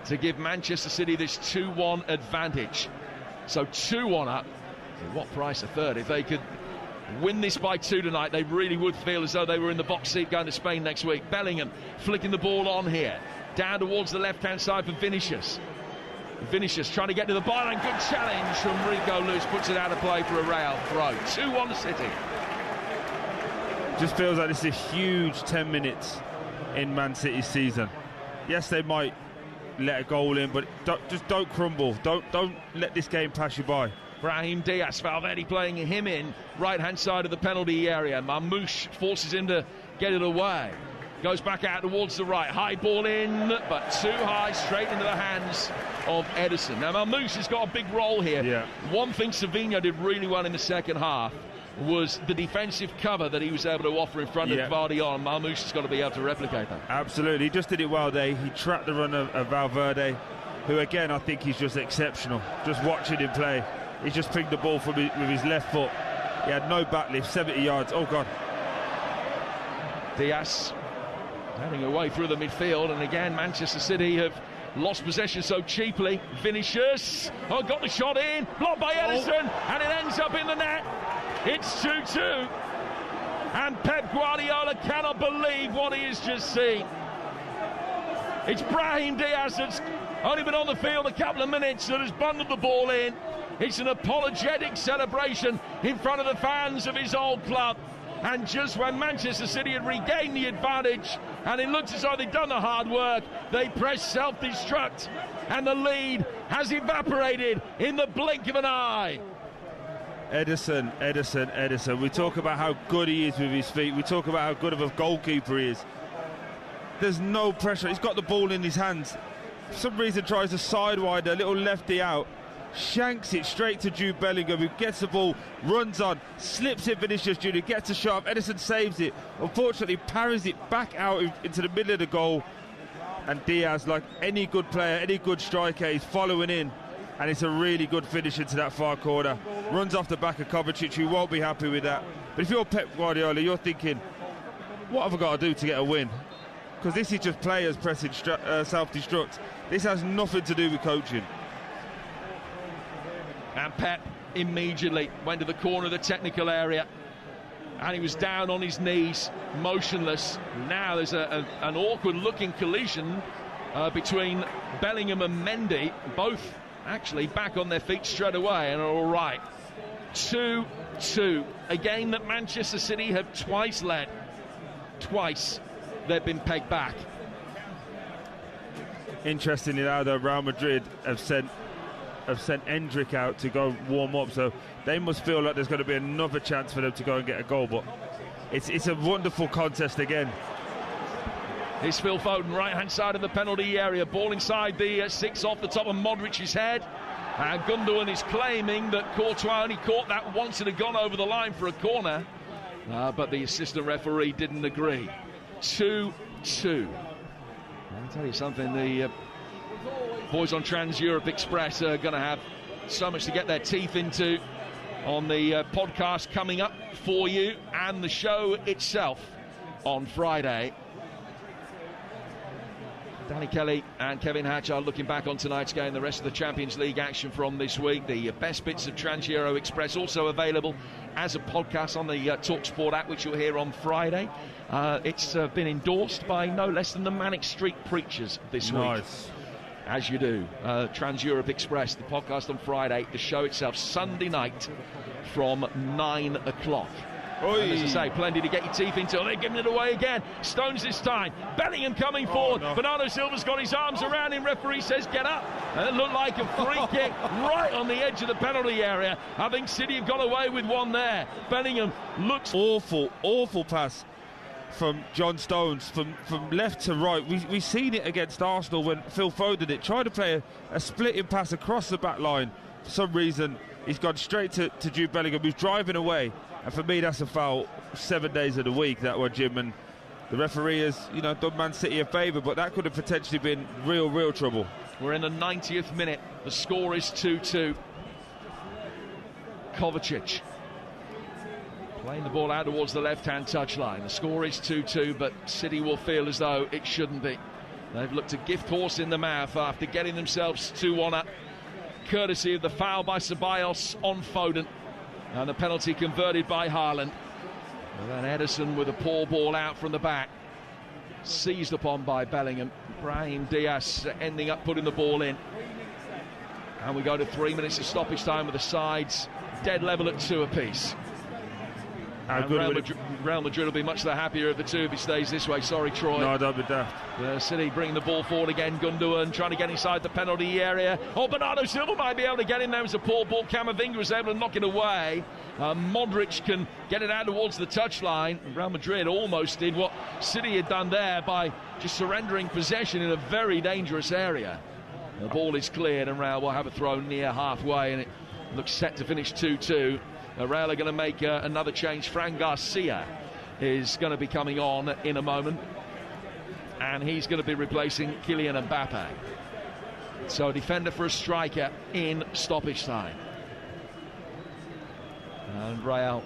to give Manchester City this 2-1 advantage. So 2-1 up. At what price? A third. If they could win this by 2 tonight, they really would feel as though they were in the box seat going to Spain next week. Bellingham flicking the ball on here. Down towards the left-hand side for Vinicius. Vinicius trying to get to the byline. Good challenge from Rico Lewis. Puts it out of play for a Real throw. 2-1 City. Just feels like this is a huge 10 minutes in Man City's season. Yes, they might let a goal in, but don't crumble. Don't let this game pass you by. Brahim Diaz, Valverde playing him in right-hand side of the penalty area. Marmoush forces him to get it away. Goes back out towards the right. High ball in, but too high, straight into the hands of Ederson. Now, Marmoush has got a big role here. Yeah. One thing Savinho did really well in the second half was the defensive cover that he was able to offer in front of Gvardiol. Marmoush has got to be able to replicate that. Absolutely. He just did it well there. He tracked the run of Valverde, who, again, I think he's just exceptional. Just watching him play. He's just pinged the ball with his left foot. He had no back lift, 70 yards. Oh, God. Diaz heading away through the midfield, and again Manchester City have lost possession so cheaply. Vinicius, got the shot in, blocked by Ederson, and it ends up in the net. It's 2-2, and Pep Guardiola cannot believe what he has just seen. It's Brahim Diaz that's only been on the field a couple of minutes that has bundled the ball in. It's an apologetic celebration in front of the fans of his old club. And just when Manchester City had regained the advantage and it looks as though they'd done the hard work, they press self-destruct and the lead has evaporated in the blink of an eye. Ederson. We talk about how good he is with his feet. We talk about how good of a goalkeeper he is. There's no pressure. He's got the ball in his hands. For some reason tries to sidewide a little lefty out. shanks it straight to Jude Bellingham, who gets the ball, runs on, slips it Vinicius Junior, gets a shot, Ederson saves it, unfortunately parries it back out into the middle of the goal, and Diaz, like any good player, any good striker, is following in, and it's a really good finish into that far corner. Runs off the back of Kovacic, who won't be happy with that. But if you're Pep Guardiola, you're thinking, what have I got to do to get a win? Because this is just players pressing self-destruct. This has nothing to do with coaching. And Pep immediately went to the corner of the technical area, and he was down on his knees, motionless. Now there's an awkward-looking collision between Bellingham and Mendy, both actually back on their feet straight away and are all right. 2-2, a game that Manchester City have twice led. Twice they've been pegged back. Interestingly now, though, Real Madrid have sent Endrick out to go warm up, so they must feel like there's going to be another chance for them to go and get a goal. But it's a wonderful contest again. Here's Phil Foden, right-hand side of the penalty area, ball inside the 6 off the top of Modric's head. And Gundogan is claiming that Courtois only caught that once and had gone over the line for a corner. But the assistant referee didn't agree. 2-2. I'll tell you something, the boys on Trans-Europe Express are going to have so much to get their teeth into on the podcast coming up for you, and the show itself on Friday. Danny Kelly and Kevin Hatch are looking back on tonight's game, the rest of the Champions League action from this week. The best bits of Trans-Euro Express also available as a podcast on the TalkSport app, which you'll hear on Friday. It's been endorsed by no less than the Manic Street Preachers this week. As you do. Trans-Europe Express, the podcast on Friday, the show itself Sunday night from 9 o'clock. And as I say, plenty to get your teeth into. They're giving it away again. Stones this time. Bellingham coming forward. No. Bernardo Silva's got his arms around him. Referee says, get up. And it looked like a free kick right on the edge of the penalty area. I think City have got away with one there. Bellingham looks... Awful pass from John Stones from left to right. We've seen it against Arsenal when Phil Foden tried to play a splitting pass across the back line. For some reason, he's gone straight to Jude Bellingham, who's driving away. And for me, that's a foul 7 days of the week, that one, Jim. And the referee has, done Man City a favour, but that could have potentially been real trouble. We're in the 90th minute. The score is 2-2. Kovacic playing the ball out towards the left-hand touchline. The score is 2-2, but City will feel as though it shouldn't be. They've looked a gift horse in the mouth after getting themselves 2-1 up, courtesy of the foul by Ceballos on Foden. And the penalty converted by Haaland. And then Ederson with a poor ball out from the back. Seized upon by Bellingham. Brahim Diaz ending up putting the ball in. And we go to 3 minutes of stoppage time with the sides dead level at 2 apiece. Real Madrid will be much the happier of the two if he stays this way. Sorry, Troy. No, don't be daft. City bringing the ball forward again. Gundogan trying to get inside the penalty area. Bernardo Silva might be able to get in there. It was a poor ball. Camavinga was able to knock it away. Modric can get it out towards the touchline. Real Madrid almost did what City had done there by just surrendering possession in a very dangerous area. The ball is cleared and Real will have a throw near halfway, and it looks set to finish 2-2. Real are going to make another change. Fran Garcia is going to be coming on in a moment, and he's going to be replacing Kylian Mbappe. So a defender for a striker in stoppage time. And Real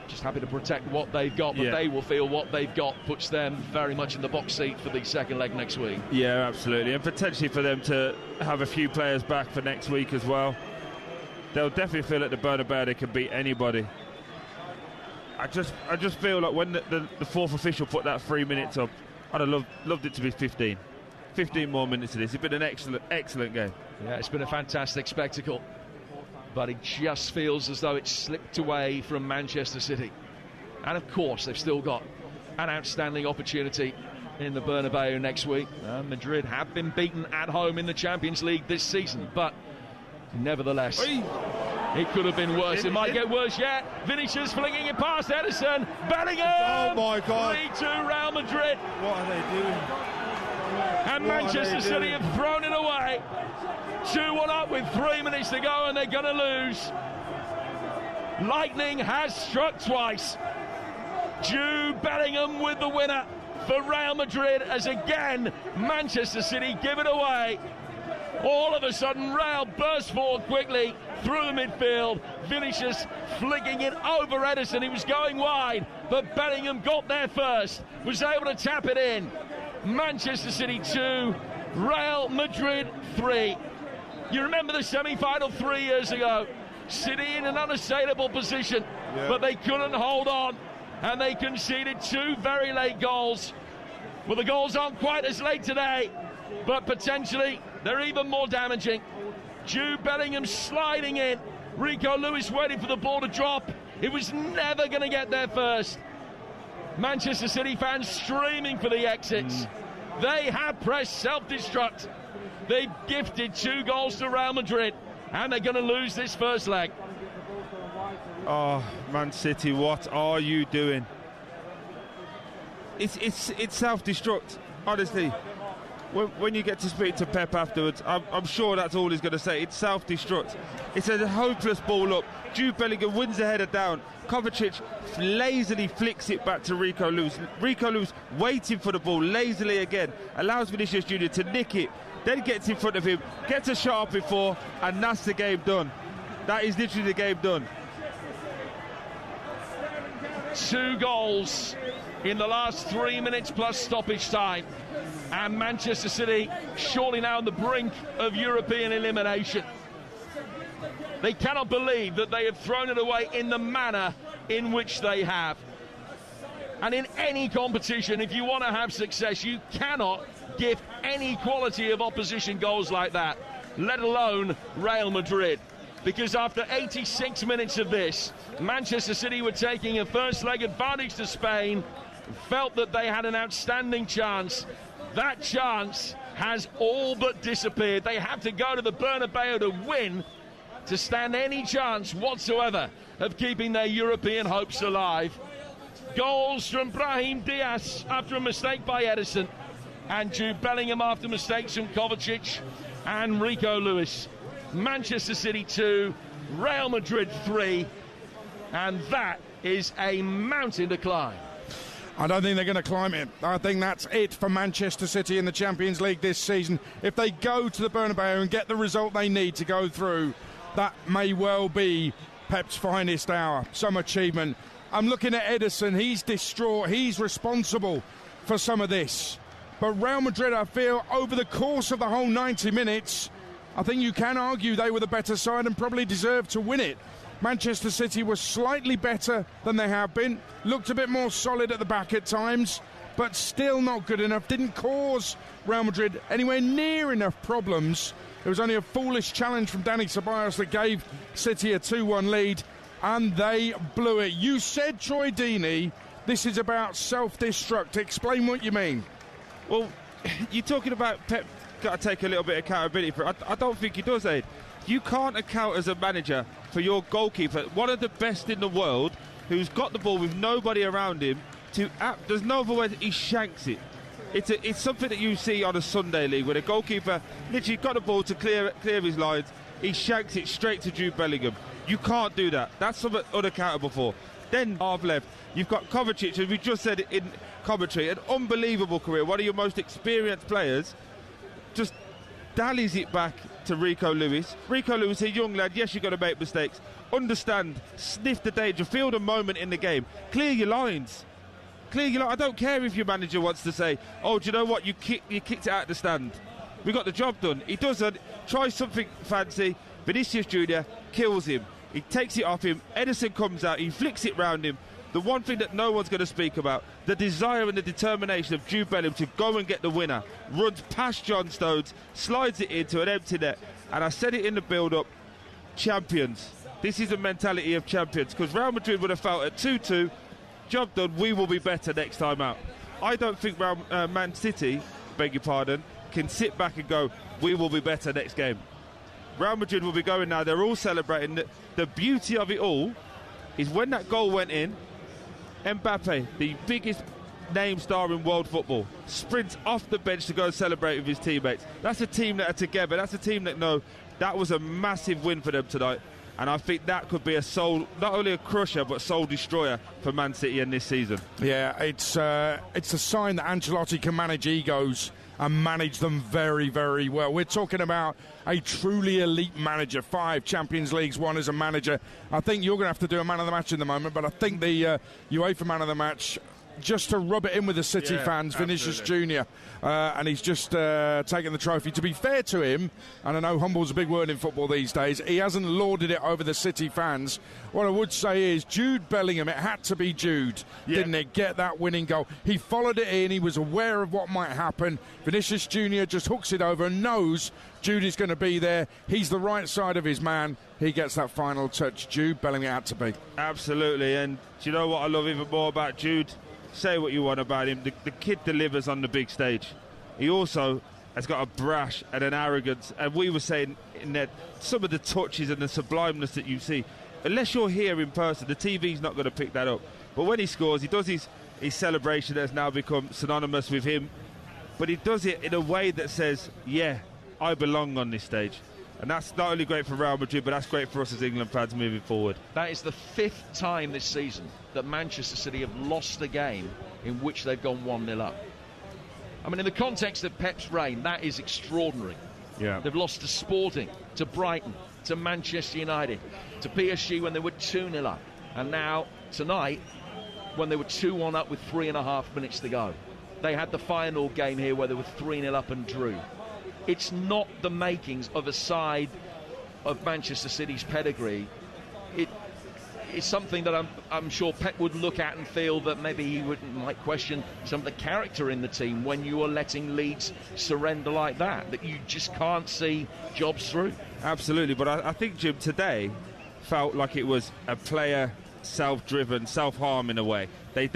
just happy to protect what they've got, but they will feel what they've got puts them very much in the box seat for the second leg next week. Yeah, absolutely, and potentially for them to have a few players back for next week as well. They'll definitely feel at the Bernabeu they can beat anybody. I just feel like when the fourth official put that 3 minutes up, I'd have loved it to be 15 more minutes of this. It's been an excellent game. Yeah, it's been a fantastic spectacle, but it just feels as though it's slipped away from Manchester City. And of course they've still got an outstanding opportunity in the Bernabeu next week. Madrid have been beaten at home in the Champions League this season, but nevertheless, it could have been worse. It might get worse yet. Vinicius flinging it past Ederson. Bellingham! Oh my God. 3-2 Real Madrid. What are they doing? And Manchester City have thrown it away. 2-1 up with 3 minutes to go, and they're going to lose. Lightning has struck twice. Jude Bellingham with the winner for Real Madrid, as again Manchester City give it away. All of a sudden, Real burst forward quickly through the midfield. Vinicius flicking it over Ederson. He was going wide, but Bellingham got there first, was able to tap it in. Manchester City 2, Real Madrid 3. You remember the semi-final 3 years ago? City in an unassailable position, but they couldn't hold on, and they conceded 2 very late goals. Well, the goals aren't quite as late today, but potentially they're even more damaging. Jude Bellingham sliding in. Rico Lewis waiting for the ball to drop. It was never going to get there first. Manchester City fans streaming for the exits. They have pressed self-destruct. They've gifted 2 goals to Real Madrid, and they're going to lose this first leg. Oh, Man City, what are you doing? It's self-destruct, honestly. When you get to speak to Pep afterwards, I'm sure that's all he's going to say. It's self-destruct. It's a hopeless ball up. Jude Bellingham wins the header down. Kovacic lazily flicks it back to Rico Lewis. Rico Lewis waiting for the ball lazily again. Allows Vinicius Jr. to nick it. Then gets in front of him. Gets a shot off before. And that's the game done. That is literally the game done. 2 goals in the last 3 minutes plus stoppage time. And Manchester City surely now on the brink of European elimination. They cannot believe that they have thrown it away in the manner in which they have. And in any competition, if you want to have success, you cannot gift any quality of opposition goals like that, let alone Real Madrid. Because after 86 minutes of this, Manchester City were taking a first leg advantage to Spain, felt that they had an outstanding chance. That chance has all but disappeared. They have to go to the Bernabeu to win to stand any chance whatsoever of keeping their European hopes alive. Goals from Brahim Diaz after a mistake by Ederson, and Jude Bellingham after mistakes from Kovacic and Rico Lewis. Manchester City 2, Real Madrid 3, and that is a mountain to climb. I don't think they're going to climb it. I think that's it for Manchester City in the Champions League this season. If they go to the Bernabeu and get the result they need to go through, that may well be Pep's finest hour. Some achievement. I'm looking at Ederson. He's distraught. He's responsible for some of this. But Real Madrid, I feel, over the course of the whole 90 minutes, I think you can argue they were the better side and probably deserved to win it. Manchester City was slightly better than they have been, looked a bit more solid at the back at times, but still not good enough. Didn't cause Real Madrid anywhere near enough problems. It was only a foolish challenge from Dani Ceballos that gave City a 2-1 lead, and they blew it. You said, Troy Deeney, this is about self-destruct. Explain what you mean. Well, you're talking about Pep got to take a little bit of accountability for it. I don't think he does, Aid. You can't account as a manager for your goalkeeper, one of the best in the world, who's got the ball with nobody around him, there's no other way, he shanks it. It's something that you see on a Sunday league where the goalkeeper literally got the ball to clear his lines, he shanks it straight to Jude Bellingham. You can't do that. That's something unaccountable for. Then half left, you've got Kovacic, as we just said in commentary, an unbelievable career, one of your most experienced players, just dallies it back to Rico Lewis. Rico Lewis, a young lad, yes, you've got to make mistakes. Understand, sniff the danger, feel the moment in the game. Clear your lines. I don't care if your manager wants to say, oh, do you know what, you kicked it out of the stand. We got the job done. He doesn't. Tries something fancy. Vinicius Jr. kills him. He takes it off him. Ederson comes out. He flicks it round him. The one thing that no one's going to speak about, the desire and the determination of Jude Bellingham to go and get the winner, runs past John Stones, slides it into an empty net. And I said it in the build-up, champions. This is the mentality of champions, because Real Madrid would have felt at 2-2, job done, we will be better next time out. I don't think Man City, beg your pardon, can sit back and go, we will be better next game. Real Madrid will be going now, they're all celebrating. The beauty of it all is when that goal went in, Mbappe, the biggest name star in world football, sprints off the bench to go and celebrate with his teammates. That's a team that are together. That's a team that know that was a massive win for them tonight. And I think that could be a soul, not only a crusher, but soul destroyer for Man City in this season. Yeah, it's a sign that Ancelotti can manage egos and manage them very, very well. We're talking about a truly elite manager, 5 Champions Leagues won as a manager. I think you're going to have to do a man of the match in the moment, but I think the UEFA man of the match, just to rub it in with the City fans, Vinicius Junior, and he's just taken the trophy. To be fair to him, and I know humble's a big word in football these days, he hasn't lauded it over the City fans. What I would say is Jude Bellingham, it had to be Jude, didn't it, get that winning goal. He followed it in, he was aware of what might happen. Vinicius Junior just hooks it over and knows Jude is going to be there. He's the right side of his man. He gets that final touch. Jude Bellingham had to be. Absolutely, and do you know what I love even more about Jude? Say what you want about him, the kid delivers on the big stage. He also has got a brash and an arrogance, and we were saying in that some of the touches and the sublimeness that you see, unless you're here in person, the TV's not going to pick that up. But when he scores, he does his celebration that has now become synonymous with him, but he does it in a way that says, yeah, I belong on this stage. And that's not only great for Real Madrid, but that's great for us as England fans moving forward. That is the 5th time this season that Manchester City have lost a game in which they've gone 1-0 up. I mean, in the context of Pep's reign, that is extraordinary. Yeah. They've lost to Sporting, to Brighton, to Manchester United, to PSG when they were 2-0 up. And now, tonight, when they were 2-1 up with 3.5 minutes to go. They had the final game here where they were 3-0 up and drew. It's not the makings of a side of Manchester City's pedigree. It's something that I'm sure Pep would look at and feel that maybe he might question some of the character in the team when you are letting Leeds surrender like that you just can't see jobs through. Absolutely, but I think, Jim, today felt like it was a player self-driven, self-harm in a way. They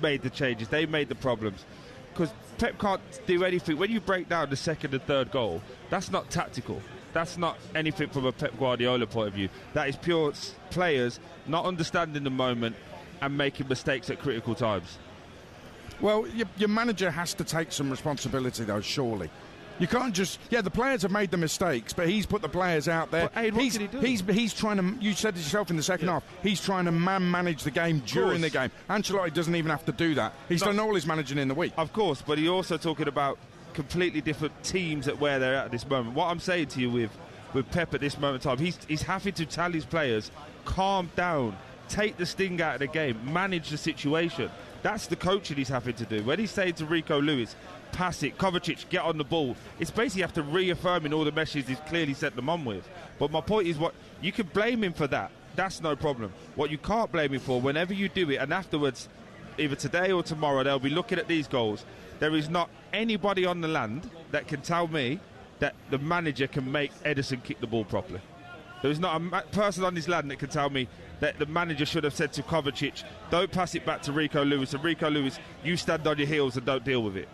made the changes, they made the problems. Because Pep can't do anything. When you break down the second and third goal, that's not tactical. That's not anything from a Pep Guardiola point of view. That is pure players not understanding the moment and making mistakes at critical times. Well, your manager has to take some responsibility, though, surely. You can't just... Yeah, the players have made the mistakes, but he's put the players out there. But, what can he do? He's trying to... You said it yourself in the second half. He's trying to manage the game during the game. Ancelotti doesn't even have to do that. He's done all his managing in the week. Of course, but he's also talking about completely different teams at where they're at this moment. What I'm saying to you with Pep at this moment in time, he's having to tell his players, calm down, take the sting out of the game, manage the situation. That's the coaching he's having to do. When he's saying to Rico Lewis, pass it, Kovacic, get on the ball, it's basically have to reaffirm in all the messages he's clearly sent them on with. But my point is, what you can blame him for that. That's no problem. What you can't blame him for, whenever you do it, and afterwards, either today or tomorrow, they'll be looking at these goals. There is not anybody on the land that can tell me that the manager can make Ederson kick the ball properly. There is not a person on this land that can tell me that the manager should have said to Kovacic, don't pass it back to Rico Lewis, and Rico Lewis, you stand on your heels and don't deal with it.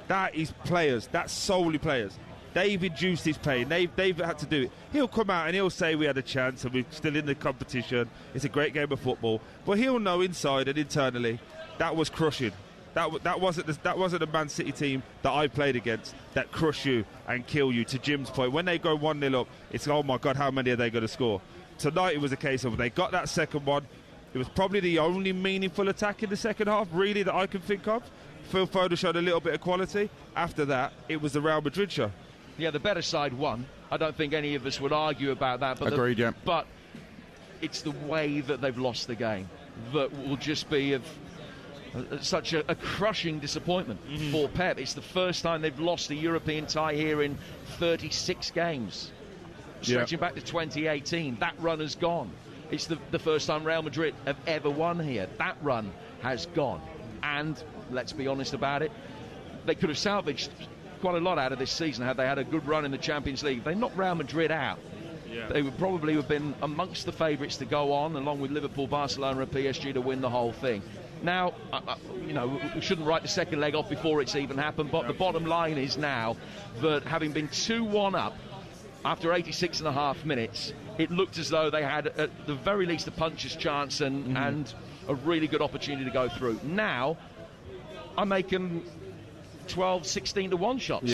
That is players. That's solely players. They've induced his pain. They've had to do it. He'll come out and he'll say we had a chance and we're still in the competition. It's a great game of football. But he'll know inside and internally that was crushing. That wasn't a Man City team that I played against that crush you and kill you. To Jim's point, when they go 1-0 up, it's, oh my God, how many are they going to score? Tonight it was a case of they got that second one. It was probably the only meaningful attack in the second half, really, that I can think of. Phil Foden showed a little bit of quality. After that, it was the Real Madrid show. Yeah, the better side won. I don't think any of us would argue about that. But Agreed, yeah. But it's the way that they've lost the game that will just be of such a crushing disappointment for Pep. It's the first time they've lost a European tie here in 36 games, stretching back to 2018. That run has gone. It's the first time Real Madrid have ever won here. That run has gone. And let's be honest about it, they could have salvaged quite a lot out of this season had they had a good run in the Champions League. If they knocked Real Madrid out, they would probably have been amongst the favourites to go on, along with Liverpool, Barcelona and PSG, to win the whole thing. Now, we shouldn't write the second leg off before it's even happened, but the bottom line is now that having been 2-1 up after 86.5 minutes, it looked as though they had, at the very least, a puncher's chance and a really good opportunity to go through. Now, I'm making 12, 16 to 1 shots.